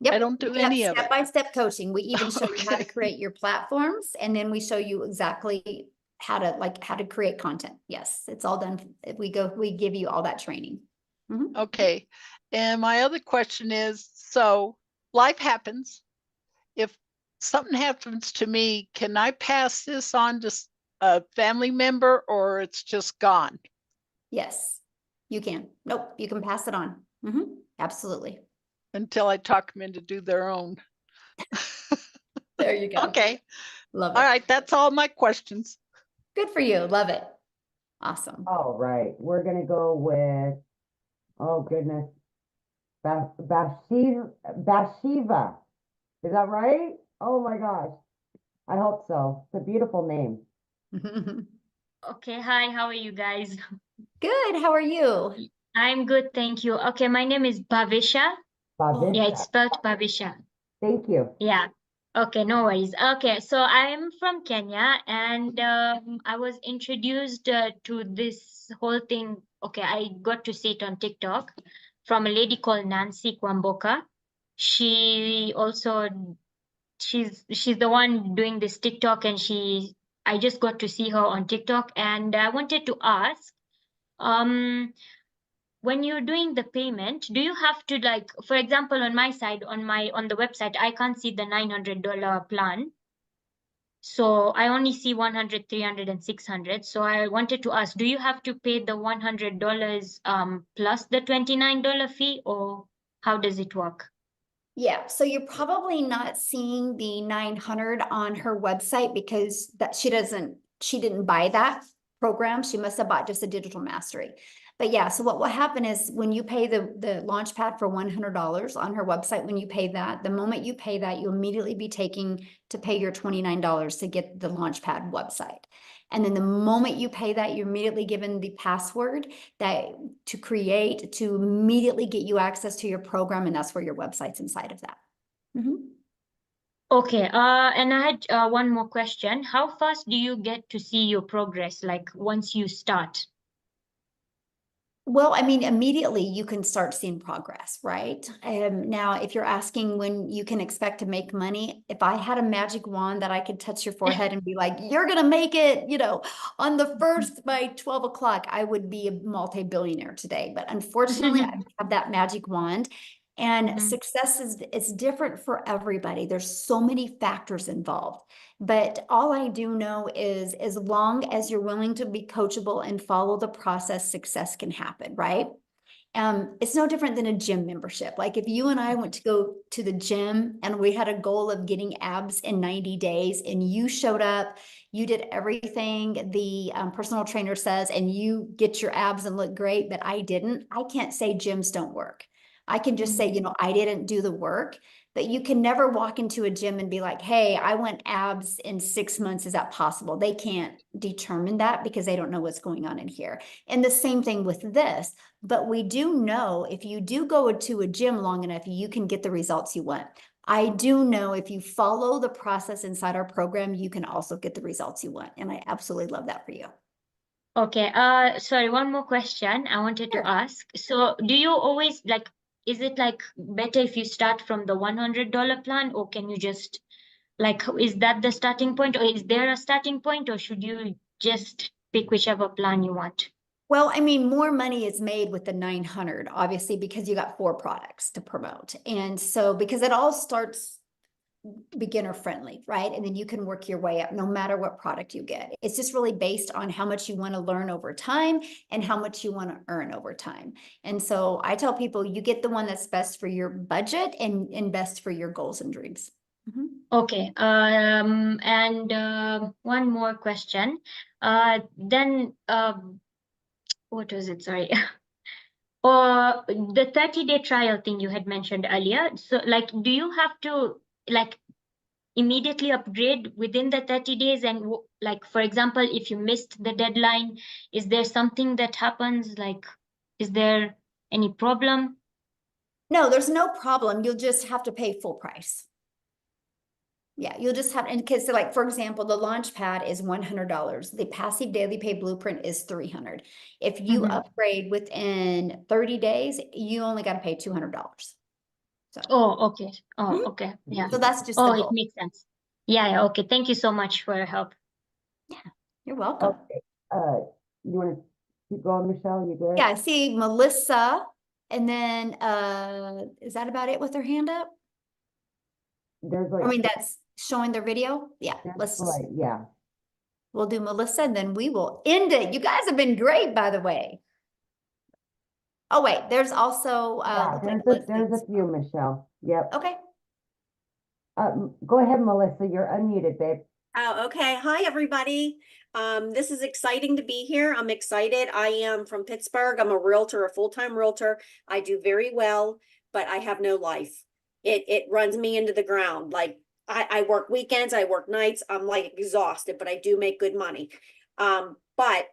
Yep. I don't do we have any of it. step-by-step coaching. We even show you how to Okay. create your platforms, and then we show you exactly how to create content. Yes, it's all done. We give you all that training. Mhm. Okay. And my other question is, so life happens. If something happens to me, can I pass this on to a family member, or it's just gone? Yes, you can. Nope, you can pass it on. Absolutely. Until I talk them into do their own. There you go. Okay. Love it. All right, that's all my questions. Good for you. Love it. Awesome. All right, we're gonna go with, oh goodness, Bathsheba. Is that right? Oh my gosh. I hope so. It's a beautiful name. Okay, hi, how are you guys? Good, how are you? I'm good, thank you. Okay, my name is Bhavisha. Yeah, it's Bavisha. spelled Bhavisha. Thank you. Yeah. Okay, no worries. Okay, so I'm from Kenya and I was introduced to this whole thing. Okay, I got to see it on TikTok from a lady called Nancy Kwamboka. She also she's the one doing this TikTok, and I just got to see her on TikTok, and I wanted to ask, um when you're doing the payment, do you have to, like, for example, on my side, on the website, I can't see the $900 plan. So I only see 100, 300, and 600. So I wanted to ask, do you have to pay the $100 plus the $29 fee, or how does it work? Yeah, so you're probably not seeing the 900 on her website because she didn't buy that program. She must have bought just a digital mastery. But yeah, so what will happen is when you pay the Launchpad for $100 on her website, when you pay that, the moment you pay that, you'll immediately be taking to pay your $29 to get the Launchpad website. And then the moment you pay that, you're immediately given the password to immediately get you access to your program. And that's where your website's inside of that. Okay, and I had one more question. How fast do you get to see your progress, like once you start? Well, I mean, immediately you can start seeing progress, right? Now, if you're asking when you can expect to make money, if I had a magic wand that I could touch your forehead and be like, you're going to make it, on the first by 12 o'clock, I would be a multi-billionaire today. But unfortunately, I don't have that magic wand. And success is different for everybody. There's so many factors involved. But all I do know is as long as you're willing to be coachable and follow the process, success can happen, right? It's no different than a gym membership. Like if you and I went to go to the gym and we had a goal of getting abs in 90 days and you showed up, you did everything the personal trainer says and you get your abs and look great, but I didn't, I can't say gyms don't work. I can just say, I didn't do the work. But you can never walk into a gym and be like, hey, I want abs in 6 months. Is that possible? They can't determine that because they don't know what's going on in here. And the same thing with this. But we do know if you do go to a gym long enough, you can get the results you want. I do know if you follow the process inside our program, you can also get the results you want. And I absolutely love that for you. Okay, sorry, one more question I wanted to ask. So do you always is it like better if you start from the $100 plan, or can you just is that the starting point, or is there a starting point, or should you just pick whichever plan you want? Well, I mean, more money is made with the 900, obviously, because you got 4 products to promote. And so, because it all starts beginner friendly, right? And then you can work your way up no matter what product you get. It's just really based on how much you want to learn over time and how much you want to earn over time. And so I tell people you get the one that's best for your budget and best for your goals and dreams. Okay, and one more question. Then what was it? Sorry. Or the 30-day trial thing you had mentioned earlier. So do you have to immediately upgrade within the 30 days? And for example, if you missed the deadline, is there something that happens? Is there any problem? No, there's no problem. You'll just have to pay full price. Yeah, you'll just have, and because like, for example, the launch pad is $100. The passive daily pay blueprint is 300. If you upgrade within 30 days, you only got to pay $200. So, Oh, okay. Oh, okay. Yeah. so that's just Oh, the it goal. makes sense. Yeah, yeah. Okay. Thank you so much for your help. You're welcome. Okay. You want to keep going, Michelle? You good? Yeah, I see Melissa. And then, is that about it with her hand up? There's I like, mean, that's showing their video. Yeah, let's just, yeah. we'll do Melissa and then we will end it. You guys have been great, by the way. Oh, wait, there's also, Yeah, there's a few, Michelle. Yep. Okay. Go ahead, Melissa. You're unmuted, babe. Oh, okay. Hi, everybody. This is exciting to be here. I'm excited. I am from Pittsburgh. I'm a realtor, a full-time realtor. I do very well, but I have no life. It runs me into the ground. Like I work weekends, I work nights. I'm like exhausted, but I do make good money. But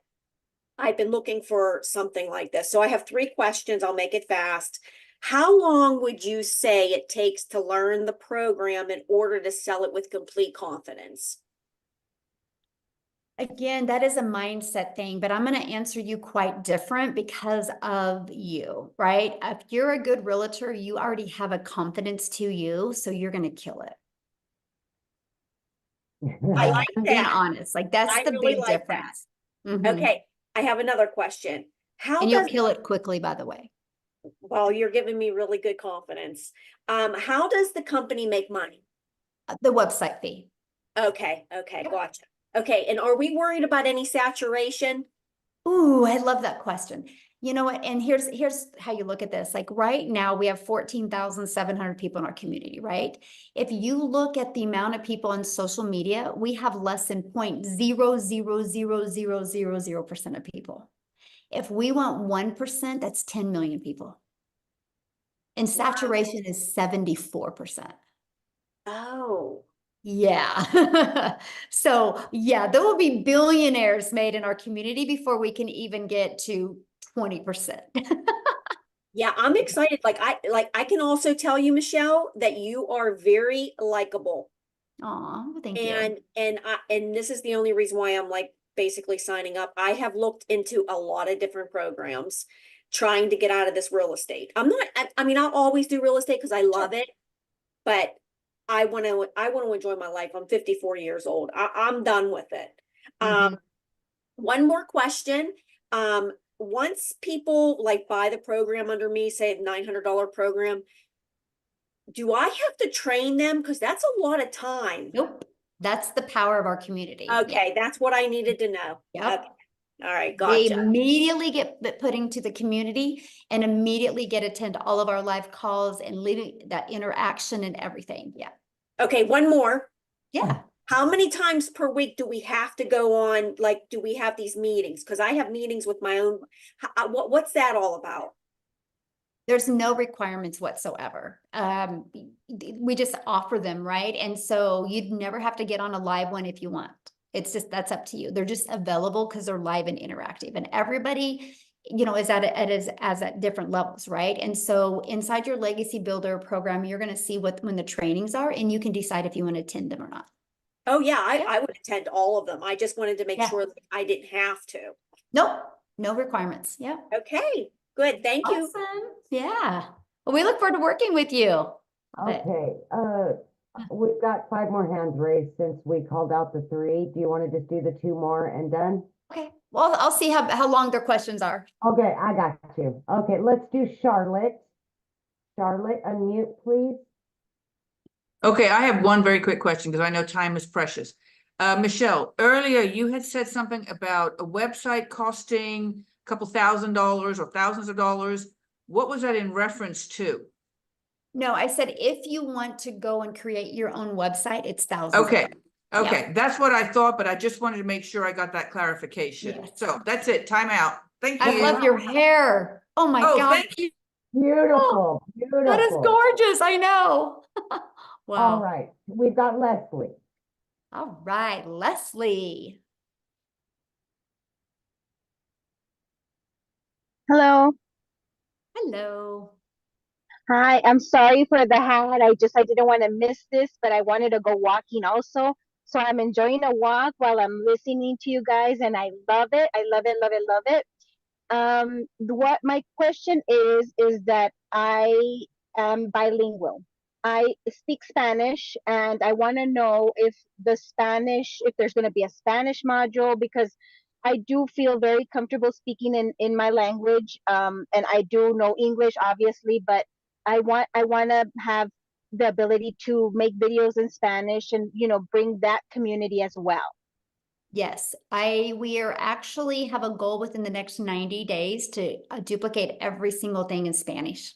I've been looking for something like this. So I have 3 questions. I'll make it fast. How long would you say it takes to learn the program in order to sell it with complete confidence? Again, that is a mindset thing, but I'm going to answer you quite different because of you, right? If you're a good realtor, you already have a confidence to you, so you're going to kill it. I like I'm being that. honest. Like that's I the really big like difference. that. Okay, I have another question. How And you'll does kill it quickly, by the way. well, you're giving me really good confidence. How does the company make money? The website fee. Okay, gotcha. Okay, and are we worried about any saturation? Ooh, I love that question. You know what? And here's how you look at this. Like right now, we have 14,700 people in our community, right? If you look at the amount of people on social media, we have less than 0.0000000% of people. If we want 1%, that's 10 million people. And saturation is 74%. Oh. Yeah. So yeah, there will be billionaires made in our community before we can even get to 20%. Yeah, I'm excited. Like I can also tell you, Michelle, that you are very likable. Aw, thank you. And this is the only reason why I'm like basically signing up. I have looked into a lot of different programs trying to get out of this real estate. I mean, I'll always do real estate because I love it, but I want to enjoy my life. I'm 54 years old. I'm done with it. One more question. Once people like buy the program under me, say a $900 program, do I have to train them? Because that's a lot of time. Nope. That's the power of our community. Okay, that's what I needed to know. Yep. Okay. All right, They gotcha. immediately get put into the community and immediately get attend all of our live calls and leading that interaction and everything. Yeah. Okay, one more. Yeah. How many times per week do we have to go on? Like, do we have these meetings? Because I have meetings with my own. What's that all about? There's no requirements whatsoever. We just offer them, right? And so you'd never have to get on a live one if you want. It's just, that's up to you. They're just available because they're live and interactive, and everybody, you know, is at different levels, right? And so inside your Legacy Builder program, you're going to see when the trainings are, and you can decide if you want to attend them or not. Oh yeah, I would attend all of them. I just wanted to make sure that I didn't have to. Nope, no requirements. Yeah. Okay, good. Thank you. Yeah. Well, we look forward to working with you. Okay. We've got 5 more hands raised since we called out the 3. Do you want to just do the 2 more and done? Okay. Well, I'll see how long their questions are. Okay, I got you. Okay, let's do Charlotte. Charlotte, unmute, please. Okay, I have one very quick question because I know time is precious. Michelle, earlier you had said something about a website costing a couple $1,000s or thousands of dollars. What was that in reference to? No, I said if you want to go and create your own website, it's thousands. Okay. Yeah. Okay, that's what I thought, but I just wanted to make sure I got that clarification. Yes. So that's it. Time out. Thank you. I love your hair. Oh my God. Thank you. Beautiful, beautiful. That is gorgeous. I know. Wow. All right, we've got Leslie. All right, Leslie. Hello. Hello. Hi, I'm sorry for the hat. I didn't want to miss this, but I wanted to go walking also. So I'm enjoying a walk while I'm listening to you guys, and I love it. I love it, love it, love it. What my question is that I am bilingual. I speak Spanish, and I want to know if there's going to be a Spanish module, because I do feel very comfortable speaking in my language. And I do know English, obviously, but I want to have the ability to make videos in Spanish and, bring that community as well. Yes, we are actually have a goal within the next 90 days to duplicate every single thing in Spanish.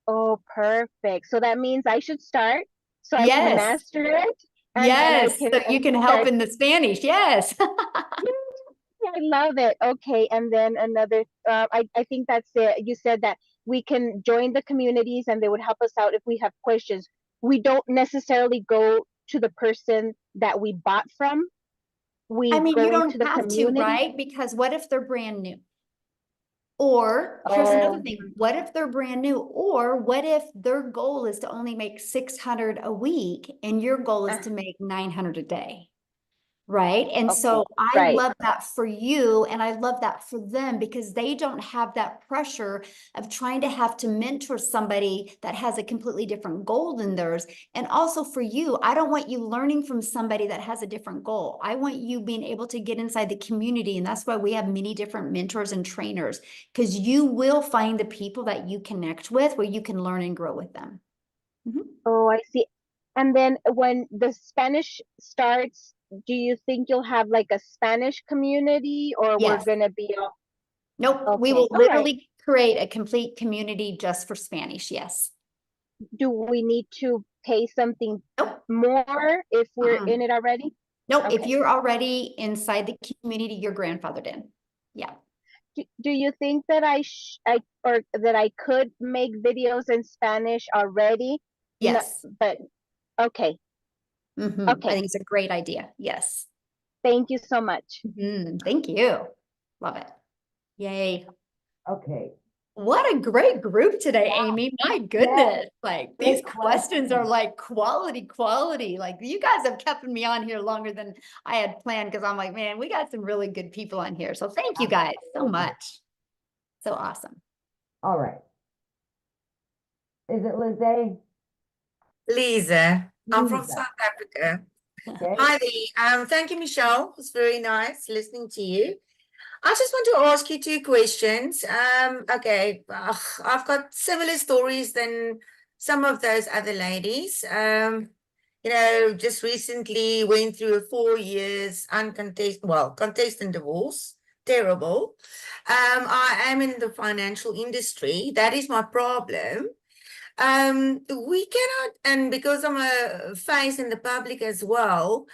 Oh, perfect. So that means I should start so I can Yes. master it. And then I Yes, can so you can help start. in the Spanish. Yes. I love it. Okay. And then another, I think that's it. You said that we can join the communities and they would help us out if we have questions. We don't necessarily go to the person that we bought from. We I mean, go you into don't the have to, community. right? Because what if they're brand new? Or here's another Oh, thing. What if they're brand new? Or what if their goal is to only make 600 a week and your goal is to make 900 a day? Right. And okay. so I Right. love that for you. And I love that for them because they don't have that pressure of trying to have to mentor somebody that has a completely different goal than theirs. And also for you, I don't want you learning from somebody that has a different goal. I want you being able to get inside the community. And that's why we have many different mentors and trainers, because you will find the people that you connect with where you can learn and grow with them. Oh, I see. And then when the Spanish starts, do you think you'll have like a Spanish community, or we're Yes. gonna be all Nope. We okay? will All right. literally create a complete community just for Spanish. Yes. Do we need to pay something more if we're Mm-mm. in it already? Nope. If Okay. you're already inside the community, you're grandfathered in. Yeah. Do you think that or that I could make videos in Spanish already? No, Yes. but okay. I Okay. think it's a great idea. Yes. Thank you so much. Thank you. Love it. Yay. Okay. What a great group today, Amy. My goodness. Like Great these questions are questions. like quality. Like you guys have kept me on here longer than I had planned because I'm like, man, we got some really good people on here. So thank you guys so much. So awesome. All right. Is it Lizzie? Lisa, I'm from Lisa. South Africa. Okay. Hi there. Thank you, Michelle. It was very nice listening to you. I just want to ask you two questions. Okay, I've got similar stories than some of those other ladies. Just recently went through a 4 years contestant divorce. Terrible. I am in the financial industry. That is my problem. We cannot, and because I'm a face in the public as well,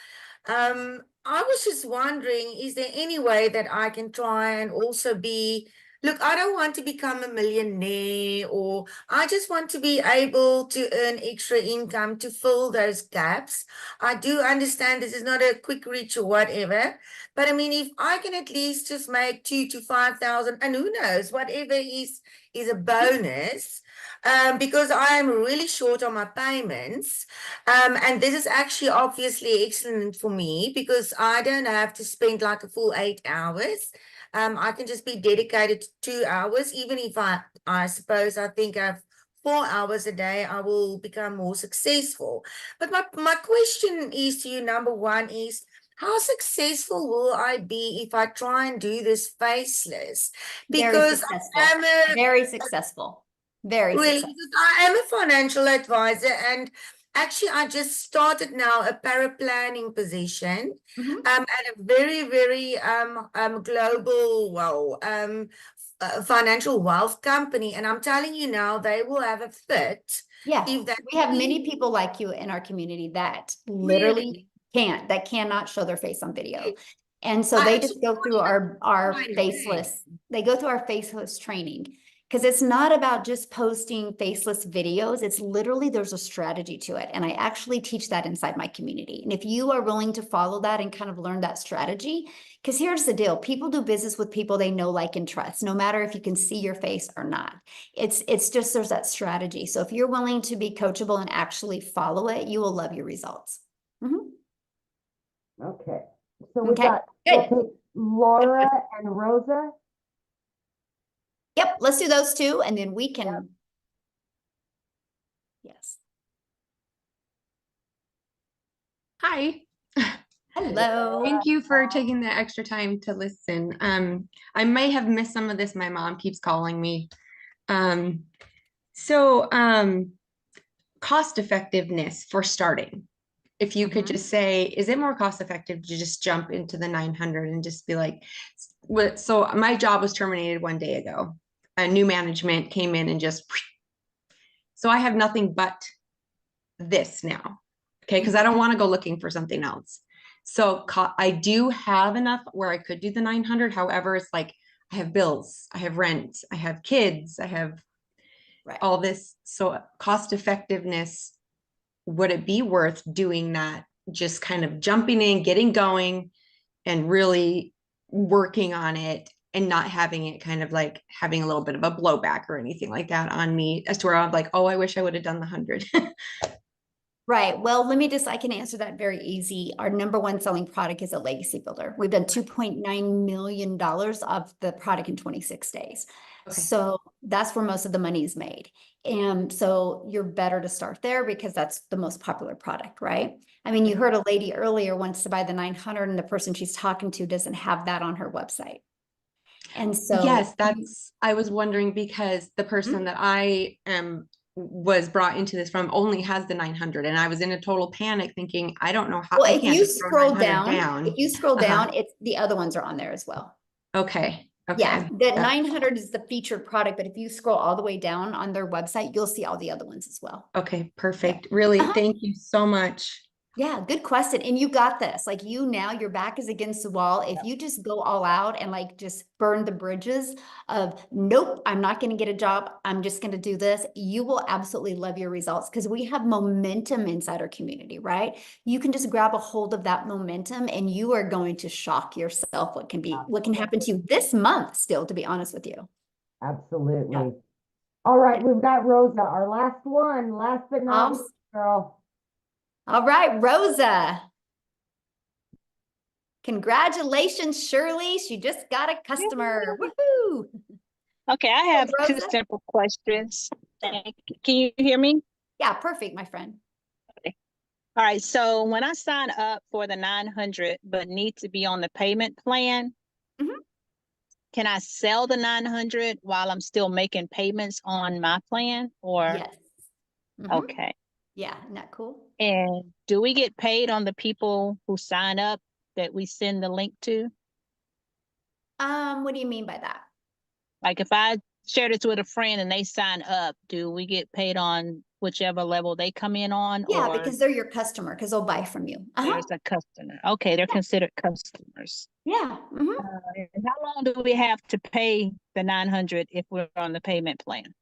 I was just wondering, is there any way that I can try and also look, I don't want to become a millionaire, or I just want to be able to earn extra income to fill those gaps. I do understand this is not a quick reach or whatever, but I mean, if I can at least just make 2,000 to 5,000, and who knows, whatever is a bonus. Because I am really short on my payments. And this is actually obviously excellent for me because I don't have to spend like a full 8 hours. I can just be dedicated to 2 hours, even if I suppose I think I've 4 hours a day, I will become more successful. But my question is to you, number one is, how successful will I be if I try and do this faceless? Because I am Very successful. Very really, successful. because I am a financial advisor, and actually I just started now a paraplanning position at a very, very global, financial wealth company. And I'm telling you now, they will have a fit. Yeah, if they we have really many people like you in our community that literally cannot show their face on video. And so they just go through our faceless, they go through our faceless training. Because it's not about just posting faceless videos. It's literally, there's a strategy to it. And I actually teach that inside my community. And if you are willing to follow that and kind of learn that strategy, because here's the deal, people do business with people they know, like, and trust, no matter if you can see your face or not. It's just, there's that strategy. So if you're willing to be coachable and actually follow it, you will love your results. Okay. So we've got we'll take Laura and Rosa. Yep, let's do those two, and then we can. Yes. Hi. Hello. Thank you for taking the extra time to listen. I may have missed some of this. My mom keeps calling me. Cost effectiveness for starting. If you could just say, is it more cost effective to just jump into the 900 and just be like, so my job was terminated 1 day ago. A new management came in and just, so I have nothing but this now. Okay. Cause I don't want to go looking for something else. So I do have enough where I could do the 900. However, it's like, I have bills, I have rent, I have kids, I have all this. So cost effectiveness, would it be worth doing that? Just kind of jumping in, getting going and really working on it and not having it kind of like having a little bit of a blowback or anything like that on me as to where I'm like, oh, I wish I would have done the 100. Right. Well, I can answer that very easy. Our number one selling product is a legacy builder. We've done $2.9 million of the product in 26 days. Okay. So that's where most of the money is made. And so you're better to start there because that's the most popular product, right? I mean, you heard a lady earlier wants to buy the 900 and the person she's talking to doesn't have that on her website. And so yes, I was wondering because the person that I was brought into this from only has the 900 and I was in a total panic thinking, I don't know how. Well, if you scroll down, it's the other ones are on there as well. Okay. Yeah, the 900 is the featured product, but if you scroll all the way down on their website, you'll see all the other ones as well. Okay, perfect. Really, thank you so much. Yeah, good question. And you got this. Like your back is against the wall. If you just go all out and like just burn the bridges of, nope, I'm not going to get a job. I'm just going to do this. You will absolutely love your results because we have momentum inside our community, right? You can just grab a hold of that momentum and you are going to shock yourself what can happen to you this month still, to be honest with you. Absolutely. Yeah. All right. We've got Rosa, our last one, last but not least, girl. All right, Rosa. Congratulations, Shirley. She just got a customer. Woohoo! Okay, I have two simple questions. Can you hear me? Yeah, perfect, my friend. Okay. All right, so when I sign up for the 900 but need to be on the payment plan, can I sell the 900 while I'm still making payments on my plan? Or yes. Okay. Yeah, isn't that cool? And do we get paid on the people who sign up that we send the link to? What do you mean by that? Like if I share this with a friend and they sign up, do we get paid on whichever level they come in on? Yeah, because they're your customer, because they'll buy from you. There's a customer. Okay, they're considered customers. Yeah. And how long do we have to pay the 900 if we're on the payment plan?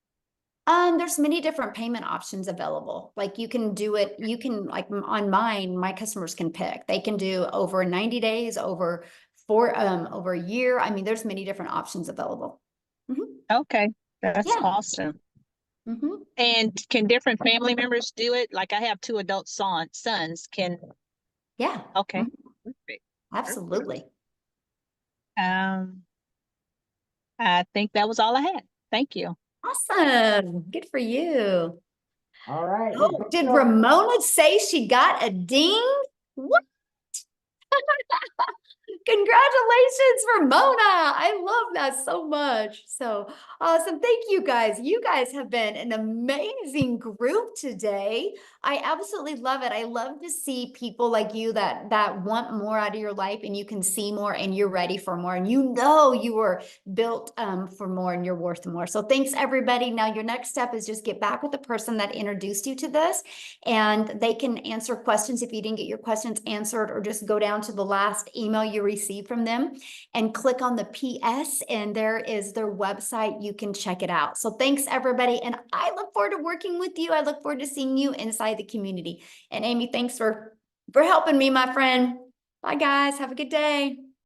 There's many different payment options available. Like you can do it, like on mine, my customers can pick. They can do over 90 days, over a year. I mean, there's many different options available. Okay, that's awesome. And can different family members do it? Like I have 2 adult sons. Yeah. Okay. Perfect. Absolutely. I think that was all I had. Thank you. Awesome. Good for you. All right. Oh, did Ramona say she got a ding? What? Congratulations, Ramona. I love that so much. So awesome. Thank you guys. You guys have been an amazing group today. I absolutely love it. I love to see people like you that want more out of your life and you can see more and you're ready for more and you know you were built for more and you're worth more. So thanks everybody. Now your next step is just get back with the person that introduced you to this and they can answer questions if you didn't get your questions answered or just go down to the last email you received receive from them, and click on the PS, and there is their website. You can check it out. So thanks, everybody. And I look forward to working with you. I look forward to seeing you inside the community. And Amy, thanks for helping me, my friend. Bye, guys. Have a good day.